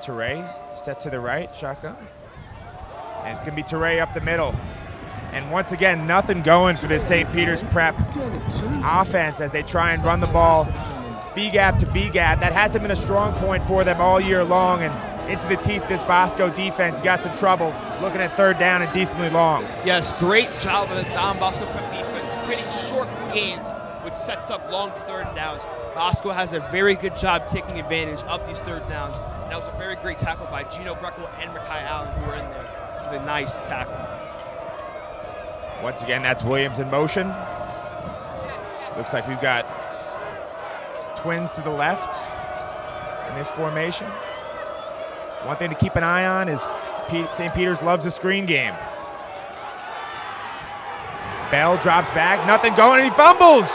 Teray set to the right, shotgun. And it's going to be Teray up the middle. And once again, nothing going for this St. Peter's Prep offense as they try and run the ball B-gap to B-gap. That hasn't been a strong point for them all year long. And into the teeth this Bosco defense got some trouble looking at third down and decently long. Yes, great job of the Don Bosco Prep defense creating short gains, which sets up long third downs. Bosco has a very good job taking advantage of these third downs. And that was a very great tackle by Gino Greco and Makai Allen, who were in there for the nice tackle. Once again, that's Williams in motion. Looks like we've got twins to the left in this formation. One thing to keep an eye on is St. Peter's loves a screen game. Bell drops back, nothing going, and he fumbles.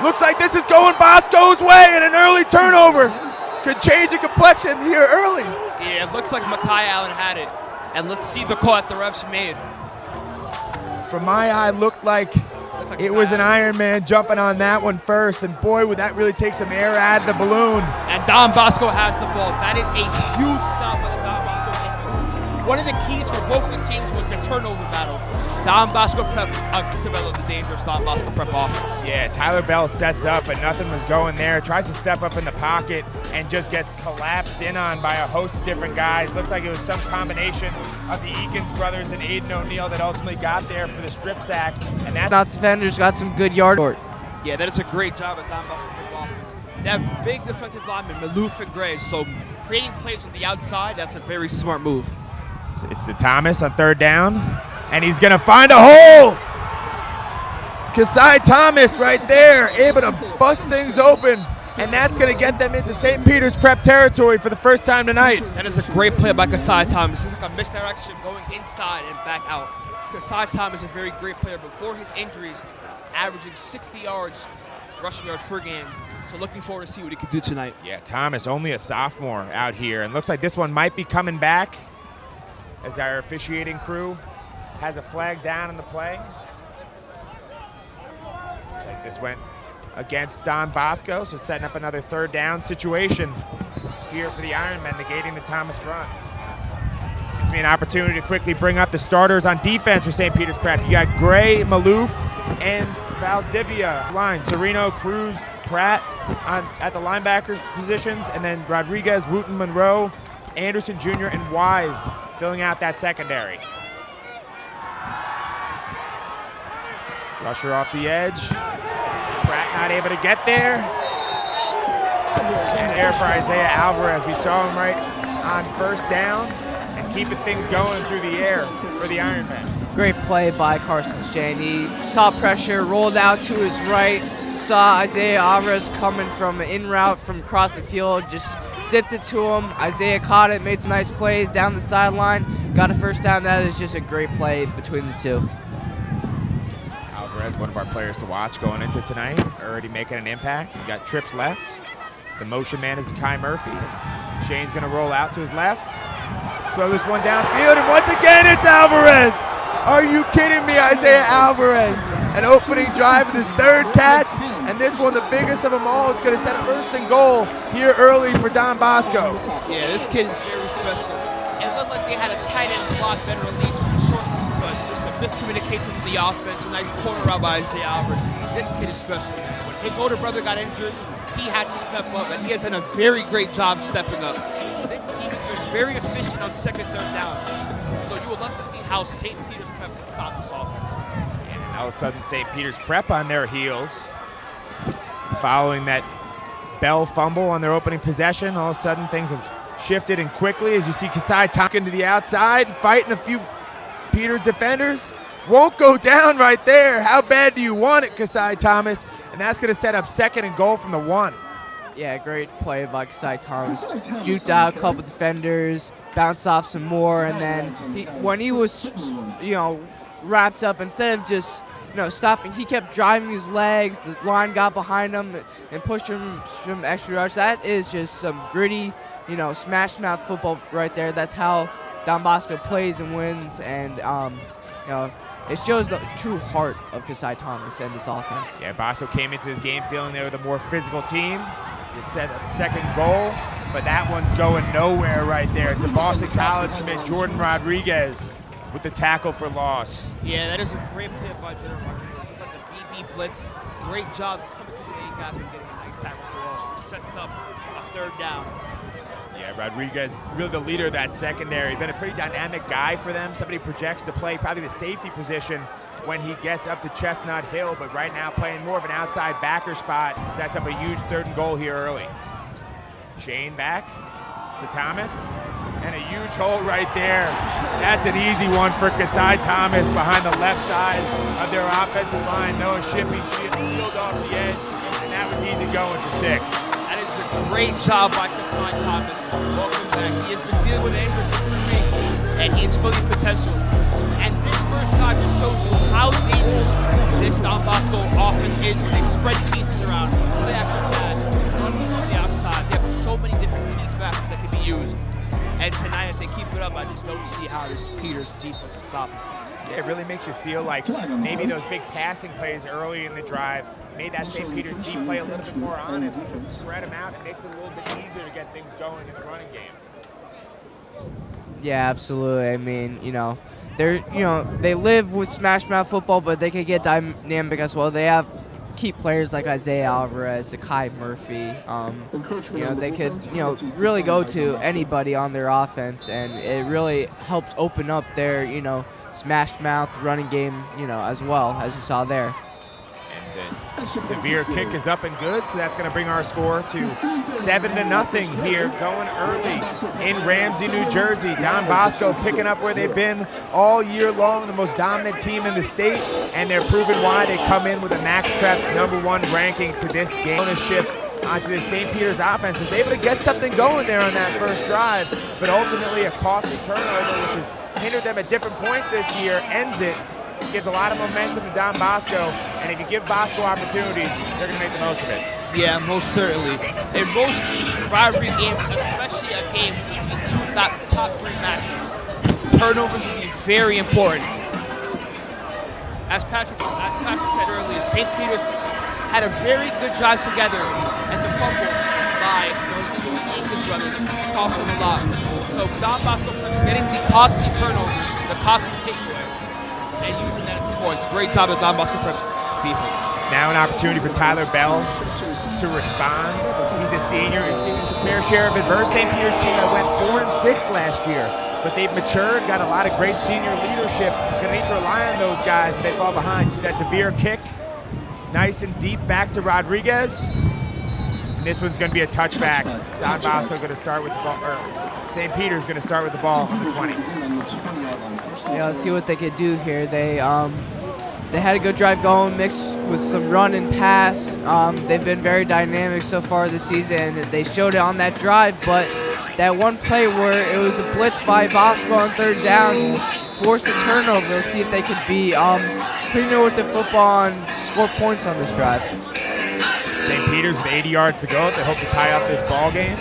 Looks like this is going Bosco's way, and an early turnover could change the complexion here early. Yeah, it looks like Makai Allen had it. And let's see the call that the refs made. From my eye, looked like it was an Ironman jumping on that one first, and boy, would that really take some air out of the balloon. And Don Bosco has the ball. That is a huge stop by the Don Bosco defense. One of the keys for both of the teams was the turnover battle. Don Bosco Prep, Isabella, the dangerous Don Bosco Prep offense. Yeah, Tyler Bell sets up, but nothing was going there. Tries to step up in the pocket and just gets collapsed in on by a host of different guys. Looks like it was some combination of the Eakins brothers and Aiden O'Neill that ultimately got there for the strip sack. And that defenders got some good yard. Yeah, that is a great job at Don Bosco Prep offense. They have big defensive linemen, Maloof and Gray, so creating plays on the outside, that's a very smart move. It's to Thomas on third down, and he's going to find a hole. Kasai Thomas right there, able to bust things open, and that's going to get them into St. Peter's Prep territory for the first time tonight. That is a great play by Kasai Thomas. It's like a misdirection going inside and back out. Kasai Thomas is a very great player. Before his injuries, averaging 60 yards, rushing yards per game. So looking forward to see what he can do tonight. Yeah, Thomas, only a sophomore out here, and looks like this one might be coming back as our officiating crew has a flag down in the play. Looks like this went against Don Bosco, so setting up another third down situation here for the Ironmen, negating the Thomas run. Gives me an opportunity to quickly bring up the starters on defense for St. Peter's Prep. You got Gray, Maloof, and Valdivia line. Sereno, Cruz, Pratt at the linebackers positions, and then Rodriguez, Wooten, Monroe, Anderson Jr., and Wise filling out that secondary. Rusher off the edge. Pratt not able to get there. And there for Isaiah Alvarez. We saw him right on first down and keeping things going through the air for the Ironmen. Great play by Carson Shane. He saw pressure, rolled out to his right, saw Isaiah Alvarez coming from an in route from across the field, just zipped it to him. Isaiah caught it, made some nice plays down the sideline, got a first down. That is just a great play between the two. Alvarez, one of our players to watch going into tonight, already making an impact. He got trips left. The motion man is Kai Murphy. Shane's gonna roll out to his left, throw this one downfield, and once again it's Alvarez. Are you kidding me, Isaiah Alvarez? An opening drive of this third catch, and this one, the biggest of them all. It's going to set a first and goal here early for Don Bosco. Yeah, this kid is very special. It looked like they had a tight end block, then released from the short, but there's some miscommunication from the offense. A nice corner route by Isaiah Alvarez. This kid is special. When his older brother got injured, he had to step up, and he has done a very great job stepping up. This team has been very efficient on second, third down. So you would love to see how St. Peter's Prep can stop this offense. And all of a sudden, St. Peter's Prep on their heels. Following that Bell fumble on their opening possession, all of a sudden things have shifted and quickly as you see Kasai talking to the outside, fighting a few Peters defenders. Won't go down right there. How bad do you want it, Kasai Thomas? And that's going to set up second and goal from the 1. Yeah, great play by Kasai Thomas. Juked out a couple defenders, bounced off some more, and then when he was, wrapped up, instead of just, stopping, he kept driving his legs. The line got behind him and pushed him some extra yards. That is just some gritty, smash mouth football right there. That's how Don Bosco plays and wins, and it shows the true heart of Kasai Thomas and this offense. Yeah, Bosco came into this game feeling they were the more physical team. It set up second goal. but that one's going nowhere right there. It's the Boston College commit Jordan Rodriguez with the tackle for loss. Yeah, that is a great play by Jordan Rodriguez. It's like a BB blitz. Great job coming to the A-gap and getting a nice tackle for loss, which sets up a third down. Yeah, Rodriguez, really the leader of that secondary. Been a pretty dynamic guy for them. Somebody projects to play probably the safety position when he gets up to Chestnut Hill, but right now playing more of an outside backer spot. Sets up a huge 3rd and goal here early. Shane back to Thomas, and a huge hole right there. That's an easy one for Kasai Thomas behind the left side of their offensive line. Noah Shippey shielded off the edge, and that was easy going for 6. That is a great job by Kasai Thomas. Welcome back. He has been dealing with anger for 3 weeks, and he is fully potential. And this first shot just shows you how dangerous this Don Bosco offense is when they spread pieces around. Play action pass, run on the outside. They have so many different key factors that can be used. And tonight, if they keep it up, I just don't see how this Peters defense is stopping. Yeah, it really makes you feel like maybe those big passing plays early in the drive made that St. Peter's D play a little bit more honest, spread them out, and makes it a little bit easier to get things going in the running game. Yeah, absolutely. I mean, they live with smash mouth football, but they can get dynamic as well. They have key players like Isaiah Alvarez, Zakai Murphy. They could, really go to anybody on their offense, and it really helps open up their, smash mouth running game, as well, as you saw there. And the DeVere kick is up and good, so that's going to bring our score to 7-0 here, going early in Ramsey, New Jersey. Don Bosco picking up where they've been all year long, the most dominant team in the state, and they're proving why. They come in with a Max Preps #1 ranking to this game. Bonus shifts onto this St. Peter's offense is able to get something going there on that first drive, but ultimately a costly turnover, which has hindered them at different points this year, ends it. Gives a lot of momentum to Don Bosco, and if you give Bosco opportunities, they're going to make the most of it. Yeah, most certainly. In most rivalry games, especially a game between two top 3 matchups, turnovers will be very important. As Patrick said earlier, St. Peter's had a very good drive together, and the fumble by the Eakins brothers cost them a lot. So Don Bosco getting the costly turnovers, the costly takeaway, and using that as points. Great job of Don Bosco defense. Now an opportunity for Tyler Bell to respond. He's a senior. He's seen his fair share of adversity. St. Peter's team that went 4-6 last year, but they've matured, got a lot of great senior leadership. Going to need to rely on those guys if they fall behind. Just that DeVere kick, nice and deep back to Rodriguez. And this one's going to be a touchback. Don Bosco going to start with the ball, or St. Peter's going to start with the ball on the 20. Yeah, let's see what they could do here. They had a good drive going, mixed with some run and pass. They've been very dynamic so far this season. They showed it on that drive, but that one play where it was a blitz by Bosco on 3rd down forced a turnover. Let's see if they could be cleaner with the football and score points on this drive. St. Peter's with 80 yards to go. They hope to tie up this ball game.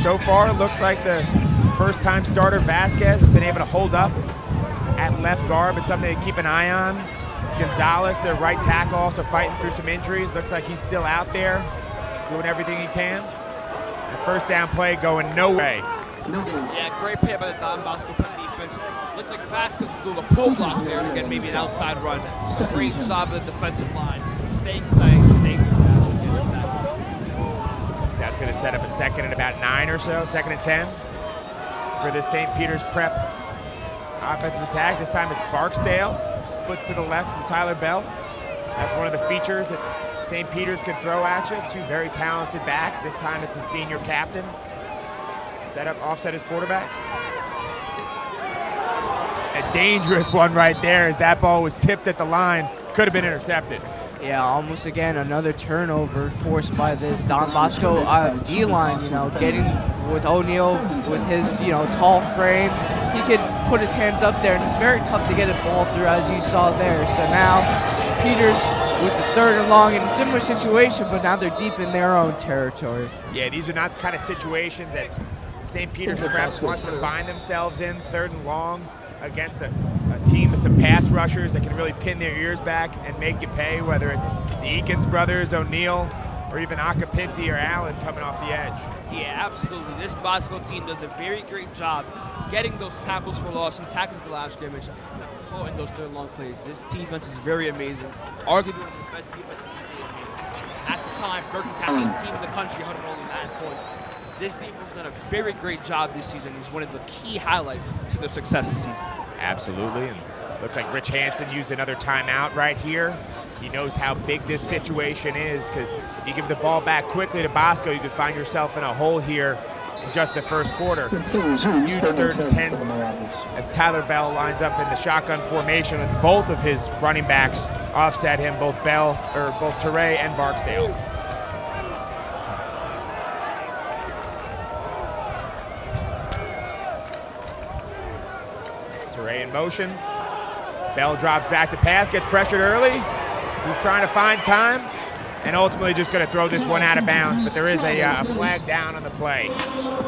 So far, it looks like the first-time starter Vasquez has been able to hold up at left guard, but something to keep an eye on. Gonzalez, their right tackle, also fighting through some injuries. Looks like he's still out there doing everything he can. The first down play going no way. Yeah, great play by the Don Bosco defense. Looks like Vasquez is doing a pull block there to get maybe an outside run. Great job of the defensive line. Staying safe. So that's going to set up a second and about 9 or so, 2nd and 10 for this St. Peter's Prep offensive attack. This time it's Barksdale, split to the left from Tyler Bell. That's one of the features that St. Peter's could throw at you. 2 very talented backs. This time it's a senior captain. Set up, offset his quarterback. A dangerous one right there as that ball was tipped at the line. Could have been intercepted. Yeah, almost again another turnover forced by this Don Bosco D-line, getting with O'Neal with his, tall frame. He could put his hands up there, and it's very tough to get a ball through, as you saw there. So now Peters with the 3rd and long in a similar situation, but now they're deep in their own territory. Yeah, these are not the kind of situations that St. Peter's Prep wants to find themselves in, 3rd and long against a team with some pass rushers that can really pin their ears back and make you pay, whether it's the Eakins brothers, O'Neal, or or even Acapinti or Allen coming off the edge. Yeah, absolutely. This Bosco team does a very great job getting those tackles for loss and tackles at the line of scrimmage and result in those third long plays. This defense is very amazing. Arguably one of the best defenses in the state. At the time, Bergen County, the team in the country, had only 9 points. This defense has done a very great job this season. It's one of the key highlights to their success this season. Absolutely, and looks like Rich Hansen used another timeout right here. He knows how big this situation is, because if you give the ball back quickly to Bosco, you could find yourself in a hole here in just the first quarter. Huge 3rd and 10 as Tyler Bell lines up in the shotgun formation with both of his running backs offset him, both Teray and Barksdale. Teray in motion. Bell drops back to pass, gets pressured early. He's trying to find time, and ultimately just going to throw this one out of bounds, but there is a flag down on the play.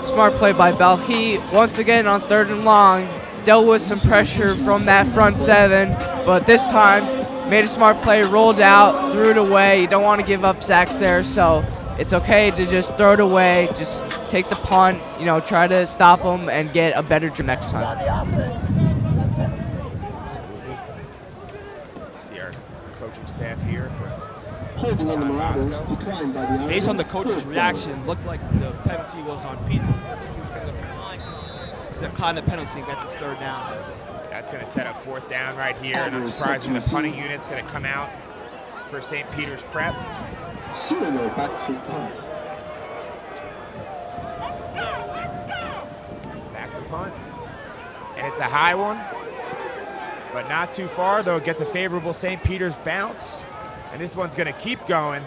Smart play by Bell. He, once again on 3rd and long, dealt with some pressure from that front 7, but this time made a smart play, rolled out, threw it away. You don't want to give up sacks there, so it's okay to just throw it away, just take the punt, try to stop them and get a better job next time. Coaching staff here for holding on the Bosco. Declined by the based on the coach's reaction, looked like the penalty was on Peter. He was going to decline. It's the kind of penalty and get this 3rd down. So that's going to set up 4th down right here, and unsurprisingly, the punting unit's going to come out for St. Peter's Prep. Pseudo back to punt. Back to punt, and it's a high one. But not too far, though. It gets a favorable St. Peter's bounce. And this one's going to keep going.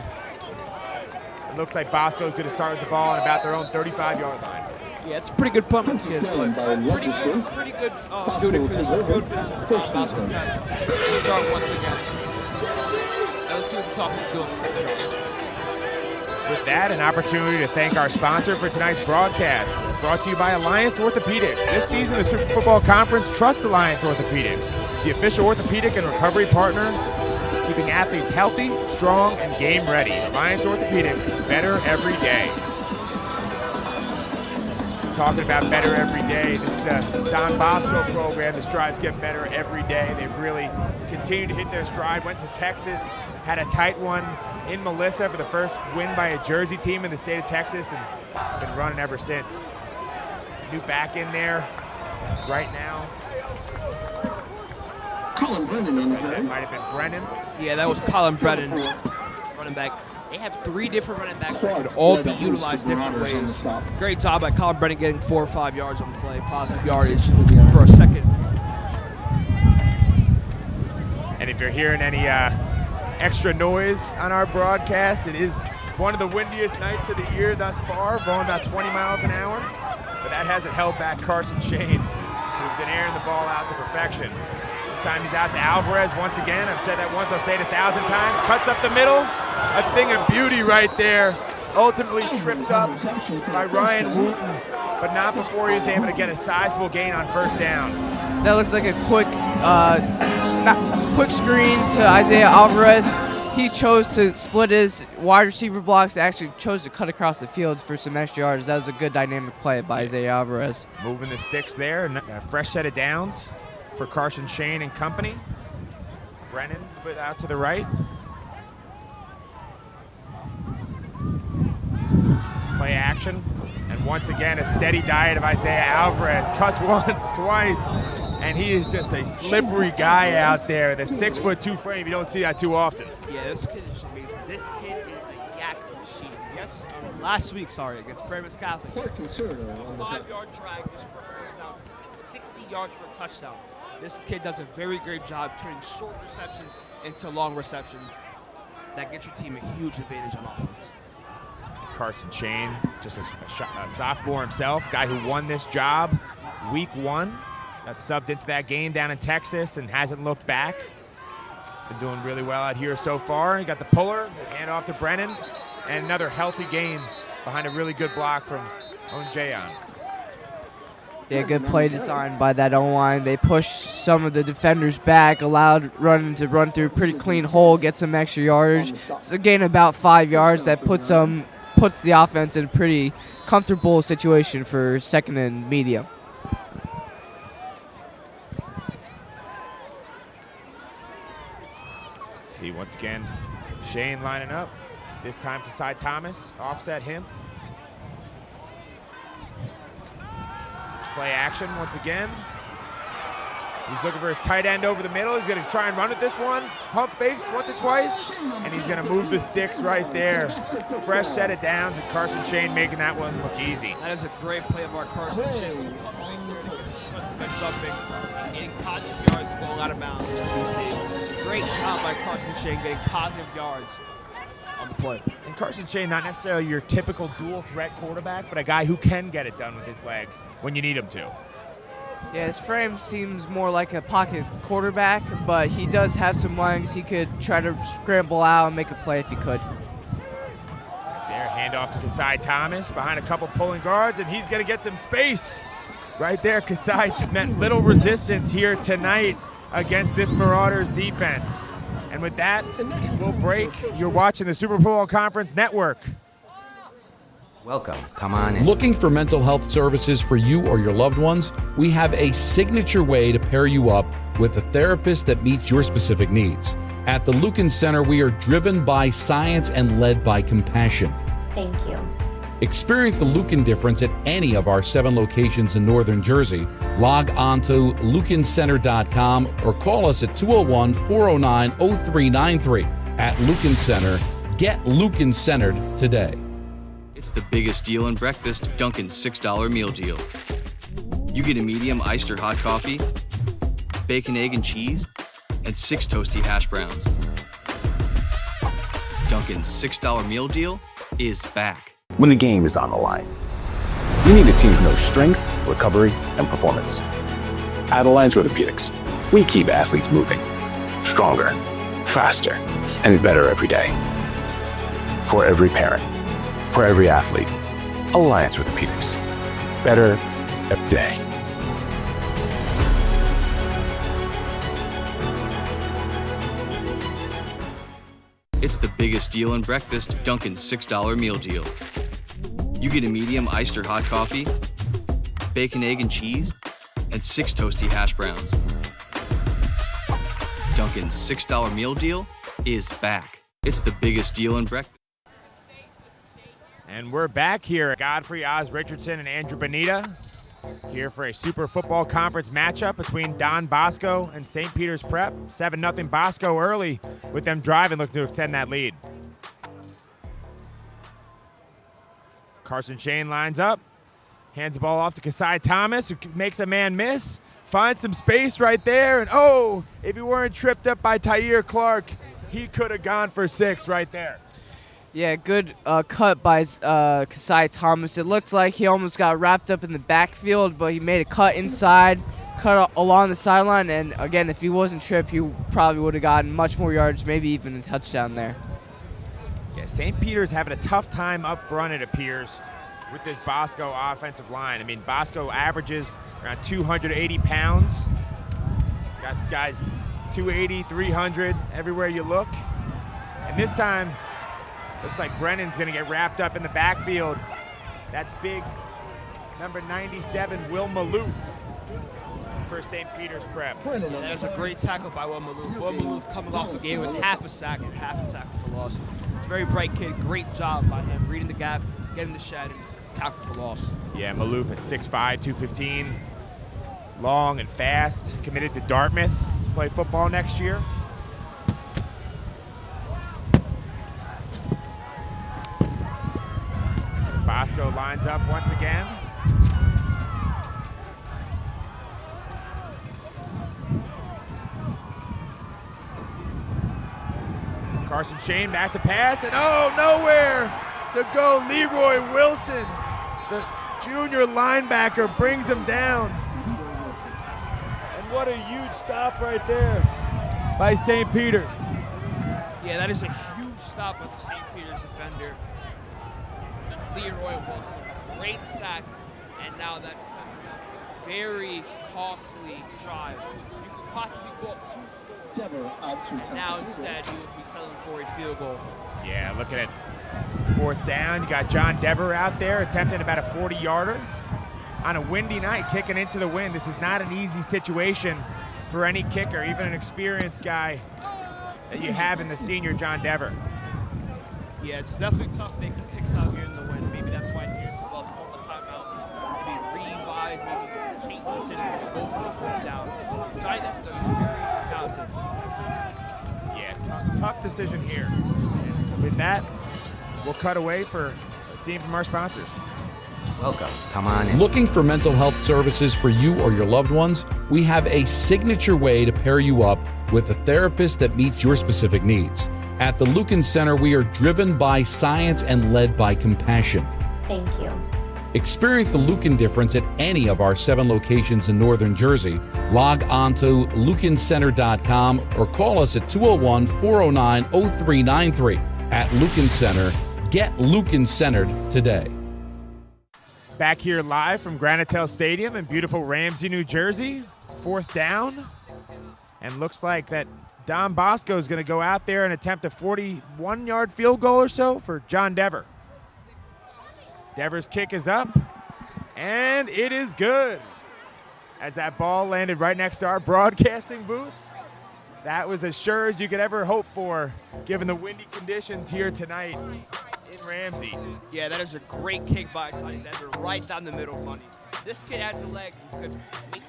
It looks like Bosco's going to start with the ball on about their own 35-yard line. Yeah, it's a pretty good punt. Pretty good fielding position for Bosco. Start once again. Let's see what the Falcons do in the second half. With that, an opportunity to thank our sponsor for tonight's broadcast. Brought to you by Alliance Orthopedics. This season, the Super Football Conference trusts Alliance Orthopedics, the official orthopedic and recovery partner, keeping athletes healthy, strong, and game ready. Alliance Orthopedics, better every day. Talking about better every day, this is a Don Bosco program that strives to get better every day. They've really continued to hit their stride, went to Texas, had a tight one in Melissa for the first win by a Jersey team in the state of Texas, and been running ever since. New back in there right now. Colin Brennan in That here. might have been Brennan. Yeah, that was Colin Brennan, running back. They have 3 different running backs that could all be utilized different ways. Great job by Colin Brennan getting 4 or 5 yards on the play, positive yardage for a second. And if you're hearing any extra noise on our broadcast, it is one of the windiest nights of the year thus far, blowing about 20 miles an hour. But that hasn't held back Carson Shane, who's been airing the ball out to perfection. This time he's out to Alvarez once again. I've said that once, I'll say it 1,000 times. Cuts up the middle. A thing of beauty right there. Ultimately tripped up by Ryan Wooten, but not before he was able to get a sizable gain on 1st down. That looks like a quick screen to Isaiah Alvarez. He chose to split his wide receiver blocks, actually chose to cut across the field for some extra yards. That was a good dynamic play by Isaiah Alvarez. Moving the sticks there, a fresh set of downs for Carson Shane and company. Brennan's out to the right. Play action, and once again a steady diet of Isaiah Alvarez. Cuts once, twice, and he is just a slippery guy out there. The 6'2" frame, you don't see that too often. Yeah, this kid is amazing. This kid is a yak machine. Yes, last week, against Paramus Catholic. 5-yard drag just for a 1st down, 60 yards for a touchdown. This kid does a very great job turning short receptions into long receptions. That gets your team a huge advantage on offense. Carson Shane, just a sophomore himself, guy who won this job week 1. Got subbed into that game down in Texas and hasn't looked back. Been doing really well out here so far. He got the puller, the handoff to Brennan, and another healthy game behind a really good block from Onjayan. Yeah, good play design by that O-line. They pushed some of the defenders back, allowed Brennan to run through a pretty clean hole, get some extra yardage. So gain about 5 yards. That puts the offense in a pretty comfortable situation for second and medium. See, once again, Shane lining up. This time, Kasai Thomas offset him. Play action once again. He's looking for his tight end over the middle. He's going to try and run with this one. Pump fakes once or twice, and he's going to move the sticks right there. Fresh set of downs, and Carson Shane making that one look easy. That is a great play of our Carson Shane. Jumping, getting positive yards, and going out of bounds just to be safe. Great job by Carson Shane getting positive yards on the play. And Carson Shane, not necessarily your typical dual threat quarterback, but a guy who can get it done with his legs when you need him to. Yeah, his frame seems more like a pocket quarterback, but he does have some legs. He could try to scramble out and make a play if he could. There, handoff to Kasai Thomas behind a couple pulling guards, and he's going to get some space. Right there, Kasai met little resistance here tonight against this Marauders defense. And with that, we'll break. You're watching the Super Bowl Conference Network. Welcome. Come on in. Looking for mental health services for you or your loved ones? We have a signature way to pair you up with a therapist that meets your specific needs. At the Lucan Center, we are driven by science and led by compassion. Thank you. Experience the Lucan difference at any of our 7 locations in Northern Jersey. Log on to lucancenter.com or call us at 201-409-0393. At Lucan Center, get Lucan centered today. It's the biggest deal in breakfast, Dunkin's $6 meal deal. You get a medium iced or hot coffee, bacon, egg, and cheese, and 6 toasty hash browns. Dunkin's $6 meal deal is back. When the game is on the line, you need a team who knows strength, recovery, and performance. At Alliance Orthopedics, we keep athletes moving, stronger, faster, and better every day. For every parent, for every athlete, Alliance Orthopedics. Better every day. It's the biggest deal in breakfast, Dunkin's $6 meal deal. You get a medium iced or hot coffee, bacon, egg, and cheese, and 6 toasty hash browns. Dunkin's $6 meal deal is back. It's the biggest deal in breakfast. And we're back here. Godfrey Oz Richardson and Andrew Bonita here for a Super Football Conference matchup between Don Bosco and St. Peter's Prep. 7-0 Bosco early with them driving, looking to extend that lead. Carson Shane lines up, hands the ball off to Kasai Thomas, who makes a man miss, finds some space right there, and oh, if he weren't tripped up by Tyre Clark, he could have gone for 6 right there. Yeah, good cut by Kasai Thomas. It looks like he almost got wrapped up in the backfield, but he made a cut inside, cut along the sideline, and again, if he wasn't tripped, he probably would have gotten much more yards, maybe even a touchdown there. Yeah, St. Peter's having a tough time up front, it appears, with this Bosco offensive line. I mean, Bosco averages around 280 pounds. Got guys 280, 300 everywhere you look. And this time, looks like Brennan's going to get wrapped up in the backfield. That's big number 97, Will Maloof, for St. Peter's Prep. That is a great tackle by Will Maloof. Will Maloof coming off the game with half a sack and half a tackle for loss. It's a very bright kid. Great job by him, reading the gap, getting the shed, and tackle for loss. Yeah, Maloof at 6'5", 215. Long and fast. Committed to Dartmouth to play football next year. So Bosco lines up once again. Carson Shane back to pass, and oh, nowhere to go. Leroy Wilson, the junior linebacker, brings him down. And what a huge stop right there by St. Peter's. Yeah, that is a huge stop by the St. Peter's defender, Leroy Wilson. Great sack, and now that sets up very costly drive. You could possibly go up 2 scores. And now instead, you would be settling for a field goal. Yeah, look at it. 4th down. You got John Dever out there attempting about a 40-yarder on a windy night, kicking into the wind. This is not an easy situation for any kicker, even an experienced guy that you have in the senior John Dever. Yeah, it's definitely tough making kicks out here in the wind. Maybe that's why Nancy Wells called the timeout. Maybe revise, maybe change the decision to go for the 4th down. Johnny Dever, though, he's very talented. Yeah, tough decision here. And with that, we'll cut away for a scene from our sponsors. Welcome. Come on in. Looking for mental health services for you or your loved ones? We have a signature way to pair you up with a therapist that meets your specific needs. At the Lucan Center, we are driven by science and led by compassion. Thank you. Experience the Lucan difference at any of our 7 locations in Northern Jersey. Log on to lucancenter.com or call us at 201-409-0393. At Lucan Center, get Lucan centered today. Back here live from Granite Stadium in beautiful Ramsey, New Jersey. 4th down. And looks like that Don Bosco is going to go out there and attempt a 41-yard field goal or so for John Dever. Dever's kick is up, and it is good. As that ball landed right next to our broadcasting booth. That was as sure as you could ever hope for, given the windy conditions here tonight in Ramsey. Yeah, that is a great kick by Johnny Dever, right down the middle, buddy. This kid has a leg.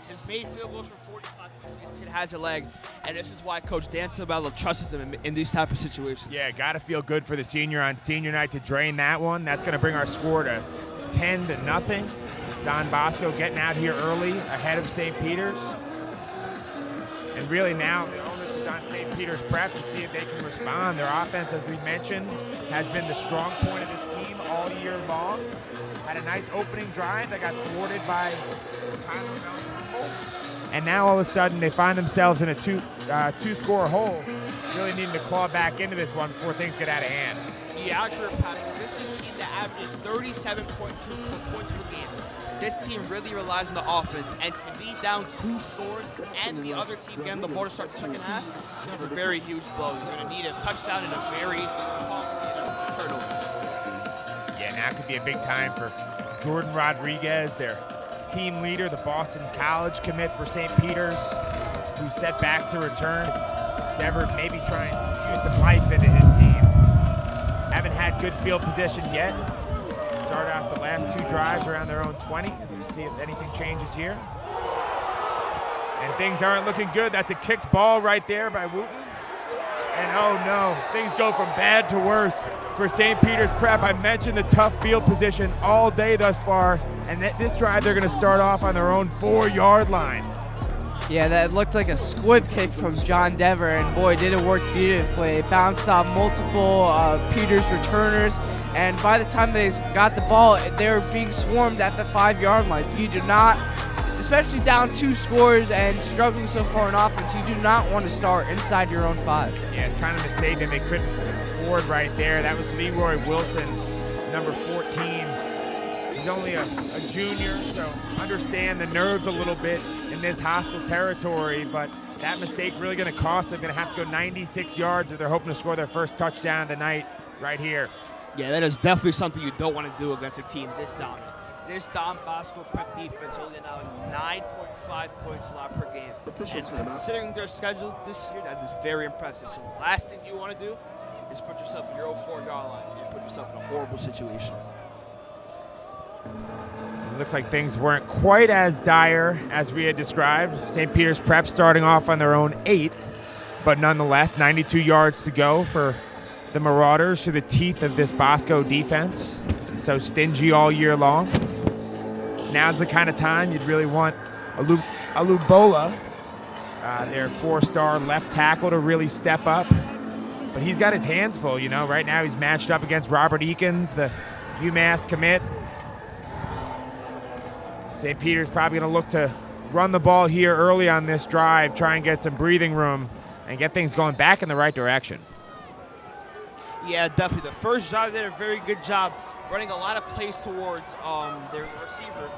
He's made field goals for 45 minutes. This kid has a leg, and this is why Coach Dan Sabella trusts him in these type of situations. Yeah, got to feel good for the senior on senior night to drain that one. That's going to bring our score to 10-0. Don Bosco getting out here early ahead of St. Peter's. And really now the onus is on St. Peter's Prep to see if they can respond. Their offense, as we mentioned, has been the strong point of this team all year long. Had a nice opening drive that got thwarted by Tyler Mount. And now all of a sudden they find themselves in a two-score hole, really needing to claw back into this one before things get out of hand. Yeah, accurate passing. This is a team that averages 37.2 points per game. This team really relies on the offense, and to be down 2 scores and the other team getting the ball to start the second half, it's a very huge blow. You're going to need a touchdown and a very costly turnover. Yeah, now could be a big time for Jordan Rodriguez, their team leader, the Boston College commit for St. Peter's, who's set back to return. Dever maybe trying to infuse some life into his team. Haven't had good field position yet. Start off the last 2 drives around their own 20 and see if anything changes here. And things aren't looking good. That's a kicked ball right there by Wooten. And oh no, things go from bad to worse for St. Peter's Prep. I mentioned the tough field position all day thus far, and this drive they're going to start off on their own 4-yard line. Yeah, that looked like a squib kick from John Dever, and boy, did it work beautifully. It bounced off multiple Peters returners, and by the time they got the ball, they were being swarmed at the 5-yard line. You do not, especially down 2 scores and struggling so far in offense, you do not want to start inside your own 5. Yeah, it's kind of a mistake that they couldn't afford right there. That was Leroy Wilson, number 14. He's only a junior, so understand the nerves a little bit in this hostile territory, but that mistake really going to cost them. Going to have to go 96 yards if they're hoping to score their first touchdown tonight right here. Yeah, that is definitely something you don't want to do against a team this dominant. This Don Bosco Prep defense only allowing 9.5 points allowed per game. And considering their schedule this year, that is very impressive. So the last thing you want to do is put yourself in your own 4-yard line and put yourself in a horrible situation. It looks like things weren't quite as dire as we had described. St. Peter's Prep starting off on their own 8, but nonetheless, 92 yards to go for the Marauders through the teeth of this Bosco defense. Been so stingy all year long. Now's the kind of time you'd really want Alubola, their 4-star left tackle, to really step up. But he's got his hands full, you know. Right now he's matched up against Robert Eakins, the UMass commit. St. Peter's probably going to look to run the ball here early on this drive, try and get some breathing room and get things going back in the right direction. Yeah, definitely. The first drive did a very good job running a lot of plays towards their receiver,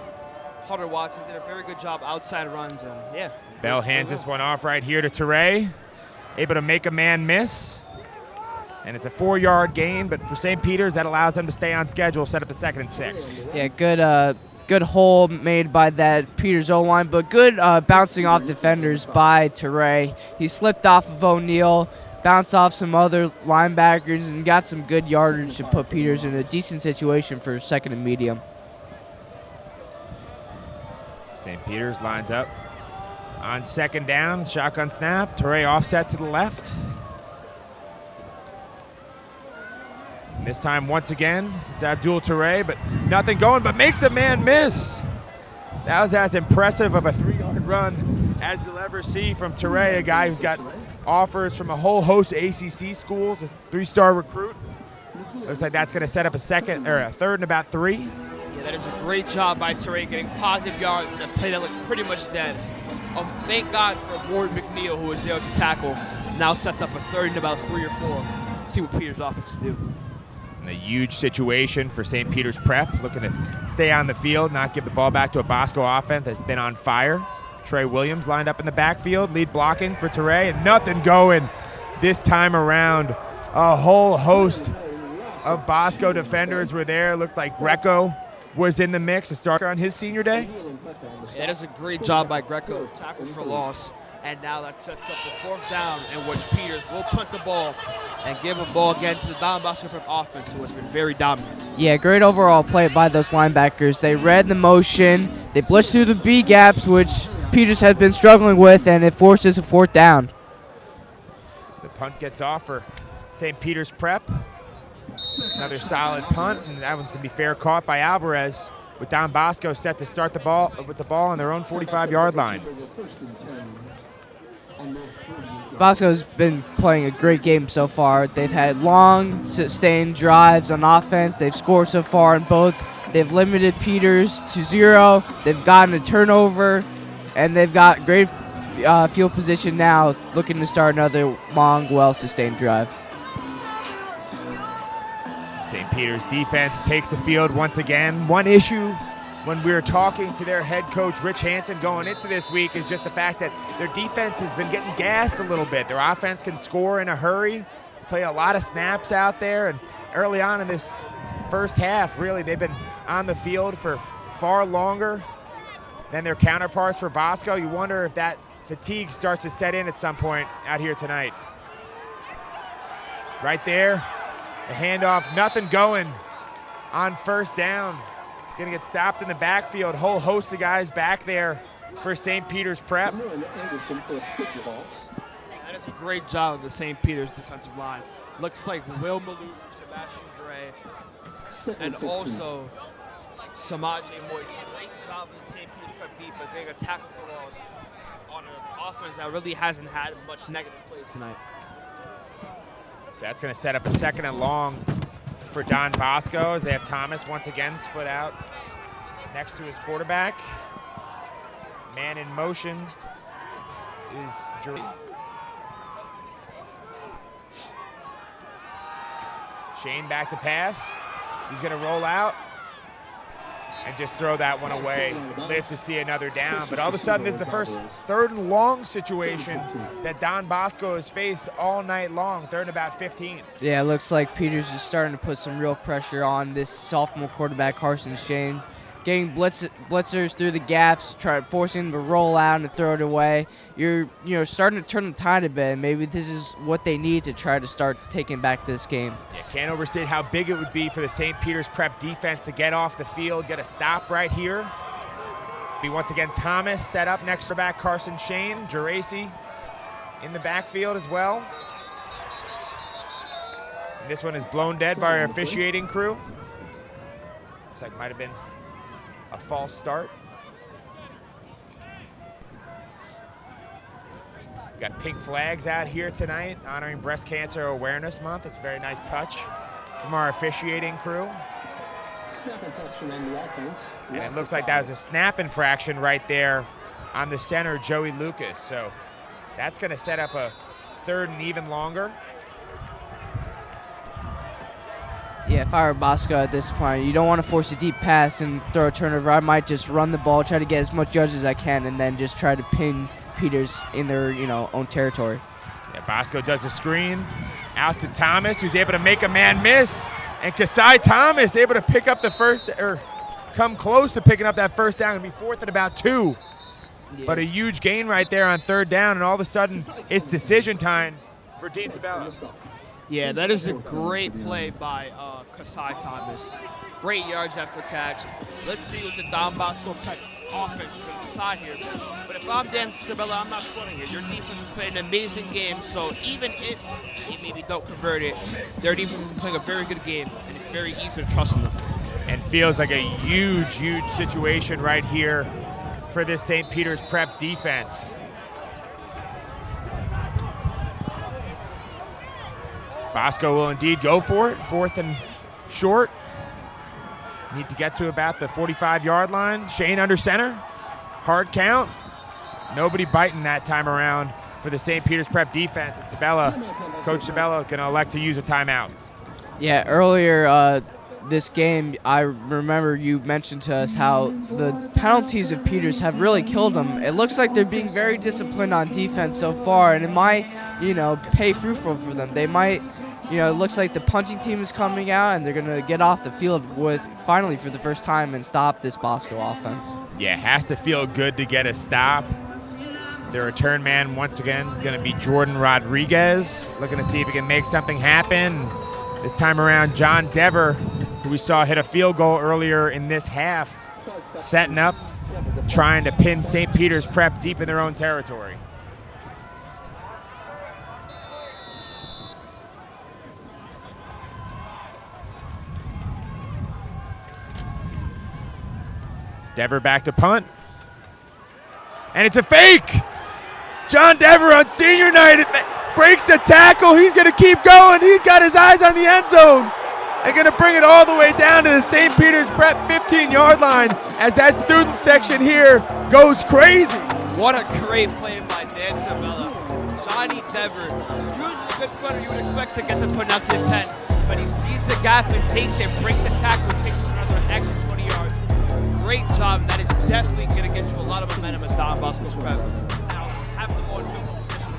Hunter Watson did a very good job outside runs, and yeah. Bell hands this one off right here to Teray, able to make a man miss. And it's a 4-yard gain, but for St. Peter's, that allows them to stay on schedule, set up a 2nd and 6. Yeah, good hole made by that Peters O-line, but good bouncing off defenders by Teray. He slipped off of O'Neal, bounced off some other linebackers, and got some good yardage to put Peters in a decent situation for 2nd and medium. St. Peter's lines up on 2nd down, shotgun snap. Teray offset to the left. And this time, once again, it's Abdul Teray, but nothing going, but makes a man miss. That was as impressive of a 3-yard run as you'll ever see from Teray, a guy who's got offers from a whole host of ACC schools, a 3-star recruit. Looks like that's going to set up a 3rd and about 3. Yeah, that is a great job by Teray getting positive yards in a play that looked pretty much dead. Thank God for Ward McNeil, who was there to tackle. Now sets up a 3rd and about 3 or 4. See what Peters' offense can do. And a huge situation for St. Peter's Prep, looking to stay on the field, not give the ball back to a Bosco offense that's been on fire. Trey Williams lined up in the backfield, lead blocking for Teray, and nothing going this time around. A whole host of Bosco defenders were there. Looked like Greco was in the mix, a starter on his senior day. That is a great job by Greco, tackle for loss. And now that sets up the 4th down in which Peters will punt the ball and give a ball again to the Don Bosco Prep offense, who has been very dominant. Yeah, great overall play by those linebackers. They read the motion, they blitzed through the B gaps, which Peters has been struggling with, and it forces a 4th down. The punt gets off for St. Peter's Prep. Another solid punt, and that one's going to be fair caught by Alvarez, with Don Bosco set to start the ball with the ball on their own 45-yard line. Bosco's been playing a great game so far. They've had long, sustained drives on offense. They've scored so far in both. They've limited Peters to 0. They've gotten a turnover, and they've got great field position now, looking to start another long, well-sustained drive. St. Peter's defense takes the field once again. One issue when we were talking to their head coach, Rich Hansen, going into this week is just the fact that their defense has been getting gassed a little bit. Their offense can score in a hurry, play a lot of snaps out there, and early on in this first half, really, they've been on the field for far longer than their counterparts for Bosco. You wonder if that fatigue starts to set in at some point out here tonight. Right there, the handoff, nothing going on 1st down. Going to get stopped in the backfield. Whole host of guys back there for St. Peter's Prep. That is a great job of the St. Peter's defensive line. Looks like Will Malou for Sebastian Gray and also Samaje Moise. Great job of the St. Peter's Prep defense getting a tackle for loss on an offense that really hasn't had much negative plays tonight. So that's going to set up a 2nd and long for Don Bosco as they have Thomas once again split out next to his quarterback. Man in motion is Drew. Shane back to pass. He's going to roll out and just throw that one away. Live to see another down. But all of a sudden, this is the first 3rd and long situation that Don Bosco has faced all night long. 3rd and about 15. Yeah, it looks like Peters is starting to put some real pressure on this sophomore quarterback, Carson Shane. Getting blitzers through the gaps, forcing them to roll out and throw it away. You're starting to turn the tide a bit, and maybe this is what they need to try to start taking back this game. Yeah, can't overstate how big it would be for the St. Peter's Prep defense to get off the field, get a stop right here. Be once again Thomas set up next to back Carson Shane. Geraci in the backfield as well. And this one is blown dead by our officiating crew. Looks like it might have been a false start. We got pink flags out here tonight honoring Breast Cancer Awareness Month. It's a very nice touch from our officiating crew. And it looks like that was a snap infraction right there on the center, Joey Lucas. So that's going to set up a 3rd and even longer. Yeah, if I were Bosco at this point, you don't want to force a deep pass and throw a turnover. I might just run the ball, try to get as much yards as I can, and then just try to pin Peters in their own territory. Yeah, Bosco does a screen out to Thomas, who's able to make a man miss, and Kasai Thomas able to pick up the first, or come close to picking up that first down. It'll be 4th and about 2. Yeah. But a huge gain right there on 3rd down, and all of a sudden it's decision time for Dean Sabella. Yeah, that is a great play by Kasai Thomas. Great yards after catch. Let's see what the Don Bosco offense is going to decide here. But if I'm Dan Sabella, I'm not sweating it. Your defense is playing an amazing game, so even if they maybe don't convert it, their defense is playing a very good game, and it's very easy to trust in them. And feels like a huge, huge situation right here for this St. Peter's Prep defense. Bosco will indeed go for it. 4th and short. Need to get to about the 45-yard line. Shane under center. Hard count. Nobody biting that time around for the St. Peter's Prep defense. And Coach Sabella going to elect to use a timeout. Yeah, earlier this game, I remember you mentioned to us how the penalties of Peters have really killed them. It looks like they're being very disciplined on defense so far, and it might, pay fruitful for them. They might, it looks like the punting team is coming out, and they're going to get off the field finally for the first time and stop this Bosco offense. Yeah, has to feel good to get a stop. The return man, once again, going to be Jordan Rodriguez, looking to see if he can make something happen. This time around, John Dever, who we saw hit a field goal earlier in this half, setting up, trying to pin St. Peter's Prep deep in their own territory. Dever back to punt. And it's a fake! John Dever on senior night breaks the tackle. He's going to keep going. He's got his eyes on the end zone. They're going to bring it all the way down to the St. Peter's Prep 15-yard line as that student section here goes crazy. What a great play by Dan Sabella. Johnny Dever, usually a good punter you would expect to get the punt out to the 10, but he sees the gap and takes it, breaks the tackle, and takes it for another extra 20 yards. Great job, and that is definitely going to get you a lot of momentum as Don Bosco's Prep. Now, having the ball in field position,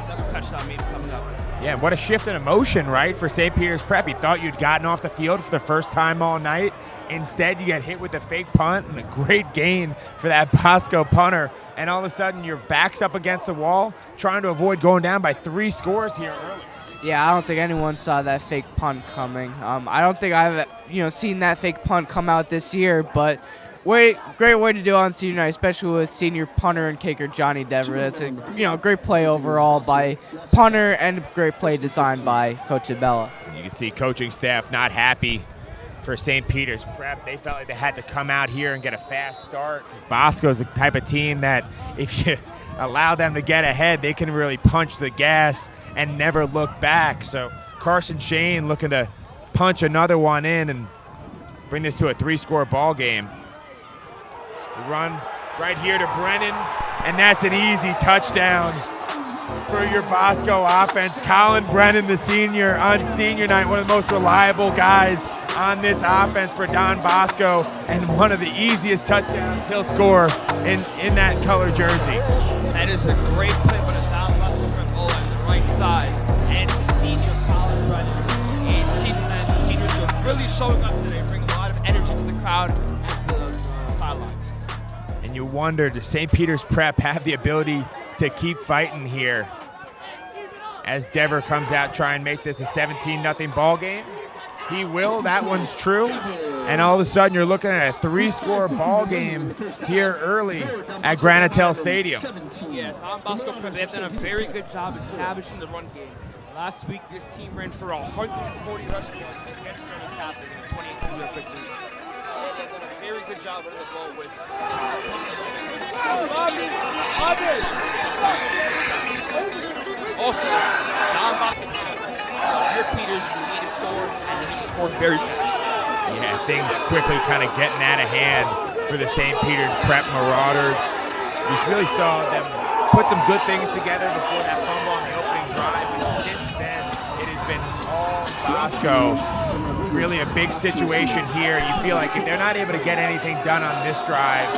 another touchdown maybe coming up. Yeah, what a shift in emotion, right, for St. Peter's Prep. You thought you'd gotten off the field for the first time all night. Instead, you get hit with a fake punt and a great gain for that Bosco punter. And all of a sudden, your back's up against the wall, trying to avoid going down by 3 scores here early. Yeah, I don't think anyone saw that fake punt coming. I don't think I've seen that fake punt come out this year, but great way to do it on senior night, especially with senior punter and kicker Johnny Dever. That's a great play overall by punter and a great play designed by Coach Sabella. You can see coaching staff not happy for St. Peter's Prep. They felt like they had to come out here and get a fast start. Bosco's the type of team that if you allow them to get ahead, they can really punch the gas and never look back. So Carson Shane looking to punch another one in and bring this to a 3-score ball game. The run right here to Brennan, and that's an easy touchdown for your Bosco offense. Colin Brennan, the senior, on senior night, one of the most reliable guys on this offense for Don Bosco, and one of the easiest touchdowns he'll score in that color jersey. That is a great play by the Don Bosco from on the right side, and the senior Colin Brennan. And the seniors are really showing up today, bringing a lot of energy to the crowd and to the sidelines. And you wonder, does St. Peter's Prep have the ability to keep fighting here as Dever comes out, try and make this a 17-0 ball game? He will, that one's true. And all of a sudden you're looking at a 3-score ball game here early at Granatel Stadium. Yeah, Don Bosco, they've done a very good job establishing the run game. Last week this team ran for 140 rushing yards against Ernest Catholic in a 28-0 victory. They've done a very good job running the ball with. Also, Don Bosco, your Peters, you need to score, and you need to score very fast. Yeah, things quickly kind of getting out of hand for the St. Peter's Prep Marauders. We really saw them put some good things together before that fumble on the opening drive, and since then, it has been all Bosco really a big situation here. You feel like if they're not able to get anything done on this drive,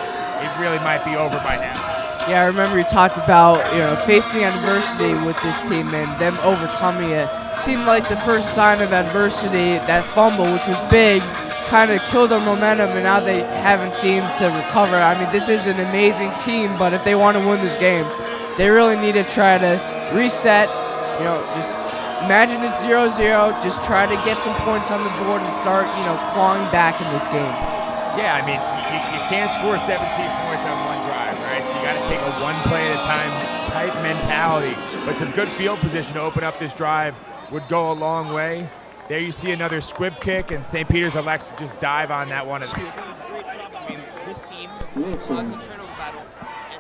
it really might be over by now. Yeah, I remember you talked about, facing adversity with this team and them overcoming it. Seemed like the first sign of adversity, that fumble, which was big, kind of killed their momentum, and now they haven't seemed to recover. I mean, this is an amazing team, but if they want to win this game, they really need to try to reset. Just imagine it's 0-0. Just try to get some points on the board and start, clawing back in this game. Yeah, I mean, you can't score 17 points on one drive, right? So you got to take a one play at a time type mentality. But some good field position to open up this drive would go a long way. There you see another squib kick, and St. Peter's elects to just dive on that one. This team Wilson the turnover battle.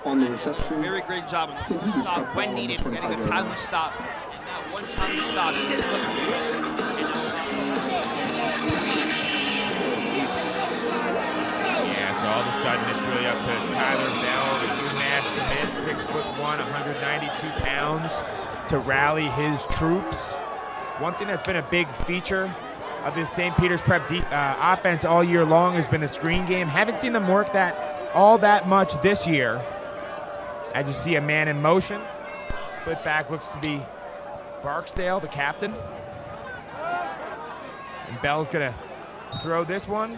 on the reception. Very great job on the stop when needed. We're getting a timely stop. And that one timely stop is So all of a sudden it's really up to Tyler Bell, the UMass commit, 6'1", 192 pounds, to rally his troops. One thing that's been a big feature of this St. Peter's Prep offense all year long has been the screen game. Haven't seen them work all that much this year. As you see a man in motion, split back looks to be Barksdale, the captain. And Bell's gonna throw this one.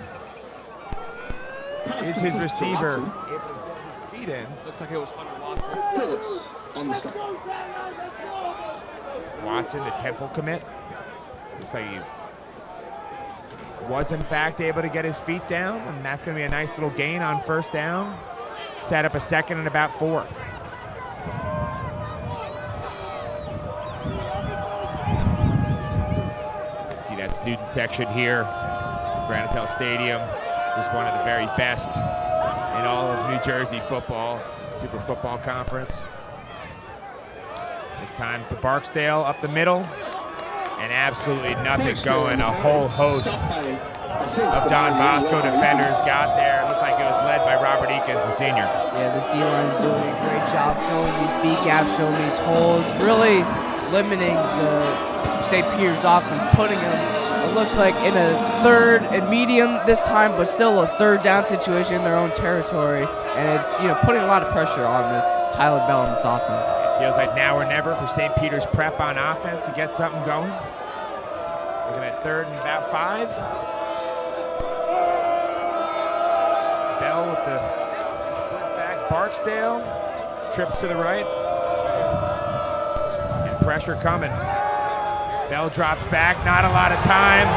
Is his receiver able to get his feet in? looks like it was Hunter Watson. Phillips on the stop. Watson, the Temple commit. Looks like he was in fact able to get his feet down, and that's going to be a nice little gain on first down. Set up a second and about 4. See that student section here, Granitel Stadium. Just one of the very best in all of New Jersey football, Super Football Conference. This time to Barksdale up the middle, and absolutely nothing going. A whole host of Don Bosco defenders got there. It looked like it was led by Robert Eakins, the senior. Yeah, this D-line is doing a great job filling these B gaps, filling these holes, really limiting the St. Peter's offense, putting them, it looks like, in a third and medium this time, but still a third down situation in their own territory. And it's, putting a lot of pressure on this Tyler Bell and this offense. It feels like now or never for St. Peter's Prep on offense to get something going. Looking at 3rd and about 5. Bell with the split back. Barksdale trips to the right. And pressure coming. Bell drops back, not a lot of time,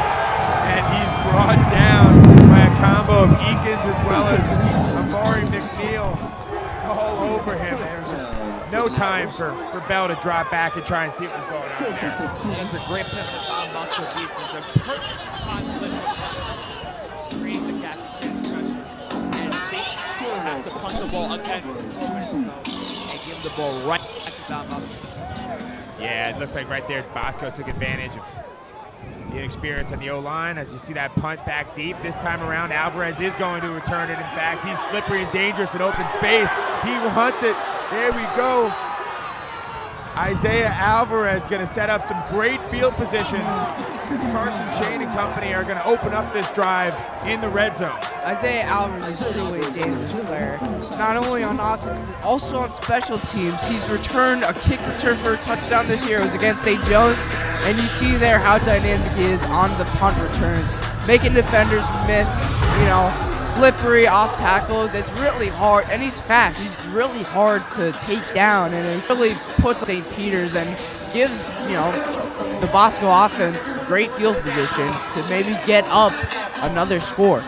and he's brought down by a combo of Eakins as well as Amari McNeil all over him. There was just no time for Bell to drop back and try and see what was going on there. That's a great pick for Don Bosco defense. A perfect time to blitz with create the gap and pressure. And St. Peter has to punt the ball again 4 minutes ago and give the ball right back to Don Bosco. Yeah, it looks like right there Bosco took advantage of the inexperience on the O-line. As you see that punt back deep. This time around, Alvarez is going to return it. In fact, he's slippery and dangerous in open space. He wants it. There we go. Isaiah Alvarez going to set up some great field position. Carson Shane and company are going to open up this drive in the red zone. Isaiah Alvarez is truly a dangerous player, not only on offense, but also on special teams. He's returned a kick return for a touchdown this year. It was against St. Joe's, and you see there how dynamic he is on the punt returns, making defenders miss, slippery off tackles. It's really hard, and he's fast. He's really hard to take down, and it really puts St. Peter's and gives, the Bosco offense great field position to maybe get up another score.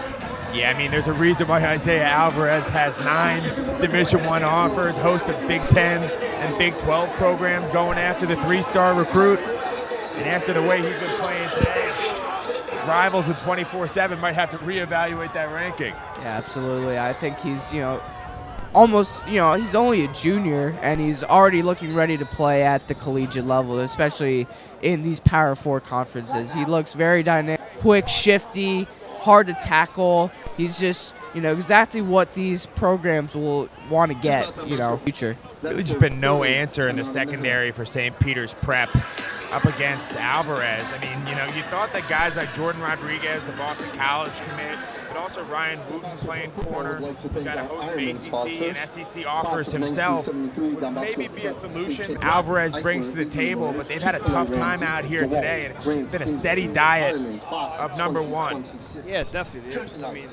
Yeah, I mean, there's a reason why Isaiah Alvarez has 9 Division I offers, hosts of Big 10 and Big 12 programs going after the 3-star recruit. And after the way he's been playing today, rivals in 24/7 might have to reevaluate that ranking. Yeah, absolutely. I think he's, almost, he's only a junior, and he's already looking ready to play at the collegiate level, especially in these Power 4 conferences. He looks very dynamic, quick, shifty, hard to tackle. He's just, exactly what these programs will want to get, future. Really just been no answer in the secondary for St. Peter's Prep. up against Alvarez. I mean, you know, you thought that guys like Jordan Rodriguez, the Boston College commit, but also Ryan Wooten playing corner, who's got a host of ACC and SEC offers himself, would maybe be a solution Alvarez brings to the table, but they've had a tough time out here today, and it's been a steady diet of number one. Yeah, definitely. I mean,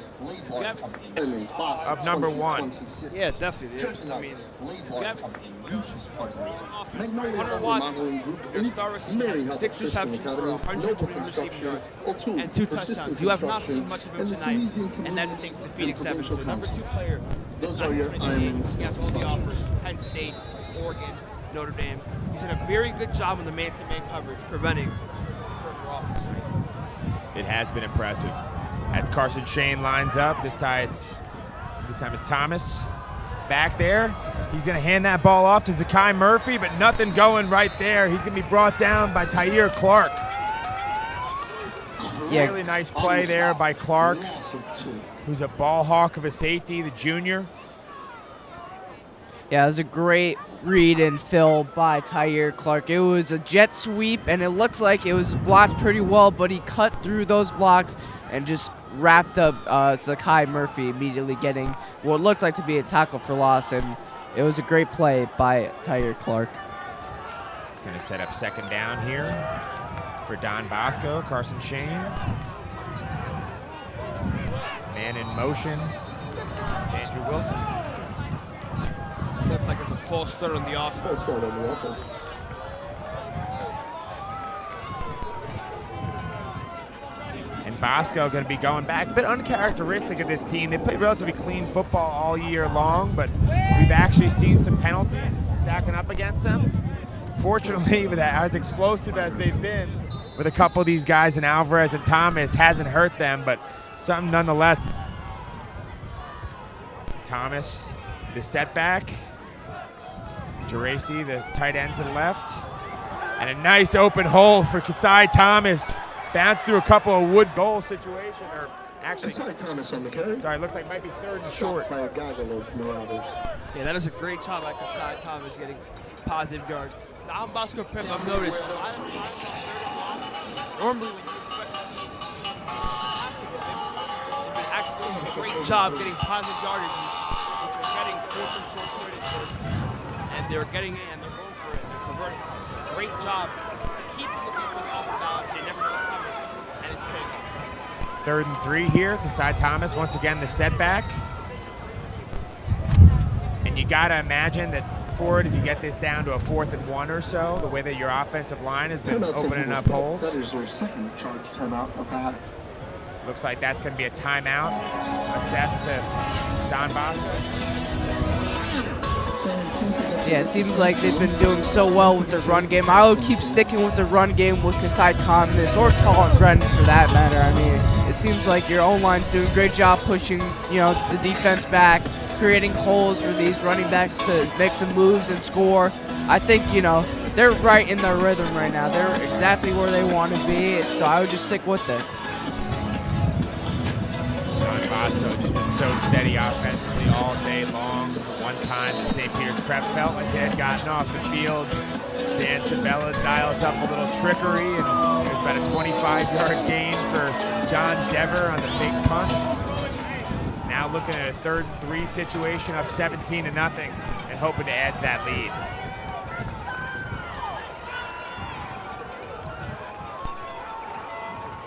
you haven't seen of number one. Yeah, definitely. I mean, you haven't seen offense. Hunter Watson, their star receiver, had 6 receptions for 120 receiving yards and 2 touchdowns. You have not seen much of him tonight, and that stinks to Phoenix 7. So number 2 player, Those are your irons. he has all the offers. Penn State, Oregon, Notre Dame. He's done a very good job on the man-to-man coverage, preventing further offense tonight. It has been impressive. As Carson Shane lines up, this time it's Thomas back there. He's going to hand that ball off to Zakai Murphy, but nothing going right there. He's going to be brought down by Tyre Clark. Yeah. Really nice play there by Clark, who's a ball hawk of a safety, the junior. Yeah, it was a great read and fill by Tyre Clark. It was a jet sweep, and it looks like it was blocked pretty well, but he cut through those blocks and just wrapped up Zakai Murphy, immediately getting what looked like to be a tackle for loss, and it was a great play by Tyre Clark. Going to set up second down here for Don Bosco. Carson Shane. Man in motion. Andrew Wilson. Looks like it's a false start on the offense. And Bosco going to be going back. A bit uncharacteristic of this team. They play relatively clean football all year long, but we've actually seen some penalties stacking up against them. Fortunately, with that, as explosive as they've been, with a couple of these guys in Alvarez and Thomas, hasn't hurt them, but something nonetheless. Thomas, the setback. Geraci, the tight end to the left. And a nice open hole for Kasai Thomas. Bounced through a couple of wood goal situation, or actually, Kasai Thomas on the carry. sorry, looks like it might be third and short. By a gaggle of Marauders. Yeah, that is a great job by Kasai Thomas getting positive yards. Don Bosco Prep, I've noticed a lot of times, normally when you expect to see they've been actually doing a great job getting positive yardage, which are getting fourth and short third, and they're getting it and they're going for it. They're converting. Great job keeping the defense off the balance. They never know what's coming, and it's big. 3rd and 3 here. Kasai Thomas once again the setback. And you got to imagine that forward, if you get this down to a 4th and 1 or so, the way that your offensive line has been opening up holes. That is their second charge timeout of that. Looks like that's going to be a timeout assessed to Don Bosco. Yeah, it seems like they've been doing so well with their run game. I would keep sticking with the run game with Kasai Thomas or Colin Brennan for that matter. I mean, it seems like your O-line's doing a great job pushing, the defense back, creating holes for these running backs to make some moves and score. I think, they're right in their rhythm right now. They're exactly where they want to be, so I would just stick with it. Don Bosco just been so steady offensively all day long. One time that St. Peter's Prep felt like they had gotten off the field. Dan Sabella dials up a little trickery, and there's about a 25-yard gain for John Dever on the fake punt. Now looking at a 3rd and 3 situation, up 17-0, and hoping to add to that lead.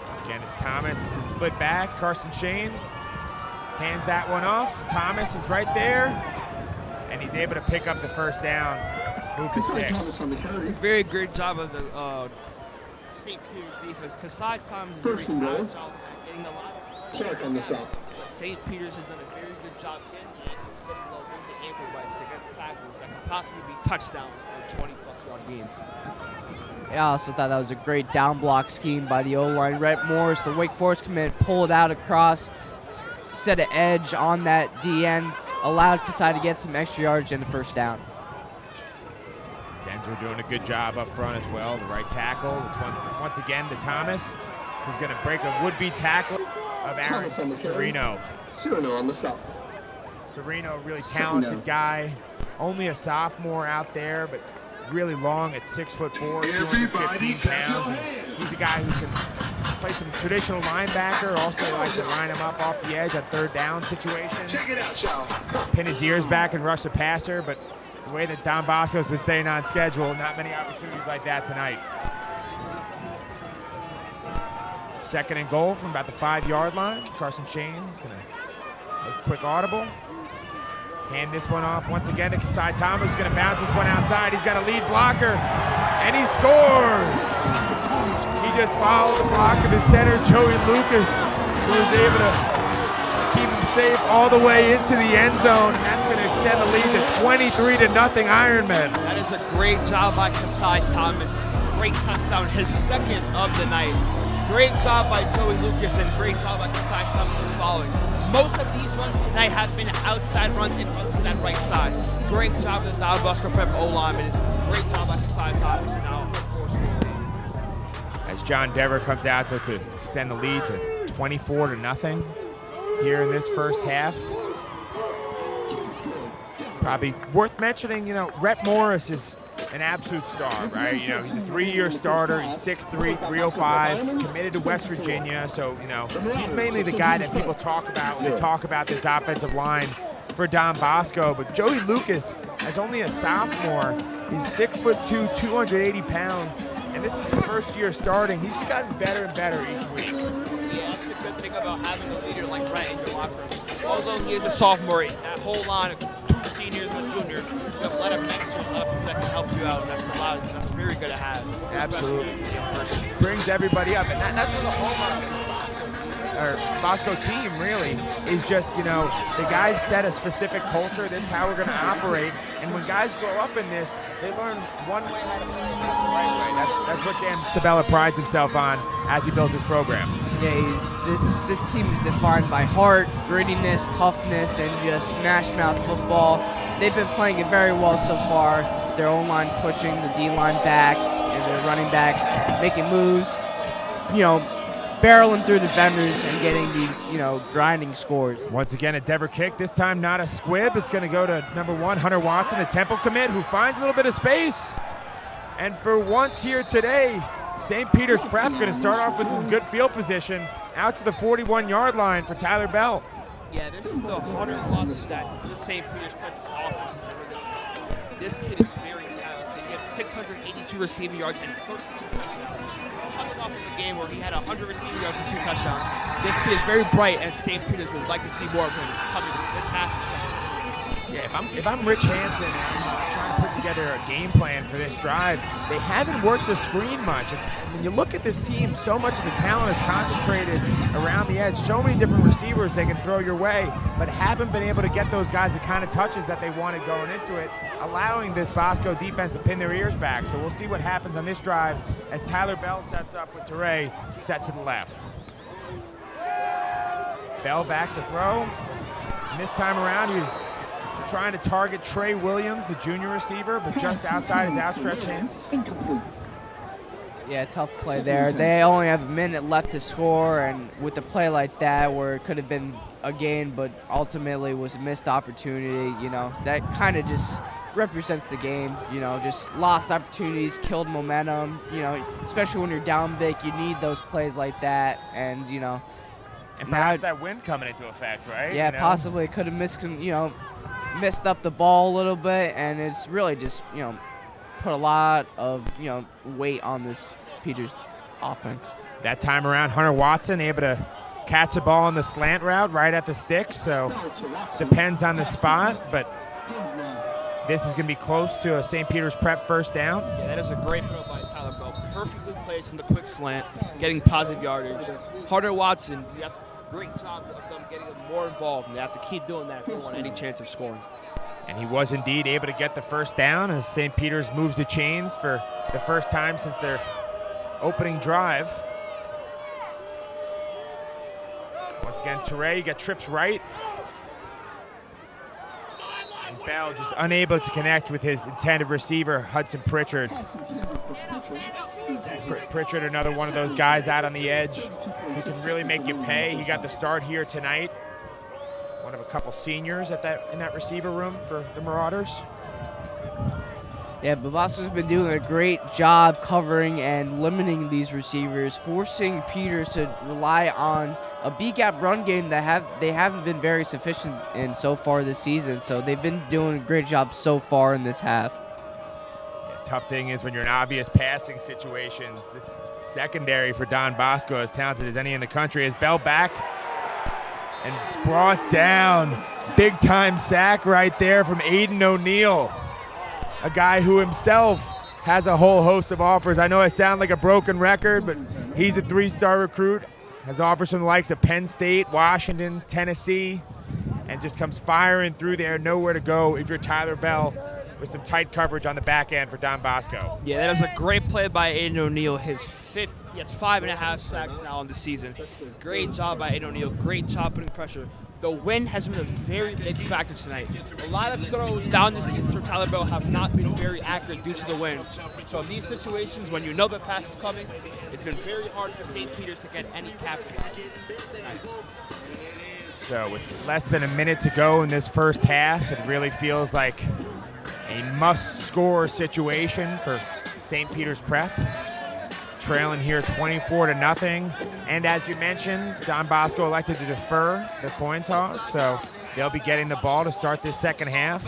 Once again, it's Thomas, the split back. Carson Shane hands that one off. Thomas is right there, and he's able to pick up the first down, move the sticks. Very great job of the St. Peter's defense. Kasai Thomas is doing a great job getting a lot of Clark on the south. St. Peter's has done a very good job getting the ankle by second tackles that could possibly be touchdown in 20-plus yard games. I also thought that was a great down block scheme by the O-line. Rhett Morris, the Wake Forest commit, pulled out across, set an edge on that DN, allowed Kasai to get some extra yardage and a first down. Zenzer doing a good job up front as well. The right tackle. This one, once again, to Thomas, who's going to break a would-be tackle of Aaron Serino. Serino on the stop. Serino, really talented guy. Only a sophomore out there, but really long at 6'4", 215 pounds. And he's a guy who can play some traditional linebacker. Also, they like to line him up off the edge on third down situations. Check it out, y'all. Pin his ears back and rush the passer, but the way that Don Bosco's been staying on schedule, not many opportunities like that tonight. 2nd and goal from about the 5-yard line. Carson Shane's gonna make a quick audible. Hand this one off once again to Kasai Thomas, who's gonna bounce this one outside. He's got a lead blocker, and he scores! He just followed the block of his center, Joey Lucas, who was able to keep him safe all the way into the end zone, and that's gonna extend the lead to 23-0 Ironmen. That is a great job by Kasai Thomas. Great touchdown, his 2nd of the night. Great job by Joey Lucas and great job by Kasai Thomas just following. Most of these runs tonight have been outside runs and runs to that right side. Great job of the Don Bosco Prep O-lineman. Great job by Kasai Thomas. Now, as John Dever comes out to extend the lead to 24-0 here in this first half. Probably worth mentioning, Rhett Morris is an absolute star, right? He's a 3-year starter. He's 6'3", 305, committed to West Virginia. So, he's mainly the guy that people talk about when they talk about this offensive line for Don Bosco. But Joey Lucas, as only a sophomore, he's 6'2", 280 pounds. And this is his first year starting. He's just gotten better and better each week. Yeah, that's the good thing about having a leader like Rhett in your locker room. Although he is a sophomore, that whole line of 2 seniors and a junior, you have a lot of mentors, a lot of people that can help you out, and that's very good to have. Absolutely. Brings everybody up, and that's what the hallmark Bosco team really is just, the guys set a specific culture. This is how we're going to operate. And when guys grow up in this, they learn one way how to do it the right way. That's what Dan Sabella prides himself on as he builds his program. Yeah, this team is defined by heart, grittiness, toughness, and just smash-mouth football. They've been playing it very well so far. Their O-line pushing the D-line back, and their running backs making moves, barreling through defenders and getting these, grinding scores. Once again, a Dever kick, this time not a squib. It's going to go to number 1, Hunter Watson, a Temple commit, who finds a little bit of space. And for once here today, St. Peter's Prep going to start off with some good field position out to the 41-yard line for Tyler Bell. Yeah, this is the Hunter Watson that just St. Peter's Prep offense is never going to miss. This kid is very talented. He has 682 receiving yards and 13 touchdowns. Coming off of a game where he had 100 receiving yards and 2 touchdowns. This kid is very bright, and St. Peter's would like to see more of him coming this half. Yeah, if I'm Rich Hansen and I'm trying to put together a game plan for this drive, they haven't worked the screen much. And when you look at this team, so much of the talent is concentrated around the edge. So many different receivers they can throw your way, but haven't been able to get those guys the kind of touches that they wanted going into it, allowing this Bosco defense to pin their ears back. So we'll see what happens on this drive as Tyler Bell sets up with Teray set to the left. Bell back to throw. And this time around, he's trying to target Trey Williams, the junior receiver, but just outside his outstretched hands. Yeah, tough play there. They only have a minute left to score, and with a play like that where it could have been a gain, but ultimately was a missed opportunity, that kind of just represents the game, just lost opportunities, killed momentum, especially when you're down big, you need those plays like that, and, And perhaps that wind coming into effect, right? Yeah, possibly could have missed up the ball a little bit, and it's really just, put a lot of, weight on this Peters offense. That time around, Hunter Watson able to catch the ball on the slant route right at the sticks, so depends on the spot, but this is going to be close to a St. Peter's Prep first down. Yeah, that is a great throw by Tyler Bell. Perfectly placed in the quick slant, getting positive yardage. Hunter Watson, that's a great job of them getting more involved, and they have to keep doing that if they want any chance of scoring. And he was indeed able to get the first down as St. Peter's moves the chains for the first time since their opening drive. Once again, Teray got trips right. And Bell just unable to connect with his intended receiver, Hudson Pritchard. Pritchard, another one of those guys out on the edge who can really make you pay. He got the start here tonight. One of a couple seniors in that receiver room for the Marauders. Yeah, but Bosco's been doing a great job covering and limiting these receivers, forcing Peters to rely on a B-gap run game that they haven't been very sufficient in so far this season. So they've been doing a great job so far in this half. Tough thing is when you're in obvious passing situations, this secondary for Don Bosco, as talented as any in the country, is Bell back and brought down. Big time sack right there from Aiden O'Neill, a guy who himself has a whole host of offers. I know I sound like a broken record, but he's a 3-star recruit, has offers from the likes of Penn State, Washington, Tennessee, and just comes firing through there, nowhere to go if you're Tyler Bell, with some tight coverage on the back end for Don Bosco. Yeah, that is a great play by Aiden O'Neill. He has 5.5 sacks now in the season. Great job by Aiden O'Neill. Great job putting pressure. The wind has been a very big factor tonight. A lot of throws down the seams for Tyler Bell have not been very accurate due to the wind. So in these situations, when you know the pass is coming, it's been very hard for St. Peter's to get any capture. So with less than a minute to go in this first half, it really feels like a must-score situation for St. Peter's Prep. Trailing here 24-0. And as you mentioned, Don Bosco elected to defer the coin toss, so they'll be getting the ball to start this second half.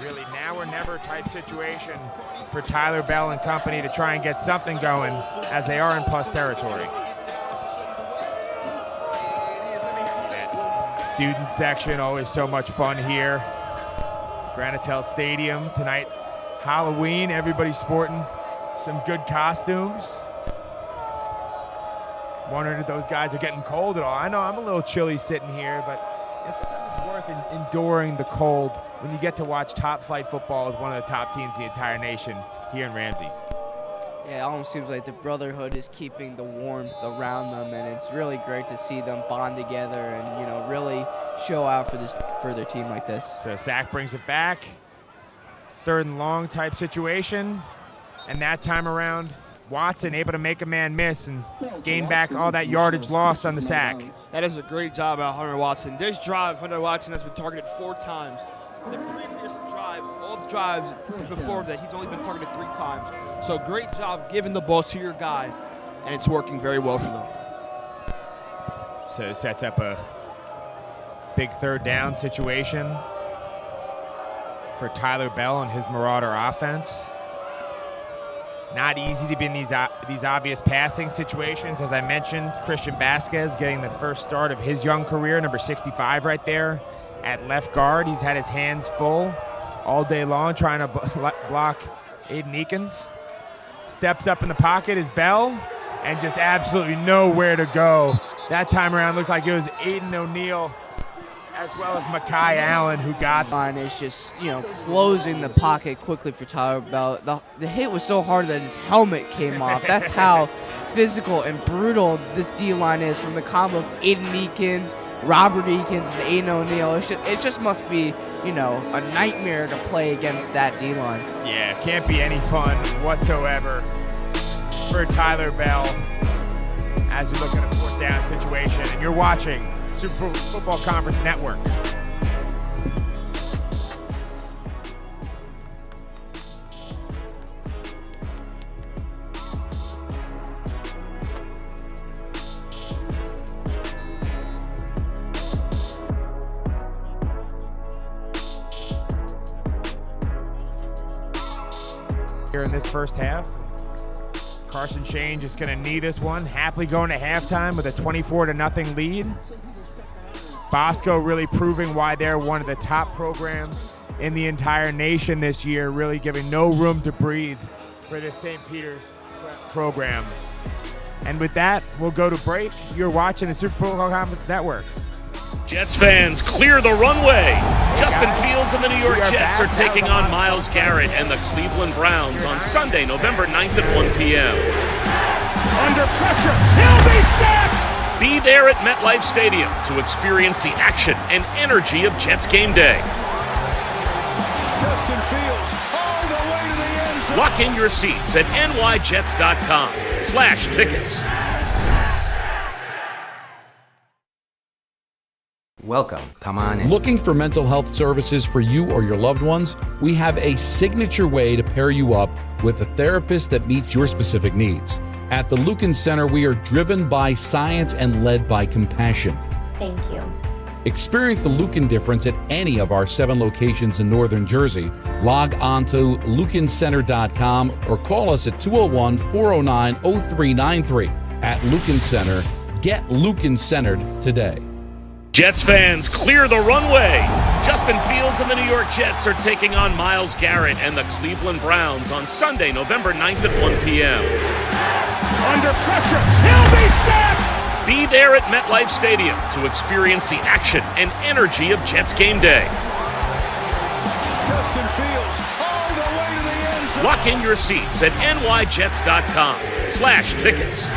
Really now or never type situation for Tyler Bell and company to try and get something going as they are in plus territory. That student section, always so much fun here. Granitel Stadium tonight, Halloween, everybody's sporting some good costumes. Wondering if those guys are getting cold at all. I know I'm a little chilly sitting here, but sometimes it's worth enduring the cold when you get to watch top flight football with one of the top teams in the entire nation here in Ramsey. Yeah, it almost seems like the brotherhood is keeping the warmth around them, and it's really great to see them bond together and, you know, really show out for their team like this. So Sack brings it back. 3rd and long type situation. And that time around, Watson able to make a man miss and gain back all that yardage lost on the sack. That is a great job by Hunter Watson. This drive, Hunter Watson has been targeted 4 times. The previous drives, all the drives before that, he's only been targeted 3 times. So great job giving the ball to your guy, and it's working very well for them. So it sets up a big 3rd down situation for Tyler Bell and his Marauder offense. Not easy to be in these obvious passing situations. As I mentioned, Christian Vasquez getting the first start of his young career, number 65 right there at left guard. He's had his hands full all day long trying to block Aiden Eakins. Steps up in the pocket is Bell, and just absolutely nowhere to go. That time around looked like it was Aiden O'Neill as well as Makai Allen who got. Line is just, you know, closing the pocket quickly for Tyler Bell. The hit was so hard that his helmet came off. That's how physical and brutal this D-line is, from the combo of Aiden Eakins, Robert Eakins, and Aiden O'Neill. It just must be, you know, a nightmare to play against that D-line. Yeah, can't be any fun whatsoever for Tyler Bell as you're looking at a 4th down situation and you're watching Super Football Conference Network. Here in this first half, Carson Shane just going to knee this one, happily going to halftime with a 24-0 lead. Bosco really proving why they're one of the top programs in the entire nation this year, really giving no room to breathe for the St. Peter's program. And with that, we'll go to break. You're watching the Super Football Conference Network. Jets fans, clear the runway. Justin Fields and the New York Jets are taking on Myles Garrett and the Cleveland Browns on Sunday, November 9th at 1 p.m. Under pressure, he'll be sacked! Be there at MetLife Stadium to experience the action and energy of Jets game day. Justin Fields all the way to the end zone. Lock in your seats at nyjets.com/tickets. Welcome. Come on in. Looking for mental health services for you or your loved ones? We have a signature way to pair you up with a therapist that meets your specific needs. At the Lucan Center, we are driven by science and led by compassion. Thank you. Experience the Lucan difference at any of our 7 locations in Northern Jersey. Log on to lucancenter.com or call us at 201-409-0393. At Lucan Center, get Lucan centered today. Jets fans, clear the runway. Justin Fields and the New York Jets are taking on Myles Garrett and the Cleveland Browns on Sunday, November 9th at 1 p.m. Under pressure, he'll be sacked! Be there at MetLife Stadium to experience the action and energy of Jets game day. Justin Fields all the way to the end zone. Lock in your seats at nyjets.com/tickets.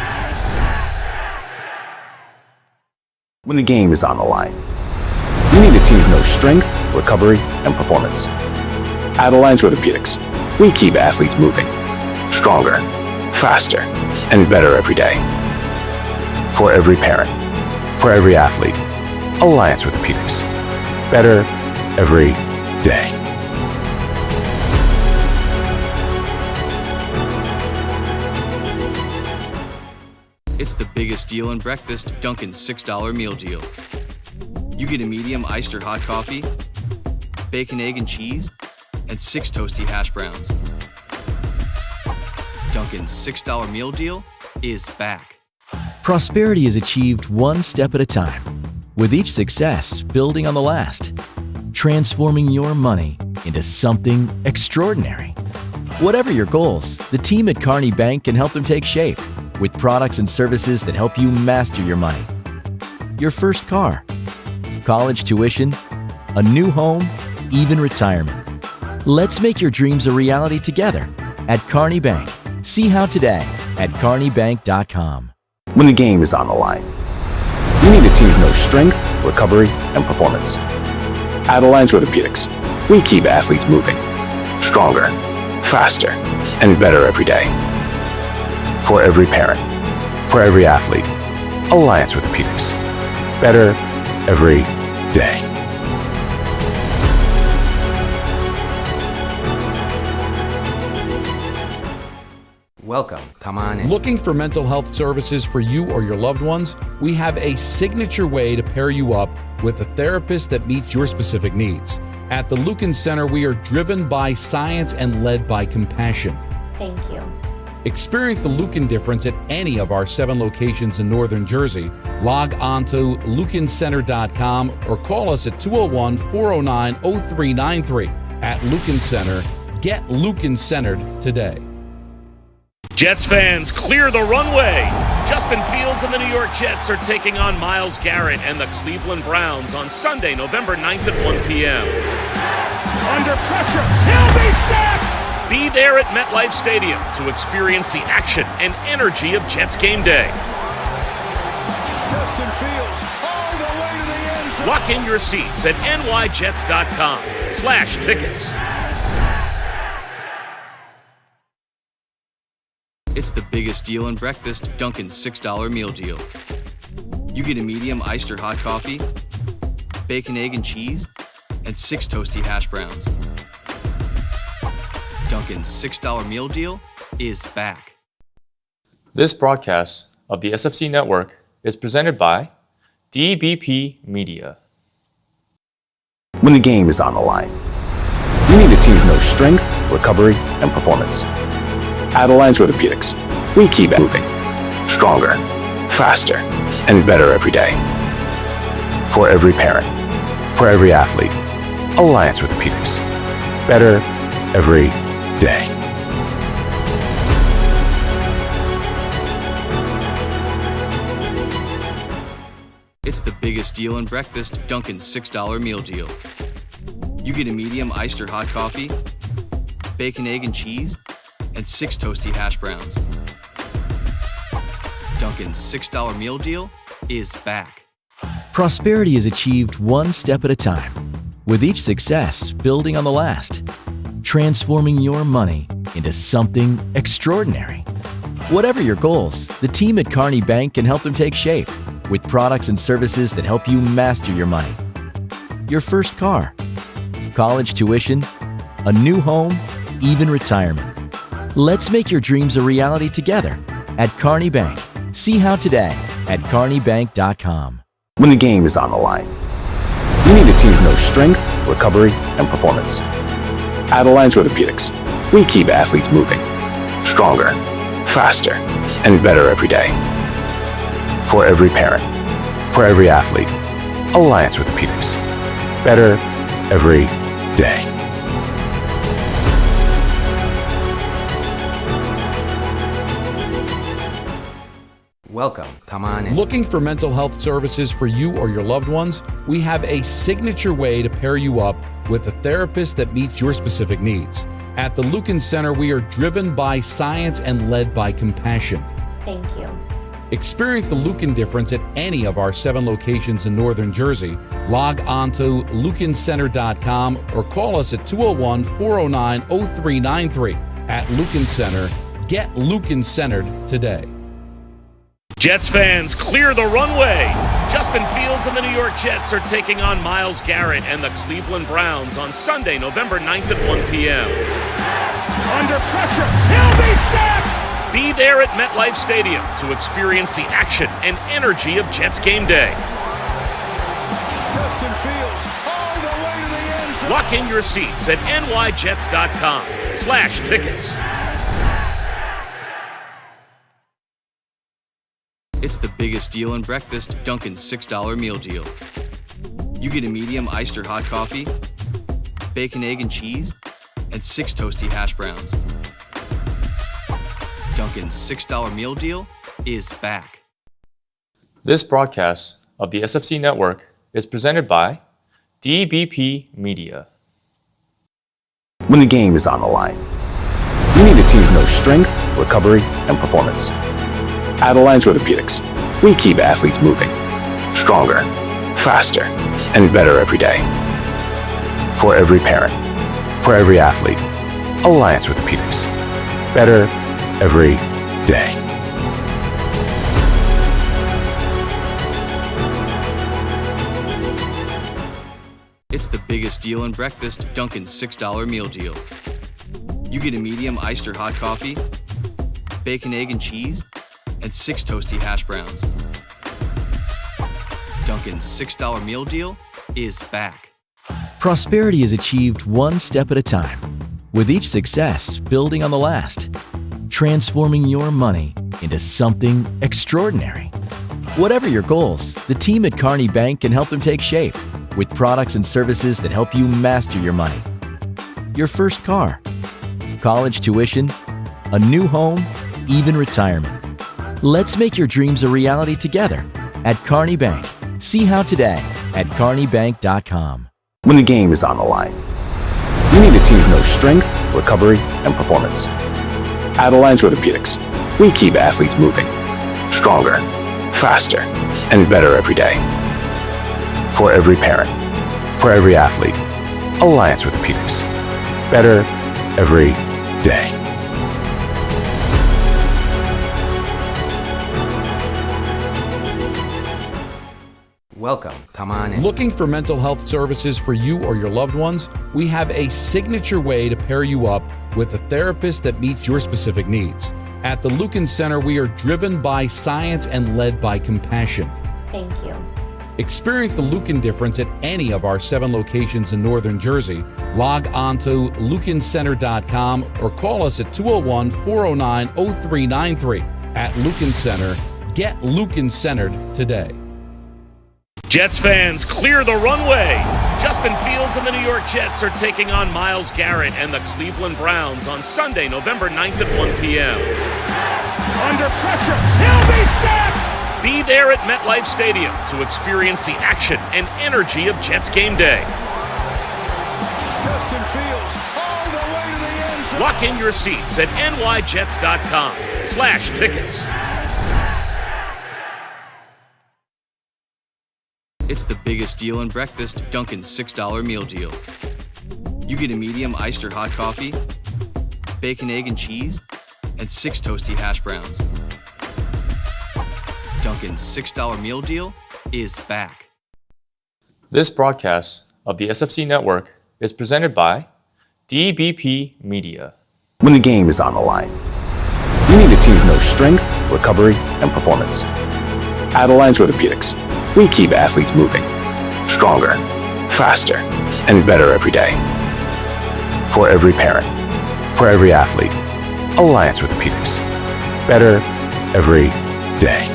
When the game is on the line, you need a team who knows strength, recovery, and performance. At Alliance Orthopedics, we keep athletes moving. Stronger, faster, and better every day. For every parent, for every athlete, Alliance Orthopedics. Better every day. It's the biggest deal in breakfast, Dunkin's $6 meal deal. You get a medium iced or hot coffee, bacon, egg, and cheese, and 6 toasty hash browns. Dunkin's $6 meal deal is back. Prosperity is achieved one step at a time, with each success building on the last, transforming your money into something extraordinary. Whatever your goals, the team at Kearney Bank can help them take shape with products and services that help you master your money. Your first car, college tuition, a new home, even retirement. Let's make your dreams a reality together at Kearney Bank. See how today at kearneybank.com. When the game is on the line, you need a team who knows strength, recovery, and performance. At Alliance Orthopedics, we keep athletes moving. Stronger, faster, and better every day. For every parent, for every athlete, Alliance Orthopedics. Better every day. Welcome. Come on in. Looking for mental health services for you or your loved ones? We have a signature way to pair you up with a therapist that meets your specific needs. At the Lucan Center, we are driven by science and led by compassion. Thank you. Experience the Lucan difference at any of our 7 locations in Northern Jersey. Log on to lucancenter.com or call us at 201-409-0393. At Lucan Center, get Lucan centered today. Jets fans, clear the runway. Justin Fields and the New York Jets are taking on Myles Garrett and the Cleveland Browns on Sunday, November 9th at 1 p.m. Under pressure, he'll be sacked! Be there at MetLife Stadium to experience the action and energy of Jets game day. Justin Fields all the way to the end zone. Lock in your seats at nyjets.com/tickets. It's the biggest deal in breakfast, Dunkin's $6 meal deal. You get a medium iced or hot coffee, bacon, egg, and cheese, and 6 toasty hash browns. Dunkin's $6 meal deal is back. This broadcast of the SFC Network is presented by DBP Media. When the game is on the line, you need a team who knows strength, recovery, and performance. At Alliance Orthopedics, we keep moving. Stronger, faster, and better every day. For every parent, for every athlete, Alliance Orthopedics. Better every day. It's the biggest deal in breakfast, Dunkin's $6 meal deal. You get a medium iced or hot coffee, bacon, egg, and cheese, and 6 toasty hash browns. Dunkin's $6 meal deal is back. Prosperity is achieved one step at a time, with each success building on the last, transforming your money into something extraordinary. Whatever your goals, the team at Kearney Bank can help them take shape with products and services that help you master your money. your first car, college tuition, a new home, even retirement. Let's make your dreams a reality together at Kearney Bank. See how today at kearneybank.com. When the game is on the line, you need a team who knows strength, recovery, and performance. At Alliance Orthopedics, we keep athletes moving, stronger, faster, and better every day. For every parent, for every athlete, Alliance Orthopedics. Better every day. Welcome. Come on in. Looking for mental health services for you or your loved ones? We have a signature way to pair you up with a therapist that meets your specific needs. At the Lucan Center, we are driven by science and led by compassion. Thank you. Experience the Lucan difference at any of our 7 locations in Northern Jersey. Log on to lucancenter.com or call us at 201-409-0393. At Lucan Center, get Lucan centered today. Jets fans, clear the runway. Justin Fields and the New York Jets are taking on Myles Garrett and the Cleveland Browns on Sunday, November 9th at 1 p.m. Under pressure, he'll be sacked! Be there at MetLife Stadium to experience the action and energy of Jets game day. Justin Fields all the way to the end zone. Lock in your seats at nyjets.com/tickets. It's the biggest deal in breakfast, Dunkin's $6 meal deal. You get a medium iced or hot coffee, bacon, egg, and cheese, and 6 toasty hash browns. Dunkin's $6 meal deal is back. This broadcast of the SFC Network is presented by DBP Media. When the game is on the line, you need a team who knows strength, recovery, and performance. At Alliance Orthopedics, we keep athletes moving, stronger, faster, and better every day. For every parent, for every athlete, Alliance Orthopedics. Better every day. It's the biggest deal in breakfast, Dunkin's $6 meal deal. You get a medium iced or hot coffee, bacon, egg, and cheese, and 6 toasty hash browns. Dunkin's $6 meal deal is back. Prosperity is achieved one step at a time, with each success building on the last, transforming your money into something extraordinary. Whatever your goals, the team at Kearney Bank can help them take shape with products and services that help you master your money. Your first car, college tuition, a new home, even retirement. Let's make your dreams a reality together at Kearney Bank. See how today at kearneybank.com. When the game is on the line, you need a team who knows strength, recovery, and performance. At Alliance Orthopedics, we keep athletes moving, stronger, faster, and better every day. For every parent, for every athlete, Alliance Orthopedics. Better every day. Welcome. Come on in. Looking for mental health services for you or your loved ones? We have a signature way to pair you up with a therapist that meets your specific needs. At the Lucan Center, we are driven by science and led by compassion. Thank you. Experience the Lucan difference at any of our 7 locations in Northern Jersey. Log on to lucancenter.com or call us at 201-409-0393. At Lucan Center, get Lucan centered today. Jets fans, clear the runway. Justin Fields and the New York Jets are taking on Myles Garrett and the Cleveland Browns on Sunday, November 9th at 1 p.m. Under pressure, he'll be sacked! Be there at MetLife Stadium to experience the action and energy of Jets game day. Justin Fields all the way to the end zone. Lock in your seats at nyjets.com/tickets. It's the biggest deal in breakfast, Dunkin's $6 meal deal. You get a medium iced or hot coffee, bacon, egg, and cheese, and 6 toasty hash browns. Dunkin's $6 meal deal is back. This broadcast of the SFC Network is presented by DBP Media. When the game is on the line, you need a team who knows strength, recovery, and performance. At Alliance Orthopedics, we keep athletes moving, stronger, faster, and better every day. For every parent, for every athlete, Alliance Orthopedics. Better every day.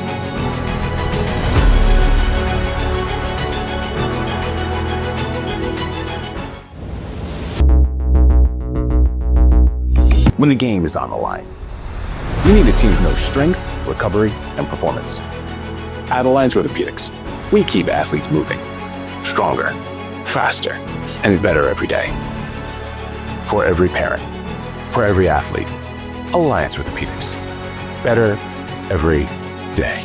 When the game is on the line, you need a team who knows strength, recovery, and performance. At Alliance Orthopedics, we keep athletes moving, stronger, faster, and better every day. For every parent, for every athlete, Alliance Orthopedics. Better every day.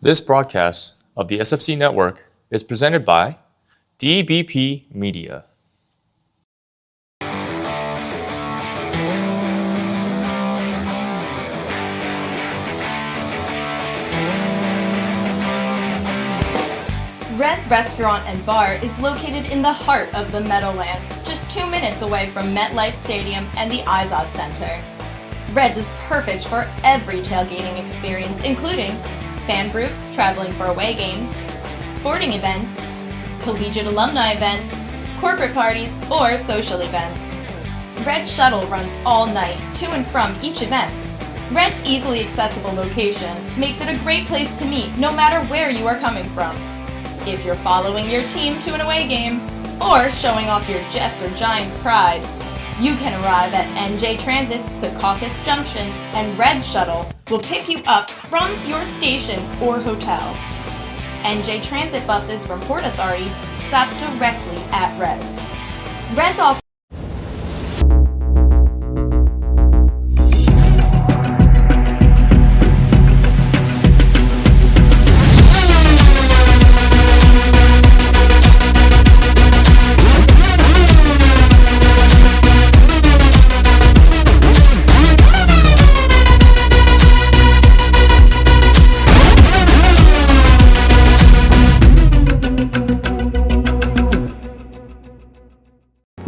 This broadcast of the SFC Network is presented by DBP Media. Red's Restaurant and Bar is located in the heart of the Meadowlands, just 2 minutes away from MetLife Stadium and the Izod Center. Red's is perfect for every tailgating experience, including fan groups traveling for away games, sporting events, collegiate alumni events, corporate parties, or social events. Red's shuttle runs all night to and from each event. Red's easily accessible location makes it a great place to meet no matter where you are coming from. If you're following your team to an away game, or showing off your Jets or Giants pride, you can arrive at NJ Transit's Secaucus Junction, and Red's shuttle will pick you up from your station or hotel. NJ Transit buses from Port Authority stop directly at Red's. Red's offers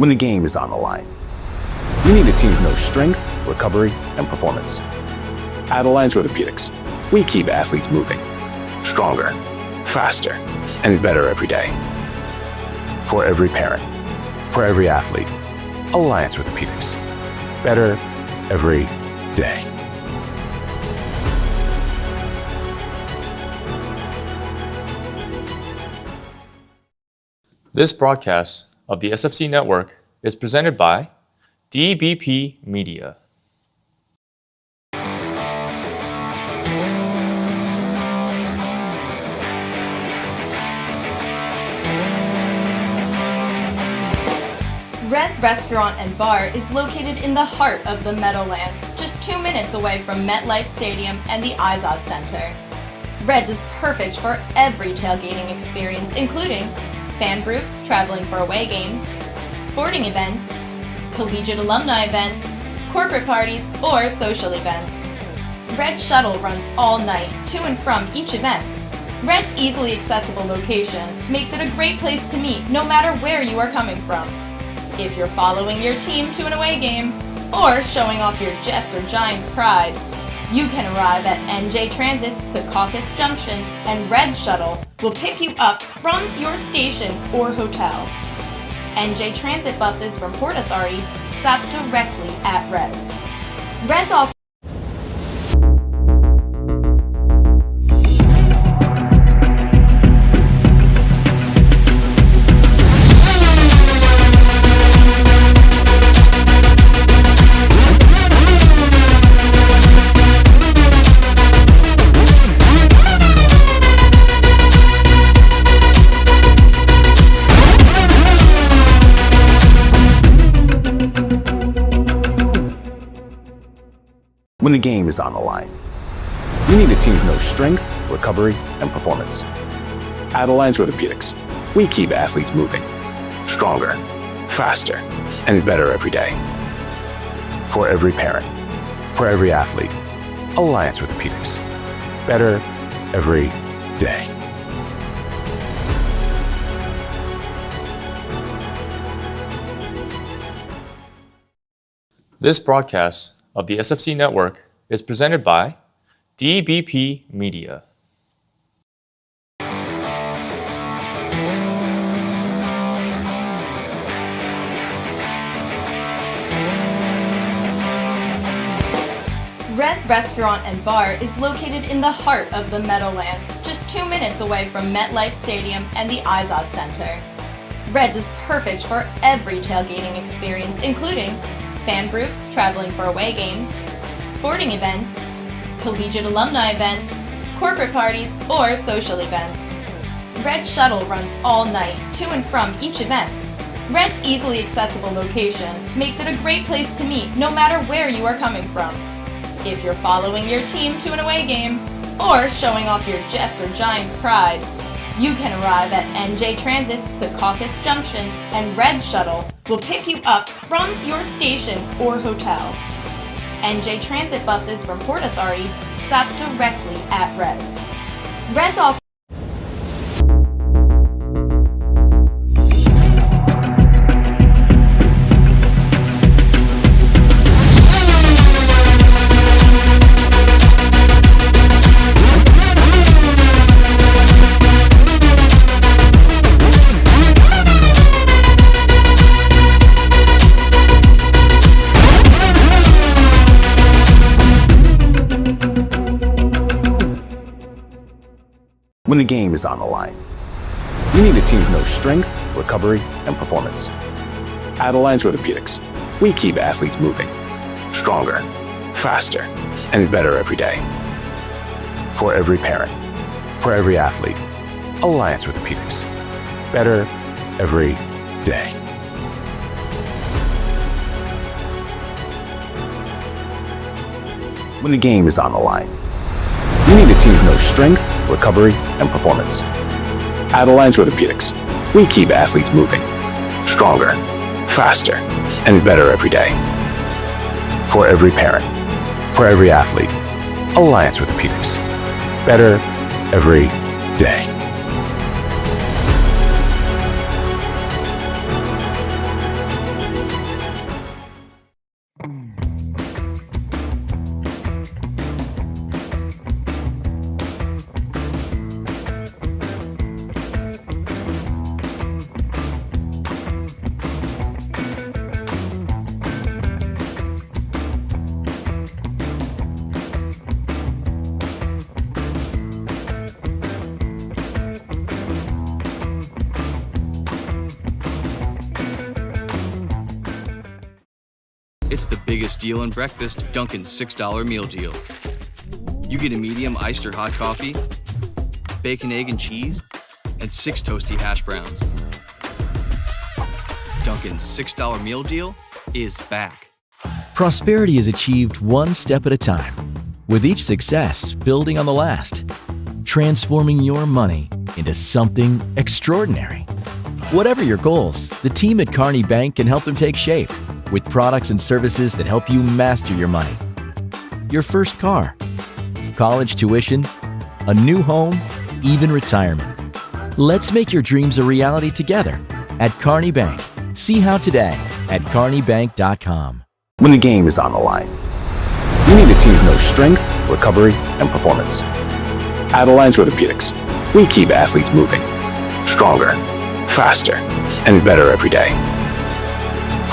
When the game is on the line, you need a team who knows strength, recovery, and performance. At Alliance Orthopedics, we keep athletes moving, stronger, faster, and better every day. For every parent, for every athlete, Alliance Orthopedics. Better every day. This broadcast of the SFC Network is presented by DBP Media. Red's Restaurant and Bar is located in the heart of the Meadowlands, just 2 minutes away from MetLife Stadium and the Izod Center. Red's is perfect for every tailgating experience, including fan groups traveling for away games, sporting events, collegiate alumni events, corporate parties, or social events. Red's shuttle runs all night to and from each event. Red's easily accessible location makes it a great place to meet no matter where you are coming from. If you're following your team to an away game, or showing off your Jets or Giants pride, you can arrive at NJ Transit's Secaucus Junction, and Red's shuttle will pick you up from your station or hotel. NJ Transit buses from Port Authority stop directly at Red's. Red's offers When the game is on the line, you need a team who knows strength, recovery, and performance. At Alliance Orthopedics, we keep athletes moving, stronger, faster, and better every day. For every parent, for every athlete, Alliance Orthopedics. Better every day. This broadcast of the SFC Network is presented by DBP Media. Red's Restaurant and Bar is located in the heart of the Meadowlands, just 2 minutes away from MetLife Stadium and the Izod Center. Red's is perfect for every tailgating experience, including fan groups traveling for away games, sporting events, collegiate alumni events, corporate parties, or social events. Red's shuttle runs all night to and from each event. Red's easily accessible location makes it a great place to meet no matter where you are coming from. If you're following your team to an away game, or showing off your Jets or Giants pride, you can arrive at NJ Transit's Secaucus Junction, and Red Shuttle will pick you up from your station or hotel. NJ Transit buses from Port Authority stop directly at Red's. Red's offers When the game is on the line, you need a team who knows strength, recovery, and performance. At Alliance Orthopedics, we keep athletes moving, stronger, faster, and better every day. For every parent, for every athlete, Alliance Orthopedics. Better every day. When the game is on the line, you need a team who knows strength, recovery, and performance. At Alliance Orthopedics, we keep athletes moving, stronger, faster, and better every day. For every parent, for every athlete, Alliance Orthopedics. Better every day. It's the biggest deal in breakfast, Dunkin's $6 meal deal. You get a medium iced or hot coffee, bacon, egg, and cheese, and 6 toasty hash browns. Dunkin's $6 meal deal is back. Prosperity is achieved one step at a time, with each success building on the last, transforming your money into something extraordinary. Whatever your goals, the team at Kearney Bank can help them take shape with products and services that help you master your money. Your first car, college tuition, a new home, even retirement. Let's make your dreams a reality together at Kearney Bank. See how today at kearneybank.com. When the game is on the line, you need a team who knows strength, recovery, and performance. At Alliance Orthopedics, we keep athletes moving, stronger, faster, and better every day.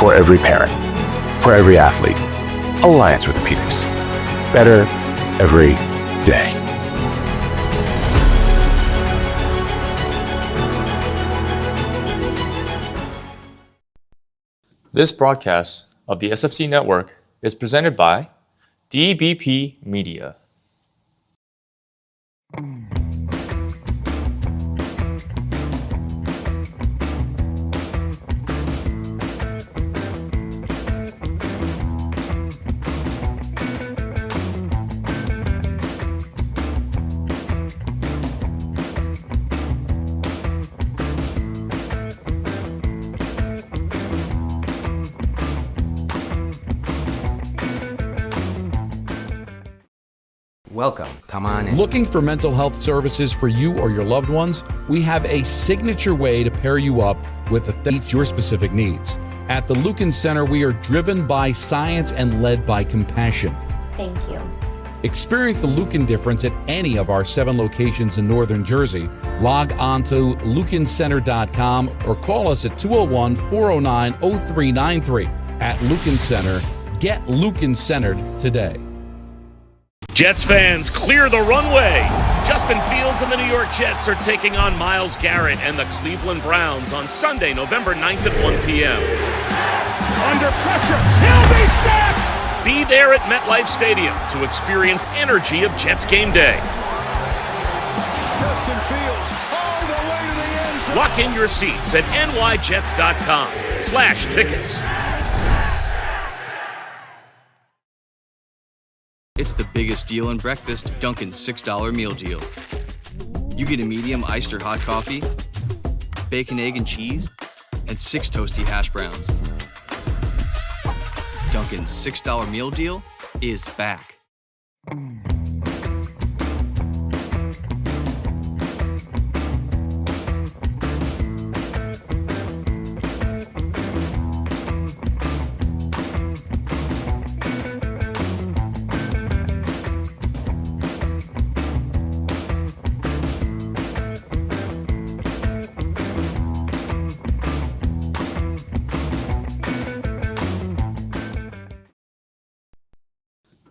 For every parent, for every athlete, Alliance Orthopedics. Better every day. This broadcast of the SFC Network is presented by DBP Media. Welcome. Come on in. Looking for mental health services for you or your loved ones? We have a signature way to pair you up with the meet your specific needs. At the Lucan Center, we are driven by science and led by compassion. Thank you. Experience the Lucan difference at any of our 7 locations in Northern Jersey. Log on to lucancenter.com or call us at 201-409-0393. At Lucan Center, get Lucan centered today. Jets fans, clear the runway. Justin Fields and the New York Jets are taking on Myles Garrett and the Cleveland Browns on Sunday, November 9th at 1 p.m. Under pressure, he'll be sacked! Be there at MetLife Stadium to experience energy of Jets game day. Justin Fields all the way to the end zone. Lock in your seats at nyjets.com/tickets. It's the biggest deal in breakfast, Dunkin's $6 meal deal. You get a medium iced or hot coffee, bacon, egg, and cheese, and 6 toasty hash browns. Dunkin's $6 meal deal is back.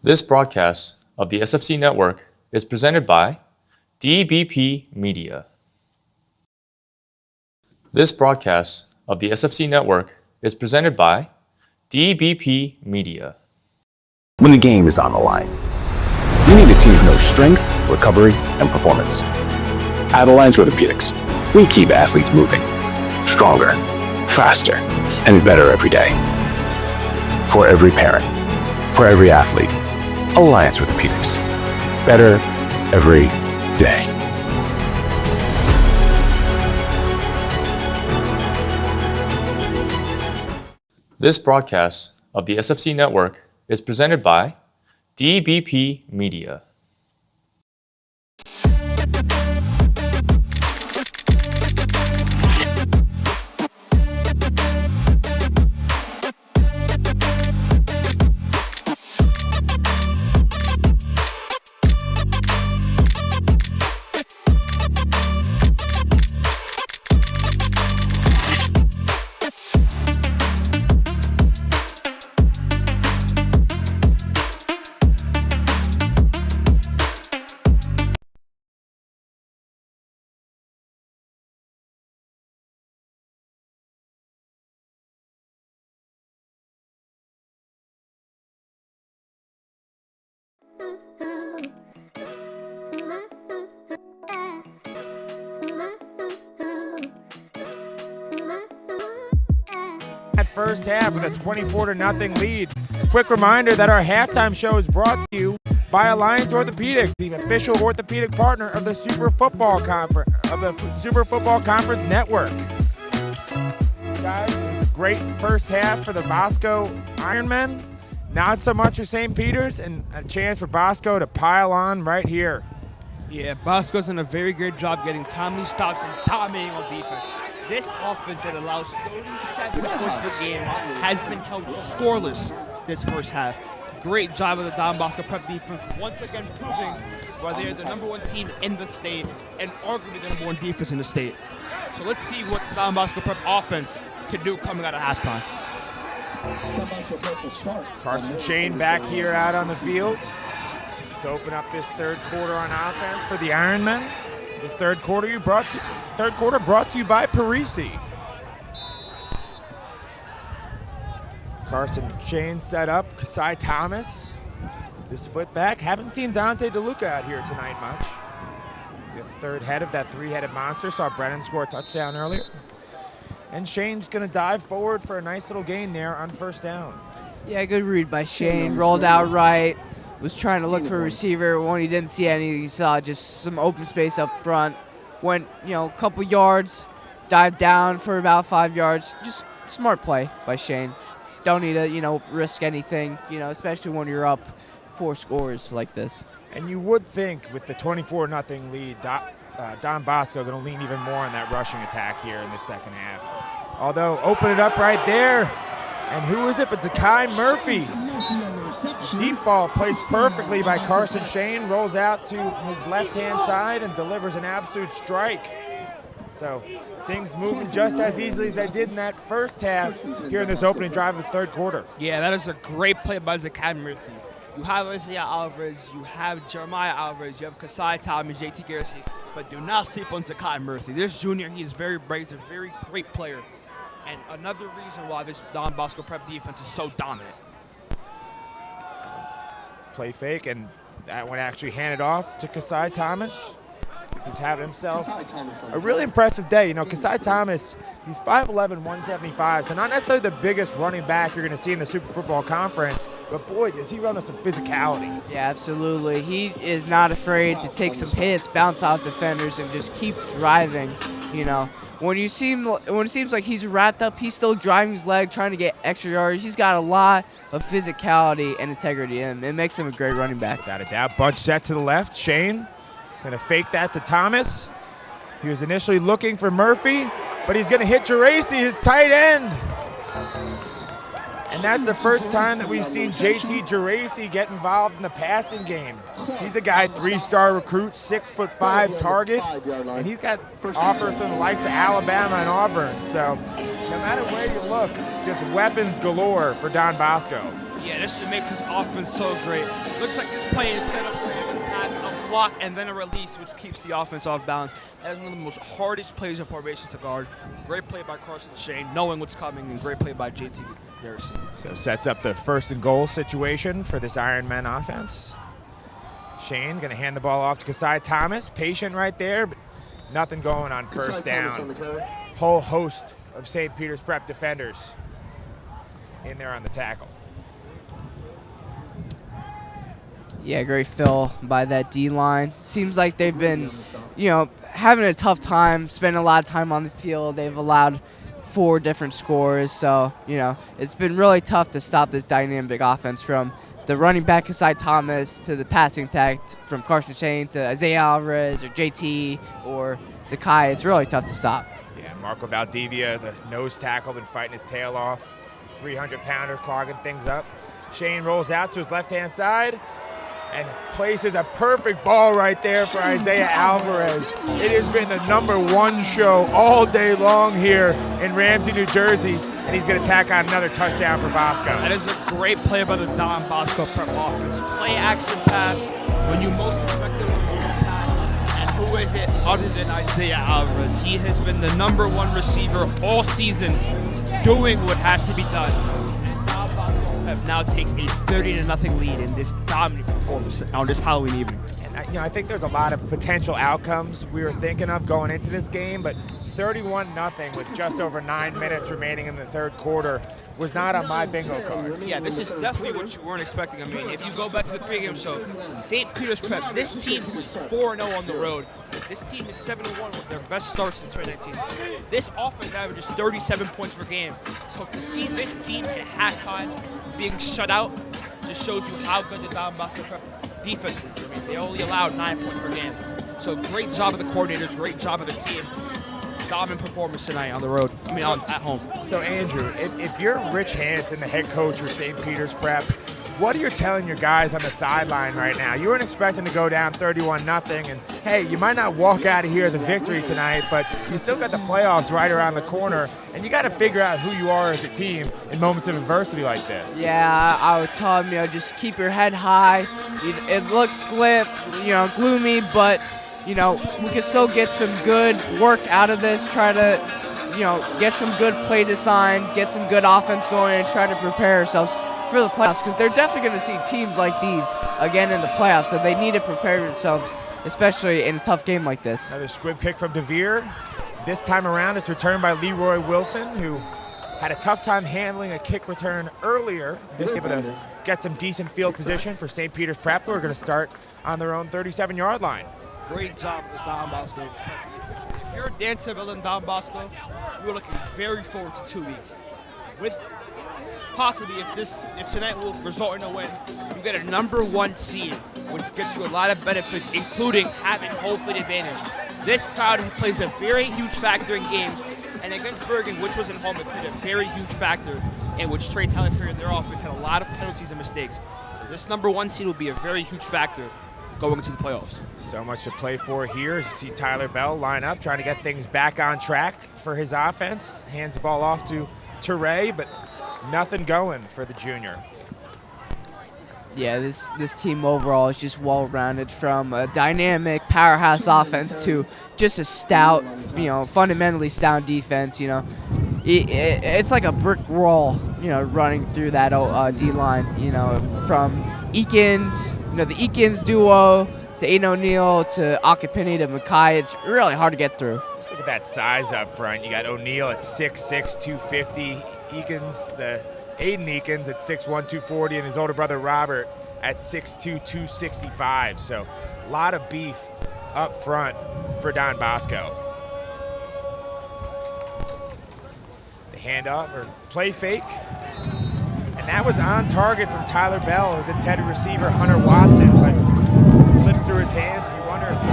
This broadcast of the SFC Network is presented by DBP Media. This broadcast of the SFC Network is presented by DBP Media. When the game is on the line, you need a team who knows strength, recovery, and performance. At Alliance Orthopedics, we keep athletes moving, stronger, faster, and better every day. For every parent, for every athlete, Alliance Orthopedics. Better every day. This broadcast of the SFC Network is presented by DBP Media. That first half with a 24-0 lead. Quick reminder that our halftime show is brought to you by Alliance Orthopedics, the official orthopedic partner of the Super Football Conference Network. Guys, it was a great first half for the Bosco Ironmen. Not so much for St. Peter's, and a chance for Bosco to pile on right here. Yeah, Bosco's done a very good job getting timely stops and dominating on defense. This offense that allows 37 points per game has been held scoreless this first half. Great job of the Don Bosco Prep defense, once again proving why they're the #1 team in the state and arguably the #1 defense in the state. So let's see what the Don Bosco Prep offense can do coming out of halftime. Carson Shane back here out on the field to open up this third quarter on offense for the Ironmen. This third quarter brought to you by Parisi. Carson Shane set up Kasai Thomas. The split back. Haven't seen Dante DeLuca out here tonight much. The third head of that 3-headed monster. Saw Brennan score a touchdown earlier. And Shane's going to dive forward for a nice little gain there on first down. Yeah, good read by Shane. Rolled out right. Was trying to look for a receiver. When he didn't see any, he saw just some open space up front. Went, a couple yards, dived down for about 5 yards. Just smart play by Shane. Don't need to, risk anything, especially when you're up 4 scores like this. And you would think with the 24-0 lead, Don Bosco going to lean even more on that rushing attack here in the second half. Although, open it up right there. And who is it but Zakai Murphy? Deep ball placed perfectly by Carson Shane, rolls out to his left-hand side and delivers an absolute strike. So things moving just as easily as they did in that first half here in this opening drive of the third quarter. Yeah, that is a great play by Zakai Murphy. You have Isaiah Alvarez, you have Jeremiah Alvarez, you have Kasai Thomas, JT Garrison, but do not sleep on Zakai Murphy. This junior, he is very brave, he's a very great player. And another reason why this Don Bosco Prep defense is so dominant. Play fake, and that one actually handed off to Kasai Thomas, who's having himself a really impressive day. You know, Kasai Thomas, he's 5'11", 175, so not necessarily the biggest running back you're going to see in the Super Football Conference, but boy, does he run with some physicality. Yeah, absolutely. He is not afraid to take some hits, bounce off defenders, and just keep driving. You know, when it seems like he's wrapped up, he's still driving his leg, trying to get extra yards. He's got a lot of physicality and integrity in him. It makes him a great running back. Without a doubt. Bunch set to the left. Shane going to fake that to Thomas. He was initially looking for Murphy, but he's going to hit Geraci, his tight end. And that's the first time that we've seen JT Geraci get involved in the passing game. He's a guy, 3-star recruit, 6'5" target, and he's got offers from the likes of Alabama and Auburn. So no matter where you look, just weapons galore for Don Bosco. Yeah, this makes his offense so great. Looks like this play is set up for him to pass, a block, and then a release, which keeps the offense off balance. That is one of the most hardest plays in formation to guard. Great play by Carson Shane, knowing what's coming, and great play by JT Garrison. So sets up the 1st and goal situation for this Ironman offense. Shane going to hand the ball off to Kasai Thomas. Patient right there, but nothing going on first down. Whole host of St. Peter's Prep defenders in there on the tackle. Yeah, great fill by that D-line. Seems like they've been, having a tough time, spending a lot of time on the field. They've allowed 4 different scores, so, it's been really tough to stop this dynamic offense from the running back Kasai Thomas to the passing attack from Carson Shane to Isaiah Alvarez or JT or Zakai. It's really tough to stop. Yeah, Marco Valdivia, the nose tackle, been fighting his tail off. 300-pounder clogging things up. Shane rolls out to his left-hand side and places a perfect ball right there for Isaiah Alvarez. It has been the #1 show all day long here in Ramsey, New Jersey, and he's going to tack on another touchdown for Bosco. That is a great play by the Don Bosco Prep offense. Play action pass when you most expect it to pass. And who is it other than Isaiah Alvarez? He has been the #1 receiver all season, doing what has to be done. Now takes a 30-0 lead in this dominant performance on this Halloween evening. And I think there's a lot of potential outcomes we were thinking of going into this game, but 31-0 with just over 9 minutes remaining in the third quarter was not on my bingo card. Yeah, this is definitely what you weren't expecting. I mean, if you go back to the pregame show, St. Peter's Prep, this team was 4-0 on the road. This team is 7-1 with their best starts since 2019. This offense averages 37 points per game. So to see this team at halftime being shut out just shows you how good the Don Bosco Prep defense is. I mean, they only allowed 9 points per game. So great job of the coordinators, great job of the team. Dominant performance tonight on the road, at home. So Andrew, if you're Rich Hansen, the head coach for St. Peter's Prep, what are you telling your guys on the sideline right now? You weren't expecting to go down 31-0, and hey, you might not walk out of here with a victory tonight, but you still got the playoffs right around the corner, and you got to figure out who you are as a team in moments of adversity like this. Yeah, I would tell them, just keep your head high. It looks gloomy, but we can still get some good work out of this, try to, get some good play designs, get some good offense going, and try to prepare ourselves for the playoffs, because they're definitely going to see teams like these again in the playoffs, so they need to prepare themselves, especially in a tough game like this. Another squib kick from DeVere. This time around, it's returned by Leroy Wilson, who had a tough time handling a kick return earlier. This able to get some decent field position for St. Peter's Prep, who are going to start on their own 37-yard line. Great job with Don Bosco. If you're Dan Seville and Don Bosco, you're looking very forward to 2 weeks. With possibly if tonight will result in a win, you get a #1 seed, which gets you a lot of benefits, including having home field advantage. This crowd plays a very huge factor in games, and against Bergen, which was at home, it played a very huge factor in which Trey Tagliaferri and their offense had a lot of penalties and mistakes. So this #1 seed will be a very huge factor going into the playoffs. So much to play for here. You see Tyler Bell line up, trying to get things back on track for his offense. Hands the ball off to Teray, but nothing going for the junior. Yeah, this team overall is just well-rounded, from a dynamic powerhouse offense to just a stout, fundamentally sound defense. It's like a brick wall, running through that D-line. From Eakins, the Eakins duo to Aiden O'Neal to Akapini to Mackay. It's really hard to get through. Just look at that size up front. You got O'Neal at 6'6", 250. Eakins, Aiden Eakins at 6'1", 240, and his older brother Robert at 6'2", 265. So a lot of beef up front for Don Bosco. The handoff or play fake. And that was on target from Tyler Bell, his intended receiver, Hunter Watson, but slipped through his hands. And you wonder if the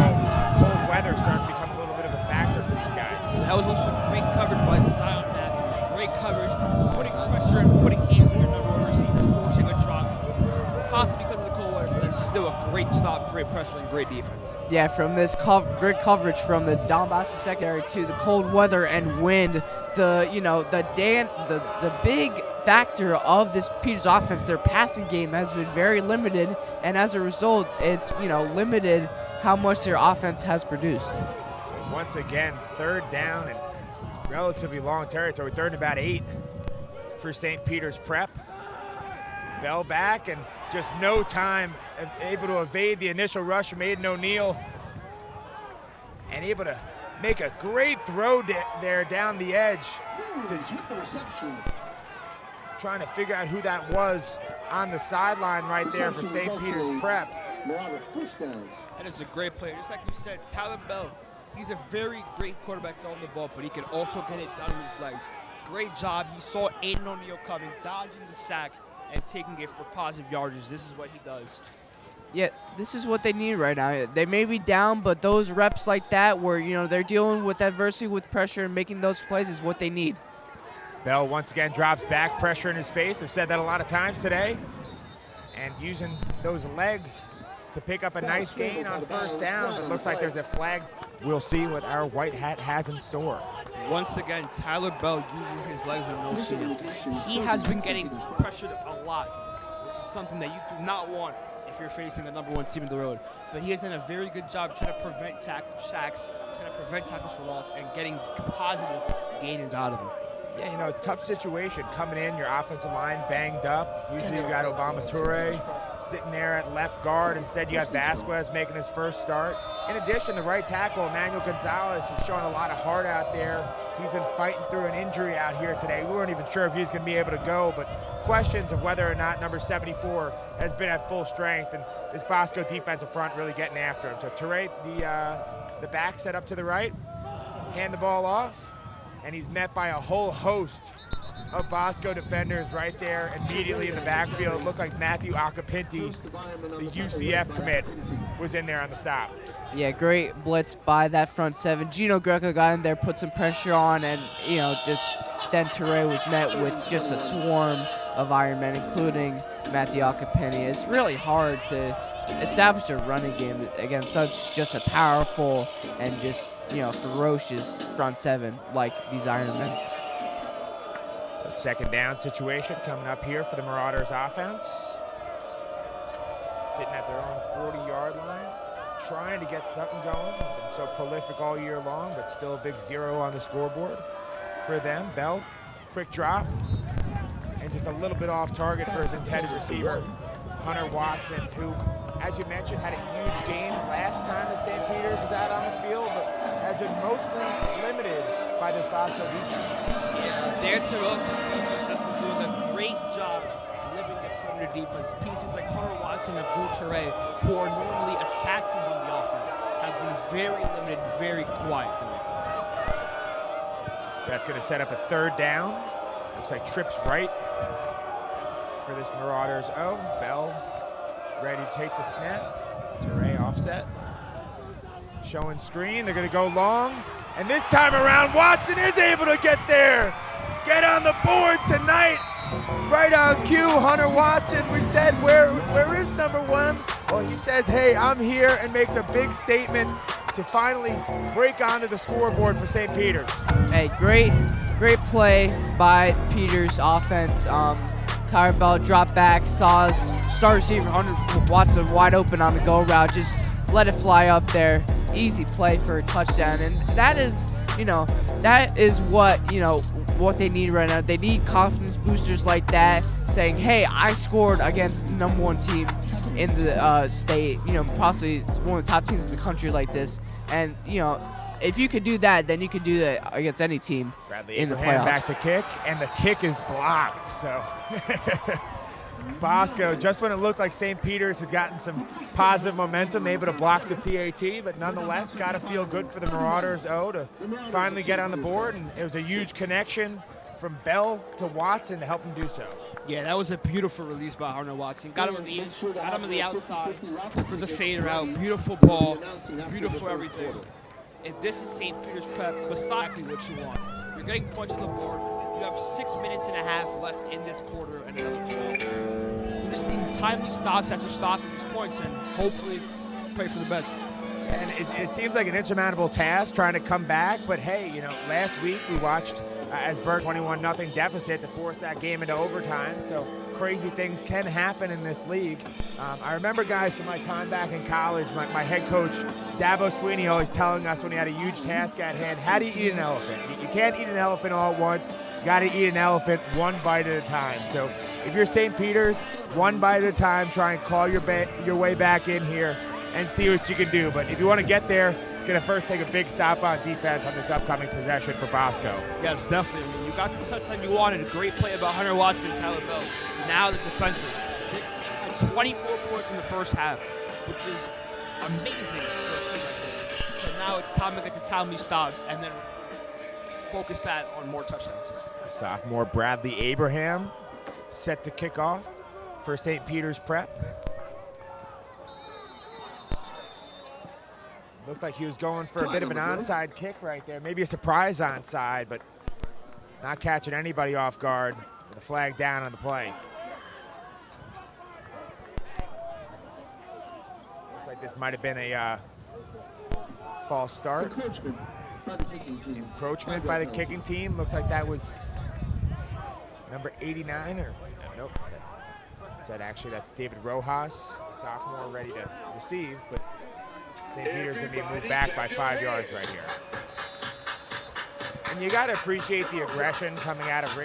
cold weather starting to become a little bit of a factor for these guys. That was also great coverage by Zion Matthews. Great coverage, putting pressure and putting hands on your #1 receiver, forcing a drop. Possibly because of the cold weather, but that's still a great stop, great pressure, and great defense. Yeah, from this great coverage from the Don Bosco secondary to the cold weather and wind, the big factor of this Peters offense, their passing game has been very limited, and as a result, it's limited how much their offense has produced. So once again, third down and relatively long territory, third and about 8 for St. Peter's Prep. Bell back and just no time, able to evade the initial rush from Aiden O'Neal, and able to make a great throw there down the edge. Trying to figure out who that was on the sideline right there for St. Peter's Prep. That is a great play. Just like you said, Tyler Bell, he's a very great quarterback throwing the ball, but he can also get it down with his legs. Great job. He saw Aiden O'Neal coming, dodging the sack, and taking it for positive yardage. This is what he does. Yeah, this is what they need right now. They may be down, but those reps like that where, they're dealing with adversity with pressure and making those plays is what they need. Bell once again drops back, pressure in his face. I've said that a lot of times today. And using those legs to pick up a nice gain on first down, but it looks like there's a flag. We'll see what our white hat has in store. Once again, Tyler Bell using his legs with no shield. He has been getting pressured a lot, which is something that you do not want if you're facing the #1 team in the road. But he has done a very good job trying to prevent sacks, trying to prevent tackles for loss, and getting positive gains out of him. Yeah, tough situation coming in, your offensive line banged up. Usually you got Obama Toure sitting there at left guard. Instead, you got Vasquez making his first start. In addition, the right tackle, Emmanuel Gonzalez, is showing a lot of heart out there. He's been fighting through an injury out here today. We weren't even sure if he was going to be able to go, but questions of whether or not number 74 has been at full strength, and this Bosco defensive front really getting after him. So Toure, the back set up to the right, hand the ball off, and he's met by a whole host of Bosco defenders right there immediately in the backfield. It looked like Matthew Akapinti, the UCF commit, was in there on the stop. Yeah, great blitz by that front seven. Gino Greco got in there, put some pressure on, and then Toure was met with just a swarm of Ironmen, including Matthew Akapinti. It's really hard to establish a running game against such just a powerful and just ferocious front seven like these Ironmen. So second down situation coming up here for the Marauders offense. Sitting at their own 40-yard line, trying to get something going. Been so prolific all year long, but still a big 0 on the scoreboard for them. Bell, quick drop, and just a little bit off target for his intended receiver, Hunter Watson, who, as you mentioned, had a huge game last time that St. Peter's was out on the field, but has been mostly limited by this Bosco defense. Yeah, their defense has been doing a great job limiting the perimeter defense. Pieces like Hunter Watson and Blue Toure, who are normally assassins on the offense, have been very limited, very quiet tonight. So that's going to set up a third down. Looks like trips right for this Marauders. Oh, Bell ready to take the snap. Teray offset. Showing screen. They're going to go long. And this time around, Watson is able to get there. Get on the board tonight. Right on cue, Hunter Watson. We said, where is number 1? Well, he says, hey, I'm here, and makes a big statement to finally break onto the scoreboard for St. Peter's. Hey, great play by Peters offense. Tyron Bell dropped back, saw his star receiver Hunter Watson wide open on the go route, just let it fly up there. Easy play for a touchdown, and that is what they need right now. They need confidence boosters like that, saying, hey, I scored against the number 1 team in the state, possibly it's one of the top teams in the country like this. And, if you could do that, then you could do that against any team in the playoffs. Back to kick, and the kick is blocked. So Bosco, just when it looked like St. Peter's had gotten some positive momentum, able to block the PAT, but nonetheless got to feel good for the Marauders to finally get on the board. And it was a huge connection from Bell to Watson to help him do so. Yeah, that was a beautiful release by Hunter Watson. Got him on the outside for the fade route. Beautiful ball, beautiful everything. If this is St. Peter's prep, exactly what you want. You're getting points on the board. You have 6 minutes and a half left in this quarter and another 12. You're just seeing timely stops after stopping these points and hopefully pray for the best. And it seems like an insurmountable task trying to come back, but hey, last week we watched as Burke 21-0 deficit to force that game into overtime, so crazy things can happen in this league. I remember, guys, from my time back in college, my head coach, Dabo Sweeney, always telling us when he had a huge task at hand, how do you eat an elephant? You can't eat an elephant all at once. You got to eat an elephant one bite at a time. So if you're St. Peter's, one bite at a time, try and claw your way back in here and see what you can do. But if you want to get there, it's going to first take a big stop on defense on this upcoming possession for Bosco. Yes, definitely. I mean, you got the touchdown you wanted. A great play about Hunter Watson and Tyler Bell. Now the defensive. This team had 24 points in the first half, which is amazing for a team like this. So now it's time to get the timely stops and then focus that on more touchdowns. Sophomore Bradley Abraham set to kick off for St. Peter's prep. Looked like he was going for a bit of an onside kick right there. Maybe a surprise onside, but not catching anybody off guard with a flag down on the play. Looks like this might have been a false start. Encroachment by the kicking team. Looks like that was number 89, or nope. Said actually that's David Rojas, the sophomore, ready to receive, but St. Peter's going to be moved back by 5 yards right here. And you got to appreciate the aggression coming out of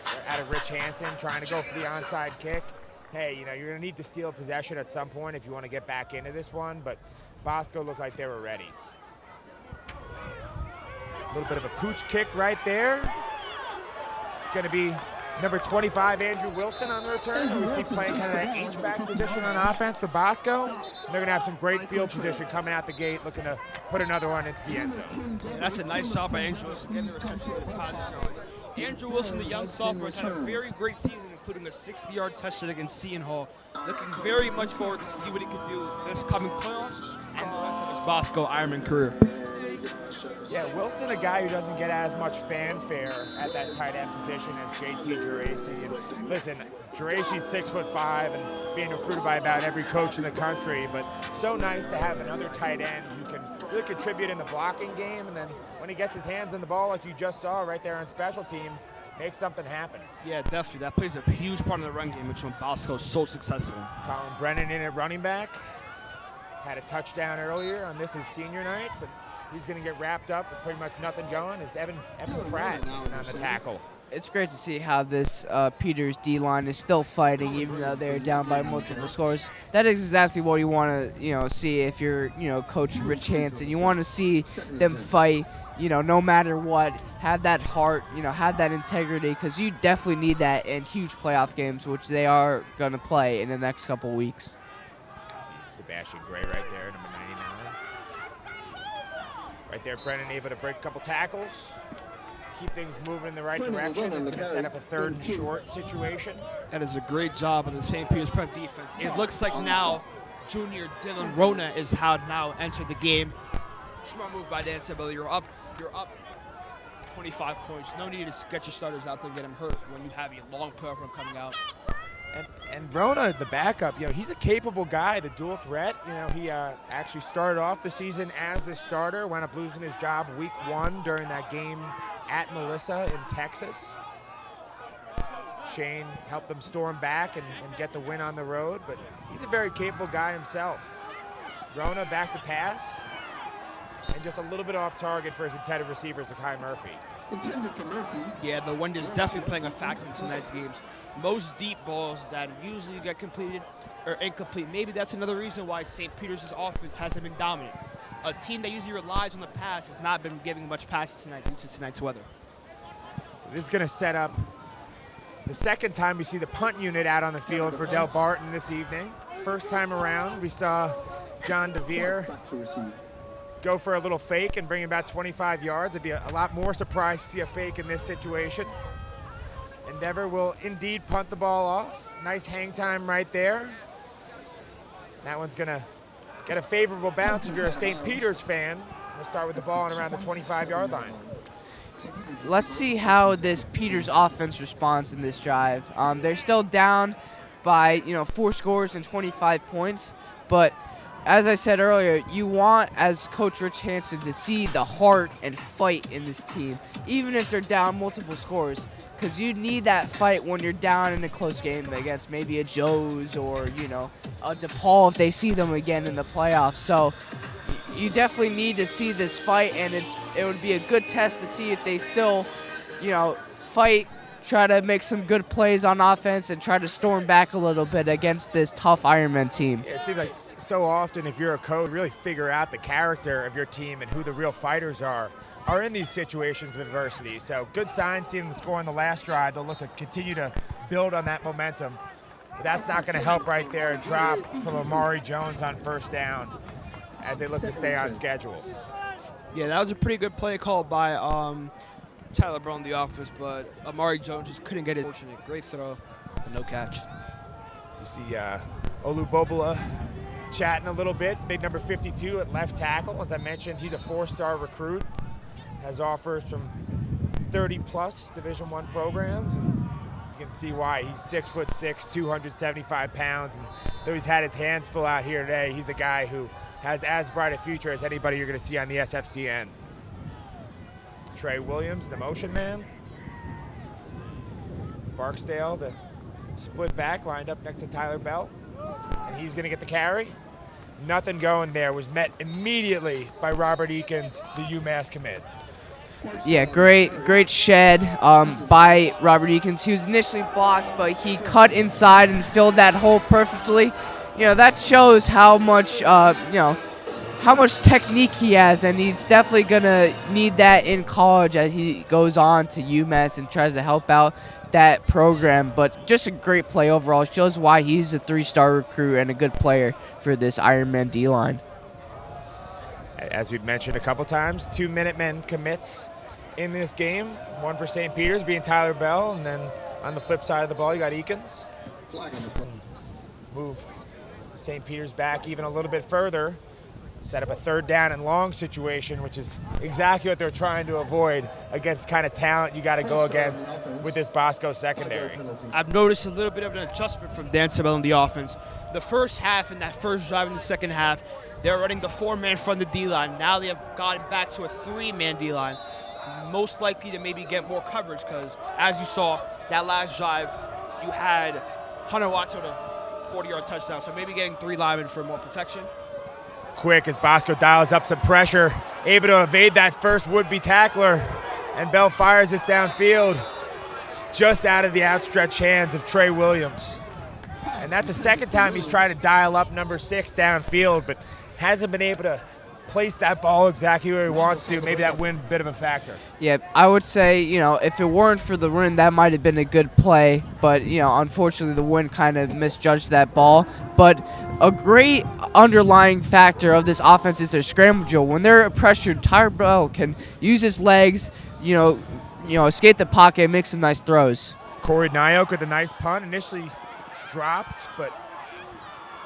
Rich Hansen, trying to go for the onside kick. Hey, you're going to need to steal possession at some point if you want to get back into this one, but Bosco looked like they were ready. A little bit of a pooch kick right there. It's going to be number 25, Andrew Wilson, on the return, who we see playing kind of that H-back position on offense for Bosco. And they're going to have some great field position coming out the gate, looking to put another one into the end zone. Yeah, that's a nice job by Andrew Wilson getting the reception of the positive yards. Andrew Wilson, the young sophomore, has had a very great season, including a 60-yard touchdown against Seton Hall. Looking very much forward to see what he can do this coming playoffs and the rest of his Bosco Ironman career. Yeah, Wilson, a guy who doesn't get as much fanfare at that tight end position as JT Geraci. And listen, Geraci's 6'5" and being recruited by about every coach in the country, but so nice to have another tight end who can really contribute in the blocking game, and then when he gets his hands on the ball, like you just saw right there on special teams, make something happen. Yeah, definitely. That plays a huge part of the run game, which when Bosco is so successful. Colin Brennan in at running back. Had a touchdown earlier on this his senior night, but he's going to get wrapped up with pretty much nothing going. Is Evan Pratt on the tackle. It's great to see how this Peters D-line is still fighting, even though they're down by multiple scores. That is exactly what you want to, see if you're, Coach Rich Hansen. You want to see them fight, no matter what. Have that heart, have that integrity, because you definitely need that in huge playoff games, which they are going to play in the next couple weeks. See Sebastian Gray right there, number 99. Right there, Brennan able to break a couple tackles. keep things moving in the right direction. It's going to set up a 3rd and short situation. That is a great job of the St. Peter's punt defense. It looks like now junior Dylan Rona is how now entered the game. Smart move by Dan Sabella. You're up 25 points. No need to get your starters out there and get them hurt when you have a long playoff run coming out. And Rona, the backup, he's a capable guy, the dual threat. He actually started off the season as the starter, wound up losing his job week 1 during that game at Melissa in Texas. Shane helped them storm back and get the win on the road, but he's a very capable guy himself. Rona back to pass, and just a little bit off target for his intended receiver, Zakai Murphy. Intended to Murphy. Yeah, the wind is definitely playing a factor in tonight's games. Most deep balls that usually get completed are incomplete. Maybe that's another reason why St. Peter's offense hasn't been dominant. A team that usually relies on the pass has not been giving much passes tonight due to tonight's weather. So this is going to set up the second time we see the punt unit out on the field for Del Barton this evening. First time around, we saw John DeVere go for a little fake and bring about 25 yards. I'd be a lot more surprised to see a fake in this situation. Endeavor will indeed punt the ball off. Nice hang time right there. That one's going to get a favorable bounce if you're a St. Peter's fan. We'll start with the ball on around the 25-yard line. Let's see how this Peters offense responds in this drive. They're still down by 4 scores and 25 points, but as I said earlier, you want, as Coach Rich Hansen, to see the heart and fight in this team, even if they're down multiple scores, because you need that fight when you're down in a close game against maybe a Joe's or, a DePaul if they see them again in the playoffs. So you definitely need to see this fight, and it would be a good test to see if they still, fight, try to make some good plays on offense, and try to storm back a little bit against this tough Ironman team. It seems like so often if you're a coach, really figure out the character of your team and who the real fighters are in these situations with adversity. So good sign seeing them score on the last drive. They'll look to continue to build on that momentum. But that's not going to help right there. A drop from Amari Jones on first down as they look to stay on schedule. Yeah, that was a pretty good play call by Tyler Brown in the office, but Amari Jones just couldn't get it. Fortunate. Great throw, but no catch. You see Olubobola chatting a little bit. Big number 52 at left tackle. As I mentioned, he's a 4-star recruit. Has offers from 30-plus Division I programs. And you can see why. He's 6'6", 275 pounds. And though he's had his hands full out here today, he's a guy who has as bright a future as anybody you're going to see on the SFC end. Trey Williams, the motion man. Barksdale, the split back, lined up next to Tyler Bell. And he's going to get the carry. Nothing going there. Was met immediately by Robert Eakins, the UMass commit. Yeah, great shed by Robert Eakins. He was initially blocked, but he cut inside and filled that hole perfectly. That shows how much, how much technique he has, and he's definitely going to need that in college as he goes on to UMass and tries to help out that program. But just a great play overall. Shows why he's a 3-star recruit and a good player for this Ironman D-line. As we've mentioned a couple times, 2 Minutemen commits in this game. One for St. Peter's being Tyler Bell, and then on the flip side of the ball, you got Eakins. Move St. Peter's back even a little bit further. Set up a 3rd down and long situation, which is exactly what they're trying to avoid against kind of talent you got to go against with this Bosco secondary. I've noticed a little bit of an adjustment from Dan Sabella in the offense. The first half and that first drive in the second half, they're running the 4-man front of the D-line. Now they have gotten back to a 3-man D-line, most likely to maybe get more coverage because, as you saw, that last drive, you had Hunter Watts with a 40-yard touchdown, so maybe getting 3 linemen for more protection. Quick as Bosco dials up some pressure, able to evade that first would-be tackler, and Bell fires this downfield just out of the outstretched hands of Trey Williams. And that's the second time he's tried to dial up number 6 downfield, but hasn't been able to place that ball exactly where he wants to. Maybe that wind a bit of a factor. Yeah, I would say, if it weren't for the wind, that might have been a good play. But, unfortunately, the wind kind of misjudged that ball. But a great underlying factor of this offense is their scramble drill. When they're pressured, Tyler Bell can use his legs, escape the pocket, make some nice throws. Corey Nyok with a nice punt, initially dropped, but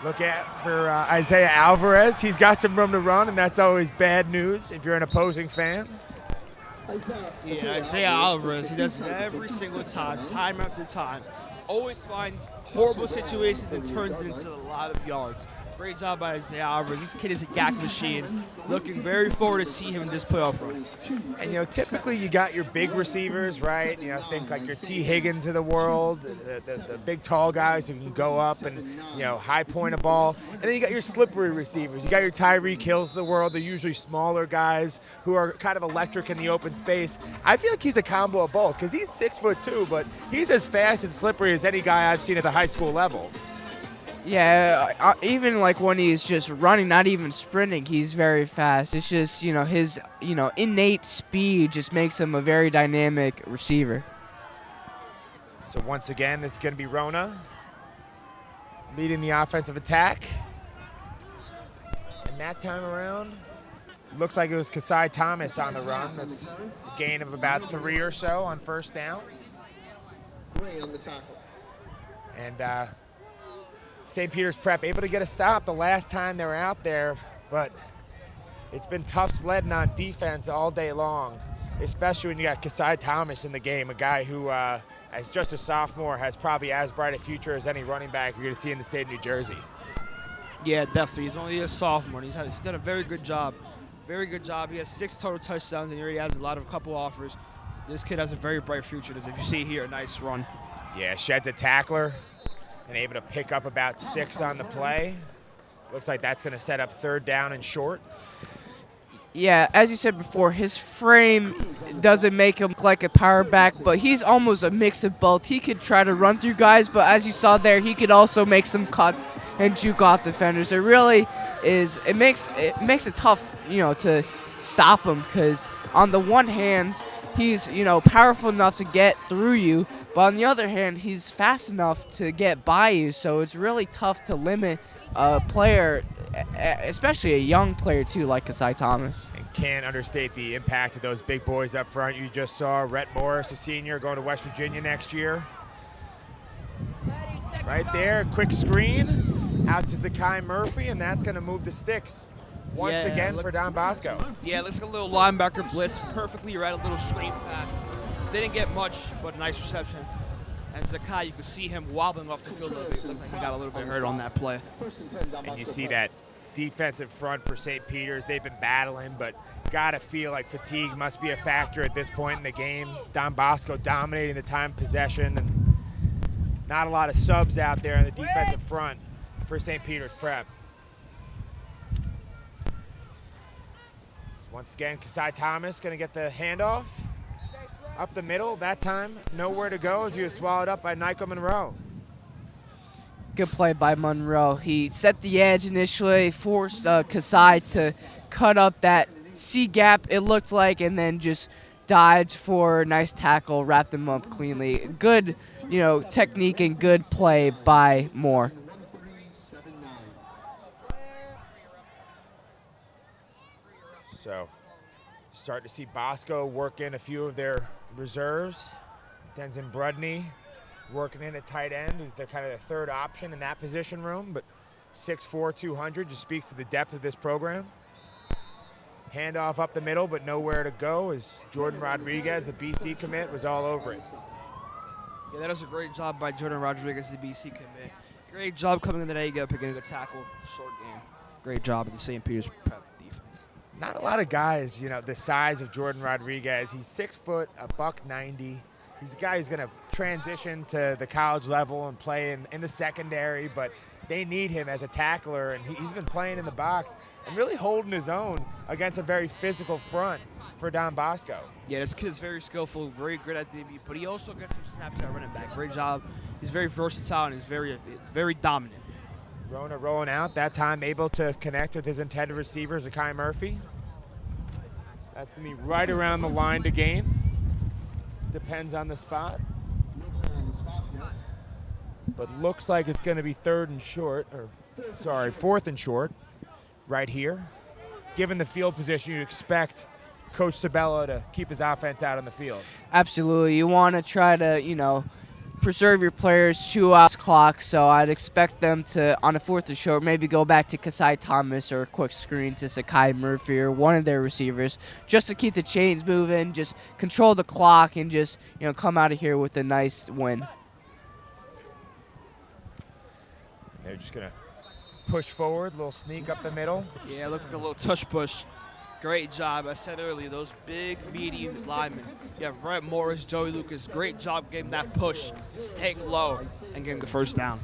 look at for Isaiah Alvarez. He's got some room to run, and that's always bad news if you're an opposing fan. Yeah, Isaiah Alvarez, he does it every single time after time. Always finds horrible situations and turns it into a lot of yards. Great job by Isaiah Alvarez. This kid is a yak machine. Looking very forward to see him in this playoff run. And, typically you got your big receivers, right? Think like your T. Higgins of the world, the big tall guys who can go up and, high point a ball. And then you got your slippery receivers. You got your Tyreek Hills of the world. They're usually smaller guys who are kind of electric in the open space. I feel like he's a combo of both because he's 6'2", but he's as fast and slippery as any guy I've seen at the high school level. Yeah, even like when he's just running, not even sprinting, he's very fast. It's just, his, innate speed just makes him a very dynamic receiver. So once again, this is going to be Rona leading the offensive attack. And that time around, looks like it was Kasai Thomas on the run. That's a gain of about 3 or so on first down. And St. Peter's Prep able to get a stop the last time they were out there, but it's been tough sledding on defense all day long, especially when you got Kasai Thomas in the game, a guy who, as just a sophomore, has probably as bright a future as any running back you're going to see in the state of New Jersey. Yeah, definitely. He's only a sophomore. He's done a very good job. Very good job. He has 6 total touchdowns, and he already has a couple offers. This kid has a very bright future. As if you see here, a nice run. Yeah, sheds a tackler and able to pick up about 6 on the play. Looks like that's going to set up 3rd down and short. Yeah, as you said before, his frame doesn't make him look like a power back, but he's almost a mix of both. He could try to run through guys, but as you saw there, he could also make some cuts and juke off defenders. It really is. It makes it tough, to stop him because on the one hand, he's powerful enough to get through you, but on the other hand, he's fast enough to get by you. So it's really tough to limit a player, especially a young player too, like Kasai Thomas. And can't understate the impact of those big boys up front. You just saw Rhett Morris, a senior, going to West Virginia next year. Right there, quick screen out to Zakai Murphy, and that's going to move the sticks once again for Don Bosco. Yeah, let's get a little linebacker blitz. Perfectly read, a little screen pass. Didn't get much, but a nice reception. And Zakai, you could see him wobbling off the field a little bit. Looked like he got a little bit hurt on that play. And you see that defensive front for St. Peter's. They've been battling, but got to feel like fatigue must be a factor at this point in the game. Don Bosco dominating the time possession, and not a lot of subs out there in the defensive front for St. Peter's Prep. So once again, Kasai Thomas going to get the handoff. Up the middle, that time, nowhere to go as he was swallowed up by Nico Monroe. Good play by Monroe. He set the edge initially, forced Kasai to cut up that C gap, it looked like, and then just dived for a nice tackle, wrapped him up cleanly. Good, technique and good play by Moore. So, start to see Bosco work in a few of their reserves. Denson Brudney working in at tight end, who's kind of the 3rd option in that position room, but 6'4", 200 just speaks to the depth of this program. Handoff up the middle, but nowhere to go as Jordan Rodriguez, the BC commit, was all over it. Yeah, that was a great job by Jordan Rodriguez, the BC commit. Great job coming in today, picking a tackle, short game. Great job at the St. Peter's Prep defense. Not a lot of guys, the size of Jordan Rodriguez. He's 6 foot, $190. He's a guy who's going to transition to the college level and play in the secondary, but they need him as a tackler, and he's been playing in the box and really holding his own against a very physical front for Don Bosco. Yeah, this kid is very skillful, very good at DB, but he also gets some snaps at running back. Great job. He's very versatile and he's very, very dominant. Rona rolling out, that time able to connect with his intended receiver, Zakai Murphy. That's going to be right around the line to gain. Depends on the spot. But looks like it's going to be 4th and short right here. Given the field position, you'd expect Coach Sabello to keep his offense out on the field. Absolutely. You want to try to, preserve your players, chew out the clock. So I'd expect them to, on a fourth and short, maybe go back to Kasai Thomas or a quick screen to Sakai Murphy or one of their receivers just to keep the chains moving, just control the clock, and just, come out of here with a nice win. They're just going to push forward, little sneak up the middle. Yeah, it looks like a little tush push. Great job. I said earlier, those big, meaty linemen. You have Brett Morris, Joey Lucas. Great job getting that push, staying low, and getting the first down.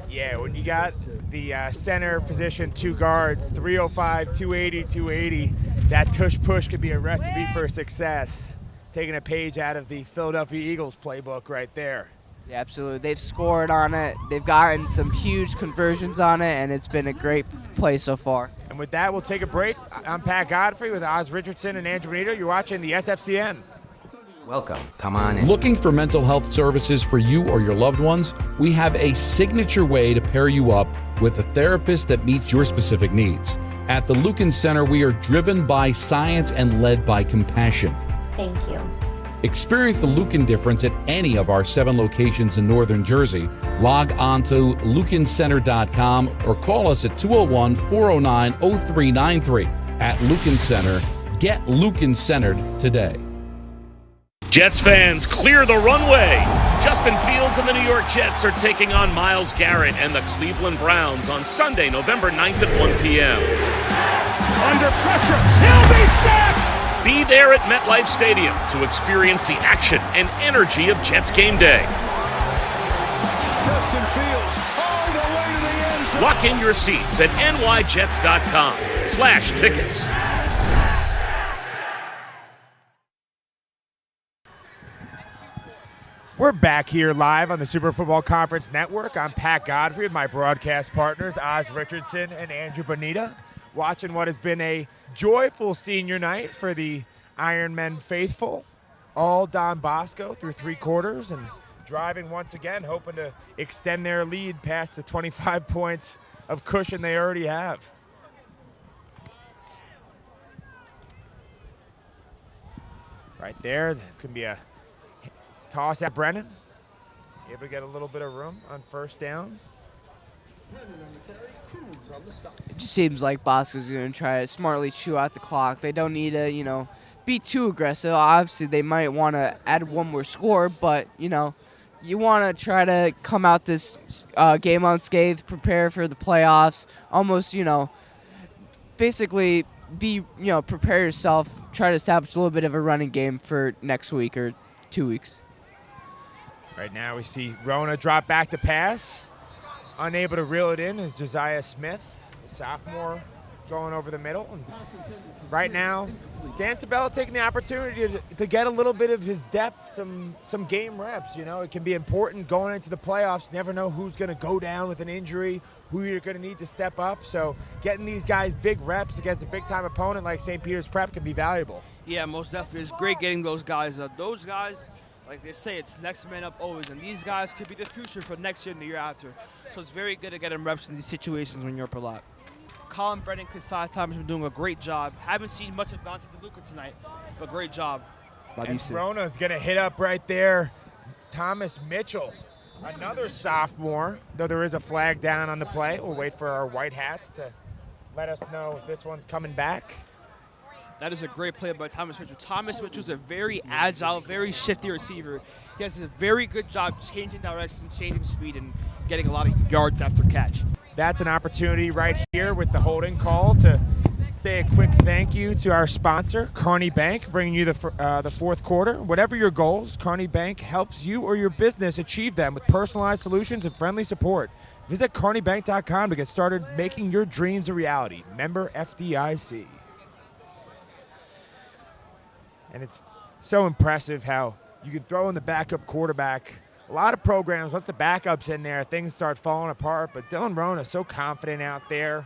Yeah, when you got the center position, 2 guards, 305, 280, 280, that tush push could be a recipe for success. Taking a page out of the Philadelphia Eagles playbook right there. Yeah, absolutely. They've scored on it. They've gotten some huge conversions on it, and it's been a great play so far. And with that, we'll take a break. I'm Pat Godfrey with Oz Richardson and Andrew Bonito. You're watching the SFCN. Welcome. Come on in. Looking for mental health services for you or your loved ones? We have a signature way to pair you up with a therapist that meets your specific needs. At the Lucan Center, we are driven by science and led by compassion. Thank you. Experience the Lucan difference at any of our 7 locations in Northern Jersey. Log on to lucancenter.com or call us at 201-409-0393. At Lucan Center, get Lucan centered today. Jets fans, clear the runway. Justin Fields and the New York Jets are taking on Myles Garrett and the Cleveland Browns on Sunday, November 9th at 1 p.m. Under pressure, he'll be sacked! Be there at MetLife Stadium to experience the action and energy of Jets game day. Justin Fields all the way to the end zone. Lock in your seats at nyjets.com/tickets. We're back here live on the Super Football Conference Network. I'm Pat Godfrey with my broadcast partners, Oz Richardson and Andrew Bonita, watching what has been a joyful senior night for the Ironmen faithful. All Don Bosco through 3 quarters and driving once again, hoping to extend their lead past the 25 points of cushion they already have. Right there, there's going to be a toss at Brennan. Able to get a little bit of room on first down. It just seems like Bosco's going to try to smartly chew out the clock. They don't need to, be too aggressive. Obviously, they might want to add one more score, but, you want to try to come out this game unscathed, prepare for the playoffs, almost, basically prepare yourself, try to establish a little bit of a running game for next week or 2 weeks. Right now we see Rona drop back to pass. Unable to reel it in is Josiah Smith, the sophomore, going over the middle. And right now, Dan Sabella taking the opportunity to get a little bit of his depth, some game reps. It can be important going into the playoffs. You never know who's going to go down with an injury, who you're going to need to step up. So getting these guys big reps against a big-time opponent like St. Peter's Prep can be valuable. Yeah, most definitely. It's great getting those guys up. Those guys, like they say, it's next man up always, and these guys could be the future for next year and the year after. So it's very good to get them reps in these situations when you're up a lot. Colin Brennan, Kasai Thomas have been doing a great job. Haven't seen much of Dante DeLuca tonight, but great job by these two. Rona's going to hit up right there. Thomas Mitchell, another sophomore, though there is a flag down on the play. We'll wait for our white hats to let us know if this one's coming back. That is a great play by Thomas Mitchell. Thomas Mitchell's a very agile, very shifty receiver. He has a very good job changing direction, changing speed, and getting a lot of yards after catch. That's an opportunity right here with the holding call to say a quick thank you to our sponsor, Kearney Bank, bringing you the fourth quarter. Whatever your goals, Kearney Bank helps you or your business achieve them with personalized solutions and friendly support. Visit kearneybank.com to get started making your dreams a reality. Member FDIC. And it's so impressive how you can throw in the backup quarterback. A lot of programs, once the backup's in there, things start falling apart. But Dylan Rona so confident out there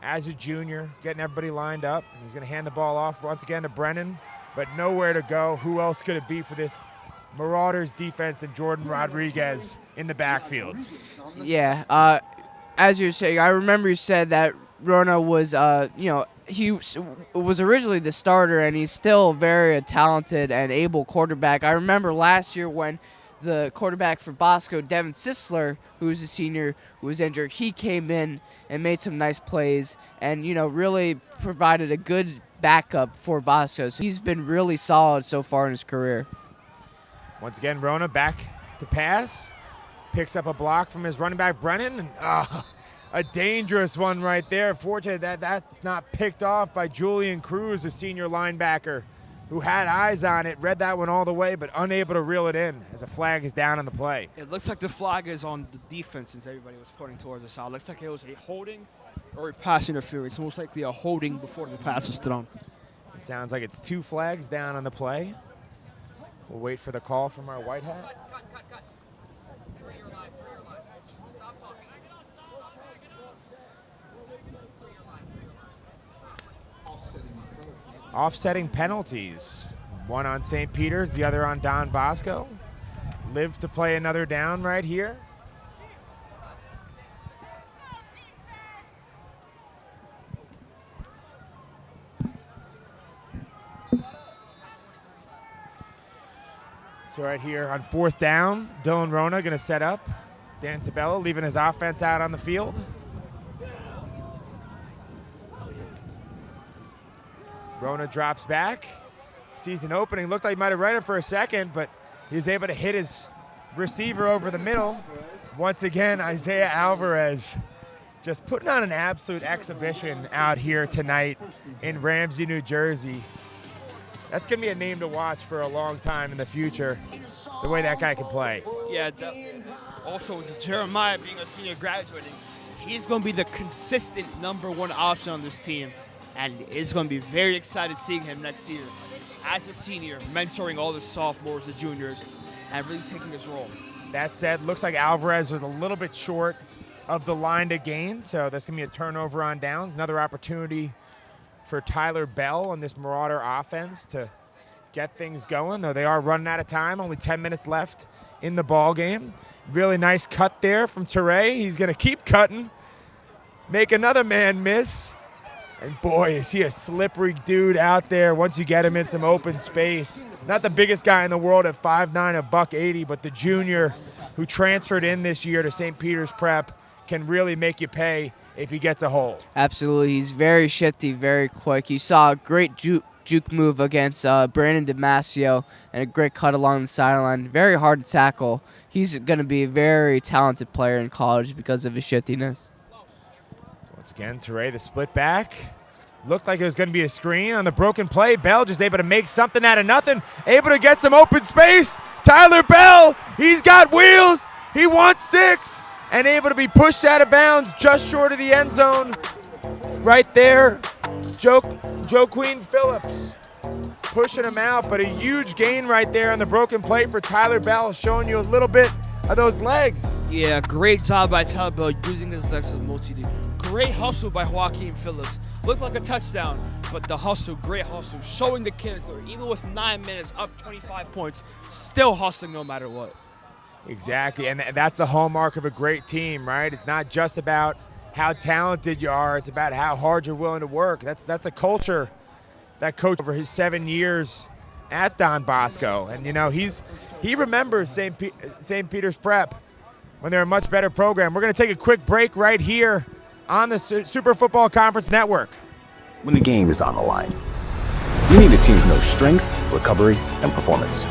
as a junior, getting everybody lined up. And he's going to hand the ball off once again to Brennan, but nowhere to go. Who else could it be for this Marauders defense than Jordan Rodriguez in the backfield? Yeah, as you're saying, I remember you said that Rona was, was originally the starter, and he's still very talented and able quarterback. I remember last year when the quarterback for Bosco, Devin Sisler, who was a senior, who was injured, he came in and made some nice plays and, really provided a good backup for Bosco. So he's been really solid so far in his career. Once again, Rona back to pass. Picks up a block from his running back, Brennan. And, a dangerous one right there. Fortunate that that's not picked off by Julian Cruz, the senior linebacker, who had eyes on it, read that one all the way, but unable to reel it in as a flag is down on the play. It looks like the flag is on the defense since everybody was pointing towards the side. It looks like it was a holding or a pass interference. Most likely a holding before the pass is thrown. It sounds like it's 2 flags down on the play. We'll wait for the call from our white hat. Offsetting penalties. One on St. Peter's, the other on Don Bosco. Live to play another down right here. So right here on 4th down, Dylan Rona going to set up. Dan Tabella leaving his offense out on the field. Rona drops back, sees an opening. Looked like he might have read it for a second, but he was able to hit his receiver over the middle. Once again, Isaiah Alvarez just putting on an absolute exhibition out here tonight in Ramsey, New Jersey. That's going to be a name to watch for a long time in the future, the way that guy can play. Yeah, definitely. Also, with Jeremiah being a senior graduating, he's going to be the consistent #1 option on this team. And it's going to be very excited seeing him next year as a senior, mentoring all the sophomores and juniors, and really taking his role. That said, looks like Alvarez was a little bit short of the line to gain, so that's going to be a turnover on downs. Another opportunity for Tyler Bell on this Marauder offense to get things going, though they are running out of time. Only 10 minutes left in the ball game. Really nice cut there from Teray. He's going to keep cutting, make another man miss. And boy, is he a slippery dude out there once you get him in some open space. Not the biggest guy in the world at 5'9", $180, but the junior who transferred in this year to St. Peter's Prep can really make you pay if he gets a hole. Absolutely. He's very shifty, very quick. You saw a great juke move against Brandon Damasio and a great cut along the sideline. Very hard to tackle. He's going to be a very talented player in college because of his shiftiness. Once again, Teray, the split back. Looked like it was going to be a screen on the broken play. Bell just able to make something out of nothing. Able to get some open space. Tyler Bell, he's got wheels. He wants 6 and able to be pushed out of bounds just short of the end zone. Right there, Joaquin Phillips pushing him out, but a huge gain right there on the broken play for Tyler Bell, showing you a little bit of those legs. Yeah, great job by Tyler Bell using his legs as multi-deep. Great hustle by Joaquin Phillips. Looked like a touchdown, but the hustle, great hustle, showing the character. Even with 9 minutes, up 25 points, still hustling no matter what. Exactly, and that's the hallmark of a great team, right? It's not just about how talented you are, it's about how hard you're willing to work. That's a culture that coach over his 7 years at Don Bosco. And, he remembers St. Peter's Prep when they're a much better program. We're going to take a quick break right here on the Super Football Conference Network. When the game is on the line, you need a team who knows strength, recovery, and performance.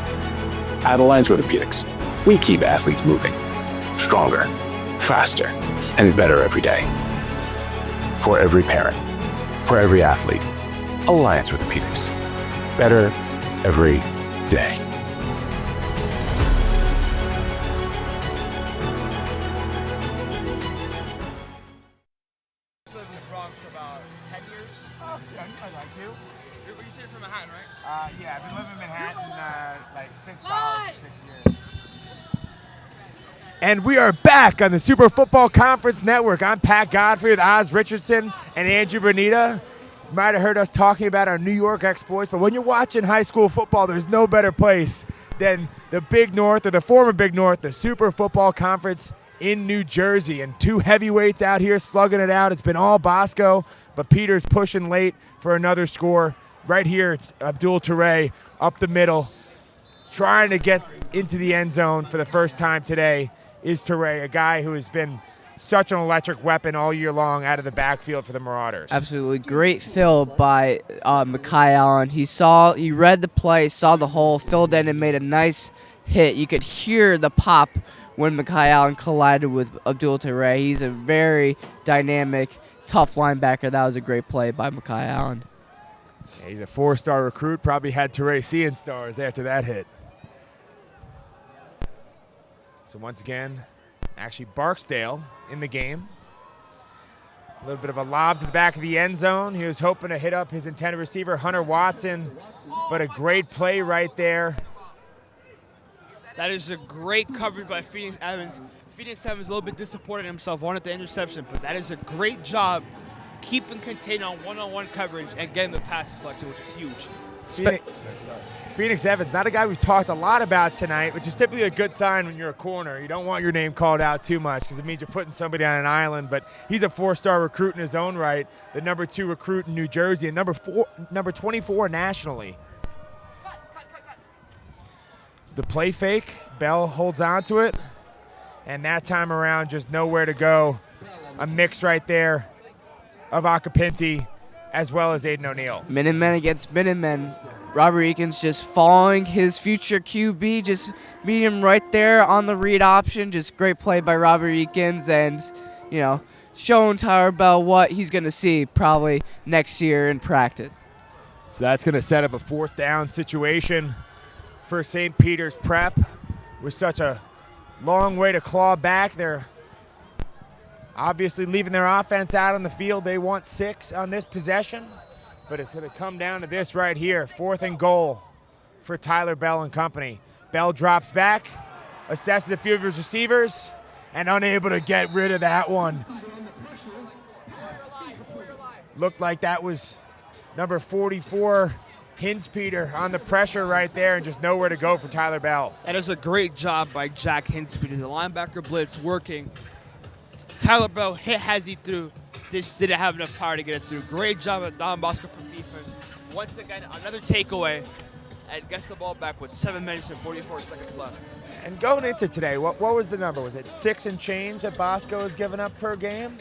At Alliance Orthopedics, we keep athletes moving, stronger, faster, and better every day. For every parent, for every athlete, Alliance Orthopedics. Better every day. Yeah, I've been living in Manhattan since college for 6 years. And we are back on the Super Football Conference Network. I'm Pat Godfrey with Oz Richardson and Andrew Bonita. You might have heard us talking about our New York exploits, but when you're watching high school football, there's no better place than the Big North, or the former Big North, the Super Football Conference in New Jersey. And two heavyweights out here slugging it out. It's been all Bosco, but Peter's pushing late for another score. Right here, it's Abdul Toure up the middle, trying to get into the end zone for the first time today is Toure, a guy who has been such an electric weapon all year long out of the backfield for the Marauders. Absolutely great fill by Mekhi Allen. He read the play, saw the hole, filled in, and made a nice hit. You could hear the pop when Mekhi Allen collided with Abdul Toure. He's a very dynamic, tough linebacker. That was a great play by Mekhi Allen. Yeah, he's a 4-star recruit. Probably had Toure seeing stars after that hit. So once again, actually Barksdale in the game. A little bit of a lob to the back of the end zone. He was hoping to hit up his intended receiver, Hunter Watson, but a great play right there. That is a great coverage by Phoenix Evans. Phoenix Evans a little bit disappointed in himself, wanted the interception, but that is a great job keeping contained on one-on-one coverage and getting the pass deflection, which is huge. Phoenix Evans, not a guy we've talked a lot about tonight, which is typically a good sign when you're a corner. You don't want your name called out too much because it means you're putting somebody on an island, but he's a 4-star recruit in his own right, the number 2 recruit in New Jersey, and number 24 nationally. The play fake, Bell holds on to it, and that time around just nowhere to go. A mix right there of Akapinti as well as Aiden O'Neal. Minutemen against Minutemen. Robert Eakins just following his future QB, just meet him right there on the read option. Just great play by Robert Eakins and, showing Tyler Bell what he's going to see probably next year in practice. So that's going to set up a 4th down situation for St. Peter's Prep. With such a long way to claw back, they're obviously leaving their offense out on the field. They want 6 on this possession, but it's going to come down to this right here, 4th and goal for Tyler Bell and company. Bell drops back, assesses a few of his receivers, and unable to get rid of that one. Looked like that was number 44, Hinspeter, on the pressure right there, and just nowhere to go for Tyler Bell. That is a great job by Jack Hinspeter. The linebacker blitz working. Tyler Bell hit as he threw. Just didn't have enough power to get it through. Great job at Don Bosco from defense. Once again, another takeaway, and gets the ball back with 7 minutes and 44 seconds left. And going into today, what was the number? Was it 6 and change that Bosco has given up per game?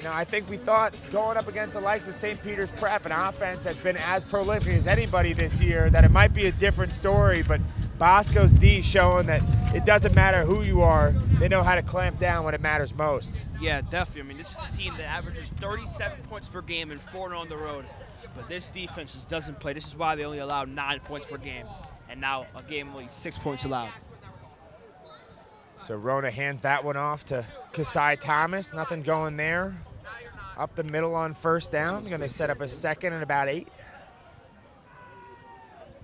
I think we thought going up against the likes of St. Peter's Prep, an offense that's been as prolific as anybody this year, that it might be a different story, but Bosco's D showing that it doesn't matter who you are, they know how to clamp down when it matters most. Yeah, definitely. This is a team that averages 37 points per game and 4 on the road. But this defense just doesn't play. This is why they only allow 9 points per game. And now a game only 6 points allowed. So Rona hands that one off to Kasai Thomas. Nothing going there. Up the middle on 1st down. Going to set up a 2nd and about 8.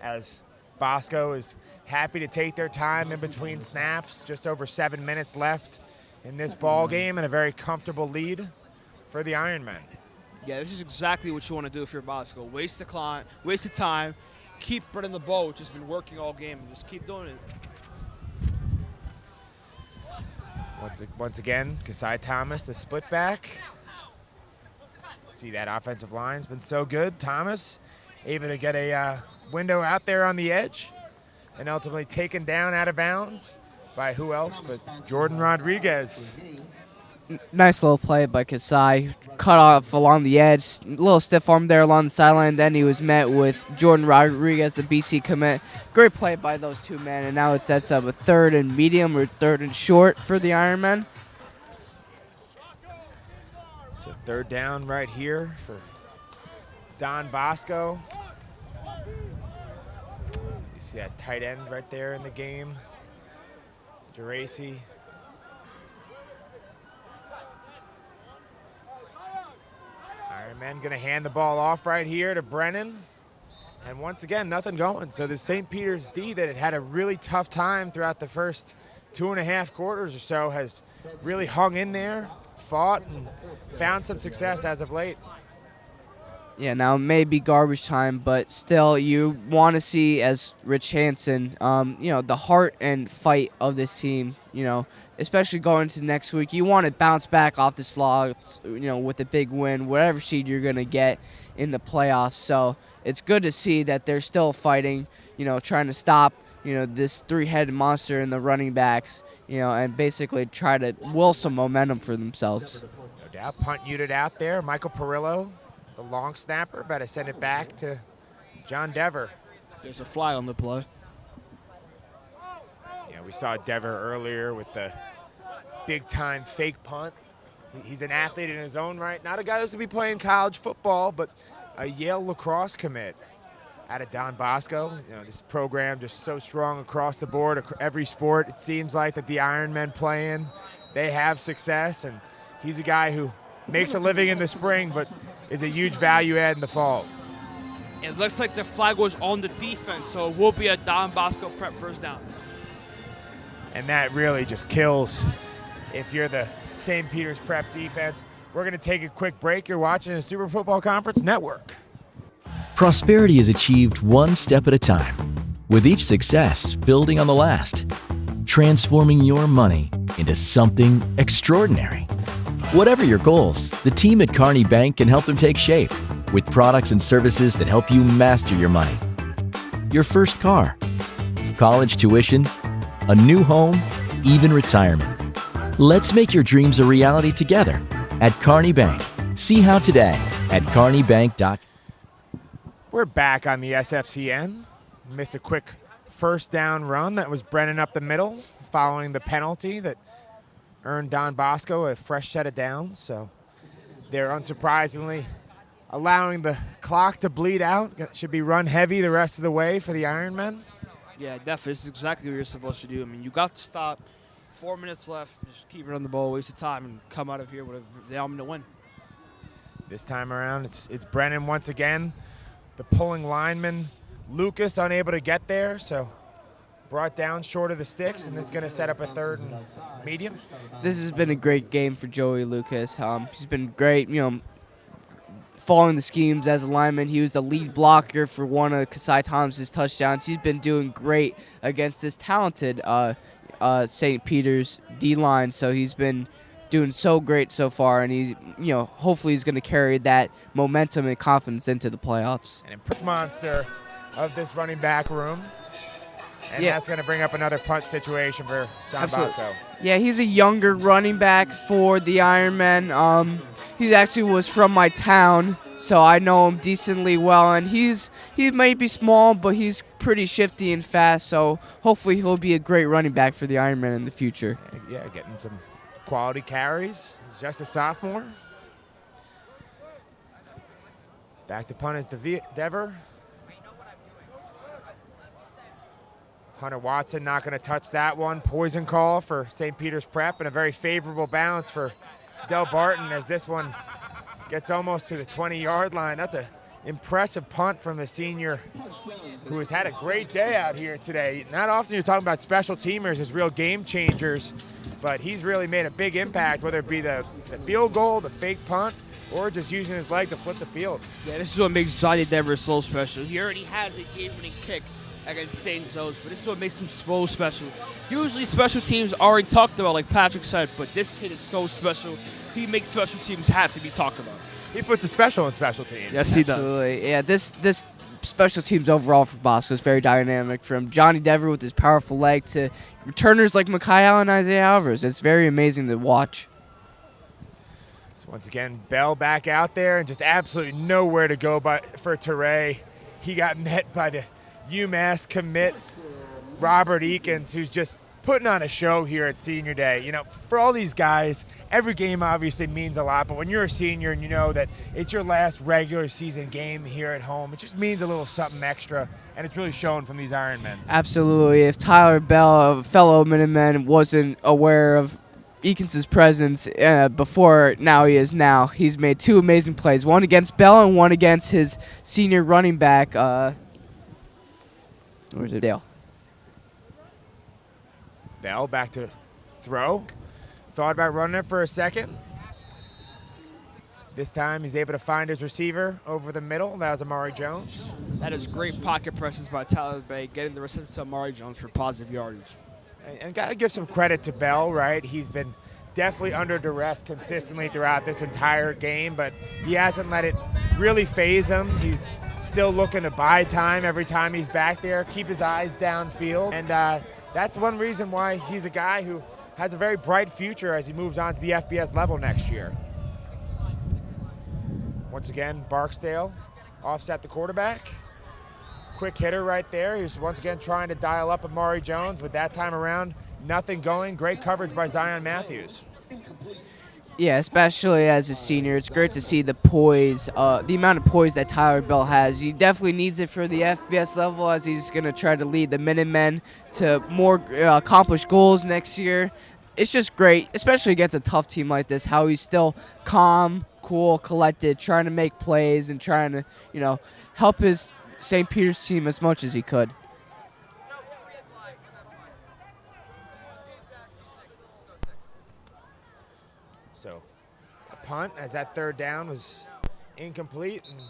As Bosco is happy to take their time in between snaps. Just over 7 minutes left in this ball game, and a very comfortable lead for the Ironmen. Yeah, this is exactly what you want to do if you're Bosco. Waste the time, keep running the ball, which has been working all game, and just keep doing it. Once again, Kasai Thomas, the split back. See, that offensive line's been so good. Thomas able to get a window out there on the edge and ultimately taken down out of bounds by who else but Jordan Rodriguez. Nice little play by Kasai. Cut off along the edge. A little stiff arm there along the sideline. Then he was met with Jordan Rodriguez, the BC commit. Great play by those two men, and now it sets up a 3rd and medium or 3rd and short for the Ironmen. So 3rd down right here for Don Bosco. You see that tight end right there in the game. Geraci. Ironmen going to hand the ball off right here to Brennan. And once again, nothing going. So the St. Peter's D that had a really tough time throughout the first 2.5 quarters or so has really hung in there, fought, and found some success as of late. Yeah, now it may be garbage time, but still, you want to see, as Rich Hansen, the heart and fight of this team, especially going into next week. You want to bounce back off this loss, with a big win, whatever seed you're going to get in the playoffs. So it's good to see that they're still fighting, trying to stop, this three-headed monster in the running backs, and basically try to will some momentum for themselves. No doubt. Punt unit out there. Michael Perillo, the long snapper, better send it back to John Dever. There's a flag on the play. Yeah, we saw Dever earlier with the big-time fake punt. He's an athlete in his own right. Not a guy who's going to be playing college football, but a Yale lacrosse commit out of Don Bosco. This program just so strong across the board. Every sport, it seems like that the Ironmen playing, they have success, and he's a guy who makes a living in the spring, but is a huge value add in the fall. It looks like the flag was on the defense, so it will be a Don Bosco prep first down. And that really just kills if you're the St. Peter's Prep defense. We're going to take a quick break. You're watching the Super Football Conference Network. Prosperity is achieved one step at a time, with each success building on the last, transforming your money into something extraordinary. Whatever your goals, the team at Kearney Bank can help them take shape with products and services that help you master your money. Your first car, college tuition, a new home, even retirement. Let's make your dreams a reality together at Kearney Bank. See how today at kearneybank.com. We're back on the SFCN. Missed a quick first down run. That was Brennan up the middle following the penalty that earned Don Bosco a fresh set of downs. So they're unsurprisingly allowing the clock to bleed out. Should be run heavy the rest of the way for the Ironmen. Yeah, definitely. This is exactly what you're supposed to do. I mean, you got to stop. 4 minutes left. Just keep it on the ball, waste of time, and come out of here with the element to win. This time around, it's Brennan once again. The pulling lineman, Lucas, unable to get there, so brought down short of the sticks, and this is going to set up a third and medium. This has been a great game for Joey Lucas. He's been great, following the schemes as a lineman. He was the lead blocker for one of Kasai Thomas' touchdowns. He's been doing great against this talented St. Peter's D-line, so he's been doing so great so far, and he's, hopefully he's going to carry that momentum and confidence into the playoffs. An improved monster of this running back room, and that's going to bring up another punt situation for Don Bosco. Yeah, he's a younger running back for the Ironmen. He actually was from my town, so I know him decently well, and he might be small, but he's pretty shifty and fast, so hopefully he'll be a great running back for the Ironmen in the future. Yeah, getting some quality carries. He's just a sophomore. Back to punt is Dever. Hunter Watson not going to touch that one. Poison call for St. Peter's Prep, and a very favorable bounce for Del Barton as this one gets almost to the 20-yard line. That's an impressive punt from the senior who has had a great day out here today. Not often you're talking about special teamers as real game changers, but he's really made a big impact, whether it be the field goal, the fake punt, or just using his leg to flip the field. Yeah, this is what makes Johnny Dever so special. He already has a game-winning kick against St. Joe's, but this is what makes him so special. Usually special teams are already talked about, like Patrick said, but this kid is so special. He makes special teams have to be talked about. He puts a special in special teams. Yes, he does. Absolutely. Yeah, this special teams overall for Bosco is very dynamic, from Johnny Dever with his powerful leg to returners like Mekhi Allen and Isaiah Alvarez. It's very amazing to watch. So once again, Bell back out there and just absolutely nowhere to go for Teray. He got met by the UMass commit, Robert Eakins, who's just putting on a show here at senior day. For all these guys, every game obviously means a lot, but when you're a senior and you know that it's your last regular season game here at home, it just means a little something extra, and it's really shown from these Ironmen. Absolutely. If Tyler Bell, a fellow Minuteman, wasn't aware of Eakins' presence before now he is now, he's made two amazing plays, one against Bell and one against his senior running back, where's it? Dale. Bell back to throw. Thought about running it for a second. This time he's able to find his receiver over the middle. That was Amari Jones. That is great pocket presses by Tyler Bay, getting the reception to Amari Jones for positive yardage. And got to give some credit to Bell, right? He's been definitely under duress consistently throughout this entire game, but he hasn't let it really phase him. He's still looking to buy time every time he's back there, keep his eyes downfield. And that's one reason why he's a guy who has a very bright future as he moves on to the FBS level next year. Once again, Barksdale offset the quarterback. Quick hitter right there. He's once again trying to dial up Amari Jones, but that time around, nothing going. Great coverage by Zion Matthews. Yeah, especially as a senior, it's great to see the poise, the amount of poise that Tyler Bell has. He definitely needs it for the FBS level as he's going to try to lead the Minutemen to more accomplished goals next year. It's just great, especially against a tough team like this, how he's still calm, cool, collected, trying to make plays and trying to, help his St. Peter's team as much as he could. So a punt as that third down was incomplete, and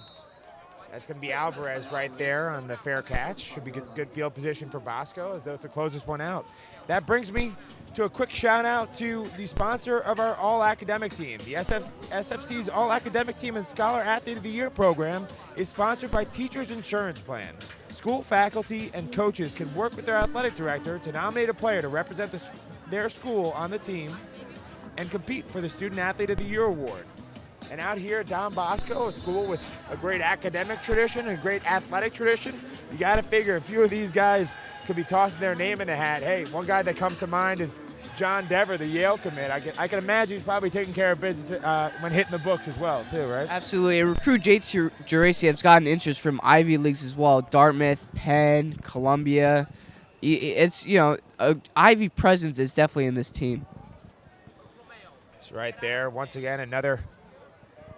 that's going to be Alvarez right there on the fair catch. Should be good field position for Bosco as though to close this one out. That brings me to a quick shout out to the sponsor of our all-academic team. The SFC's all-academic team and Scholar Athlete of the Year program is sponsored by Teachers Insurance Plan. School faculty and coaches can work with their athletic director to nominate a player to represent their school on the team and compete for the Student Athlete of the Year award. And out here at Don Bosco, a school with a great academic tradition and a great athletic tradition, you got to figure a few of these guys could be tossing their name in the hat. Hey, one guy that comes to mind is John Dever, the Yale commit. I can imagine he's probably taking care of business when hitting the books as well, too, right? Absolutely. And recruit J.T. Gerasiev's gotten interest from Ivy Leagues as well. Dartmouth, Penn, Columbia. It's, Ivy presence is definitely in this team. It's right there. Once again, another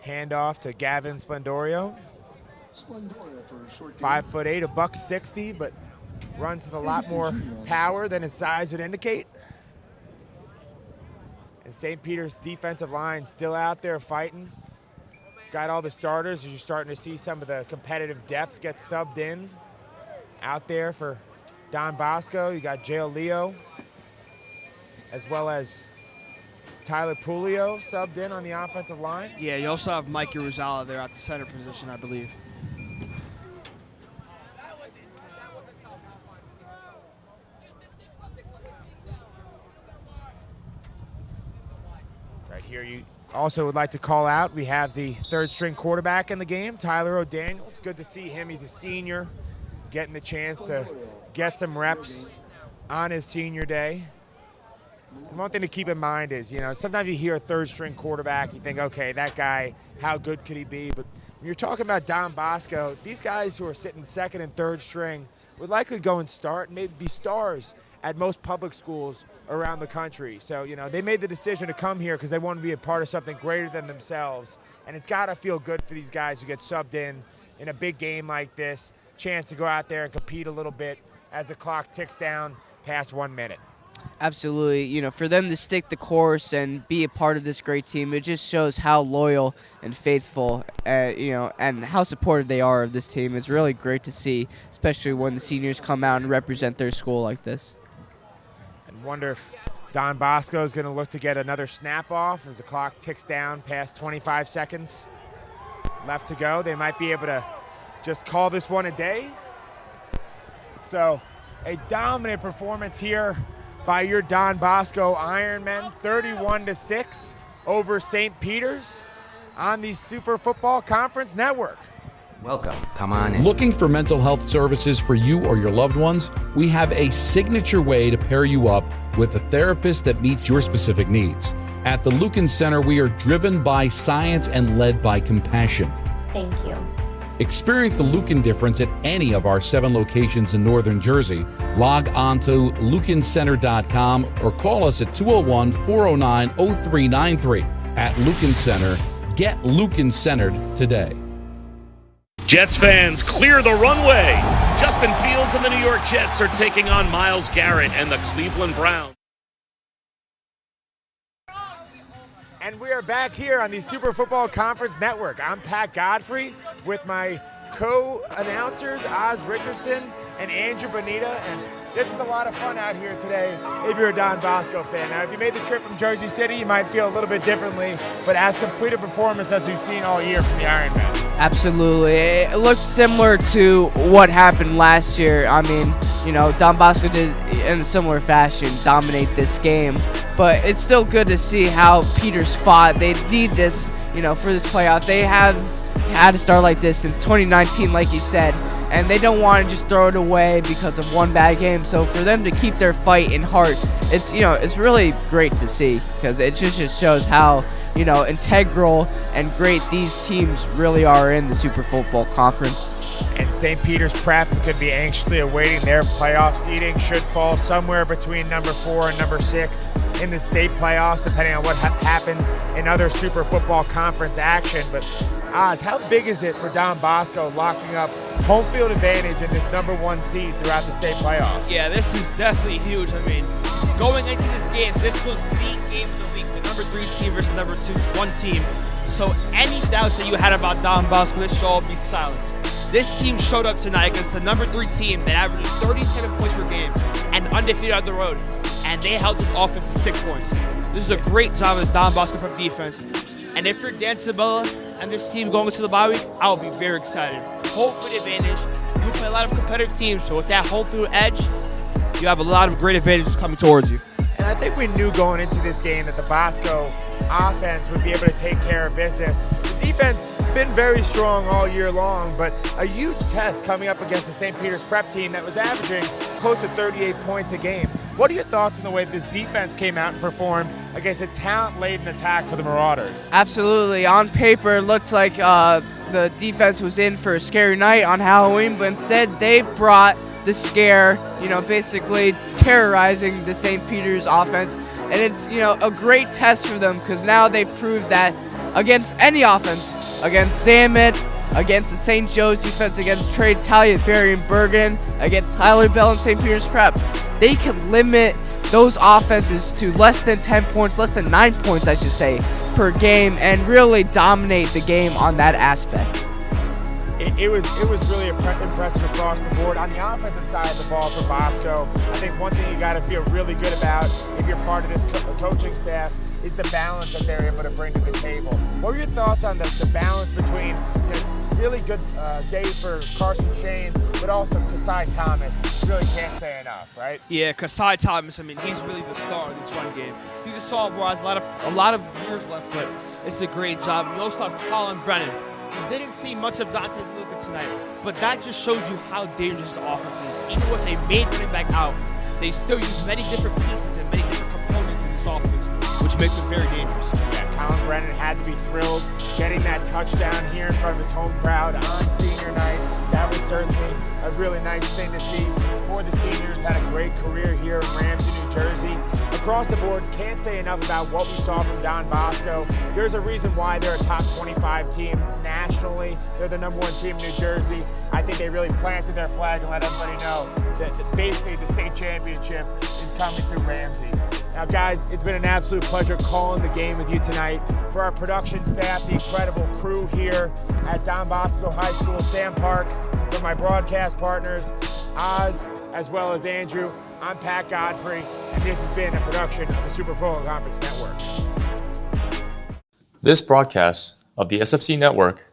handoff to Gavin Splendorio. 5'8", $160, but runs with a lot more power than his size would indicate. And St. Peter's defensive line still out there fighting. Got all the starters as you're starting to see some of the competitive depth get subbed in out there for Don Bosco. You got Jail Leo, as well as Tyler Pulio subbed in on the offensive line. Yeah, you also have Mikey Rosala there at the center position, I believe. Right here, you also would like to call out, we have the third-string quarterback in the game, Tyler O'Daniels. Good to see him. He's a senior, getting the chance to get some reps on his senior day. And one thing to keep in mind is, sometimes you hear a third-string quarterback, you think, okay, that guy, how good could he be? But when you're talking about Don Bosco, these guys who are sitting second and third string would likely go and start and maybe be stars at most public schools around the country. So, they made the decision to come here because they want to be a part of something greater than themselves. And it's got to feel good for these guys who get subbed in a big game like this, chance to go out there and compete a little bit as the clock ticks down past 1 minute. Absolutely. For them to stick the course and be a part of this great team, it just shows how loyal and faithful, and how supportive they are of this team. It's really great to see, especially when the seniors come out and represent their school like this. And wonder if Don Bosco is going to look to get another snap off as the clock ticks down past 25 seconds left to go. They might be able to just call this one a day. So a dominant performance here by your Don Bosco Ironmen, 31-6 over St. Peter's on the Super Football Conference Network. Welcome. Come on in. Looking for mental health services for you or your loved ones? We have a signature way to pair you up with a therapist that meets your specific needs. At the Lucan Center, we are driven by science and led by compassion. Thank you. Experience the Lucan difference at any of our 7 locations in northern Jersey. Log on to lucancenter.com or call us at 201-409-0393. At Lucan Center, get Lucan centered today. Jets fans, clear the runway. Justin Fields and the New York Jets are taking on Myles Garrett and the Cleveland Browns. And we are back here on the Super Football Conference Network. I'm Pat Godfrey with my co-announcers, Oz Richardson and Andrew Bonita. And this is a lot of fun out here today if you're a Don Bosco fan. Now, if you made the trip from Jersey City, you might feel a little bit differently, but as complete a performance as we've seen all year from the Ironmen. Absolutely. It looked similar to what happened last year. I mean, you know, Don Bosco did in a similar fashion dominate this game, but it's still good to see how Peters fought. They need this, you know, for this playoff. They have had to start like this since 2019, like you said, and they don't want to just throw it away because of one bad game. So for them to keep their fight in heart, it's, you know, it's really great to see, because it just shows how, you know, integral and great these teams really are in the Super Football Conference. And St. Peter's Prep could be anxiously awaiting their playoff seeding. Should fall somewhere between number 4 and number 6 in the state playoffs, depending on what happens in other Super Football Conference action. But Oz, how big is it for Don Bosco locking up home field advantage in this number 1 seed throughout the state playoffs? Yeah, this is definitely huge. I mean, going into this game, this was the game of the week, the number 3 team versus number 1 team. So any doubts that you had about Don Bosco, this should all be silenced. This team showed up tonight against the number 3 team that averaged 37 points per game and undefeated on the road, and they held this offense to 6 points. This is a great job of the Don Bosco Prep defense. And if you're Dan Sabella and this team going into the bye week, I'll be very excited. Home field advantage. You play a lot of competitive teams, so with that home field edge, you have a lot of great advantages coming towards you. And I think we knew going into this game that the Bosco offense would be able to take care of business. The defense been very strong all year long, but a huge test coming up against the St. Peter's Prep team that was averaging close to 38 points a game. What are your thoughts on the way this defense came out and performed against a talent-laden attack for the Marauders? Absolutely. On paper, it looked like the defense was in for a scary night on Halloween, but instead they brought the scare, you know, basically terrorizing the St. Peter's offense. And it's, you know, a great test for them, because now they've proved that against any offense, against Zamet, against the St. Joe's defense, against Trey Taliaferri and Bergen, against Tyler Bell and St. Peter's Prep, they can limit those offenses to less than 10 points, less than 9 points, I should say, per game, and really dominate the game on that aspect. It was really impressive across the board. On the offensive side of the ball for Bosco, I think one thing you got to feel really good about if you're part of this coaching staff is the balance that they're able to bring to the table. What were your thoughts on the balance between, you know, really good day for Carson Shane, but also Kasai Thomas? Really can't say enough, right? Yeah, Kasai Thomas, I mean, he's really the star of this run game. He's a sophomore, has a lot of years left, but it's a great job. You also have Colin Brennan. We didn't see much of Dante DeLuca tonight, but that just shows you how dangerous the offense is. Even when they made running back out, they still use many different pieces and many different components in this offense, which makes it very dangerous. Yeah, Colin Brennan had to be thrilled getting that touchdown here in front of his home crowd on senior night. That was certainly a really nice thing to see for the seniors. Had a great career here in Ramsey, New Jersey. Across the board, can't say enough about what we saw from Don Bosco. There's a reason why they're a top 25 team nationally. They're the number 1 team in New Jersey. I think they really planted their flag and let everybody know that basically the state championship is coming through Ramsey. Now, guys, it's been an absolute pleasure calling the game with you tonight. For our production staff, the incredible crew here at Don Bosco High School, Sam Park, for my broadcast partners, Oz, as well as Andrew, I'm Pat Godfrey, and this has been a production of the Super Football Conference Network. This broadcast of the SFC Network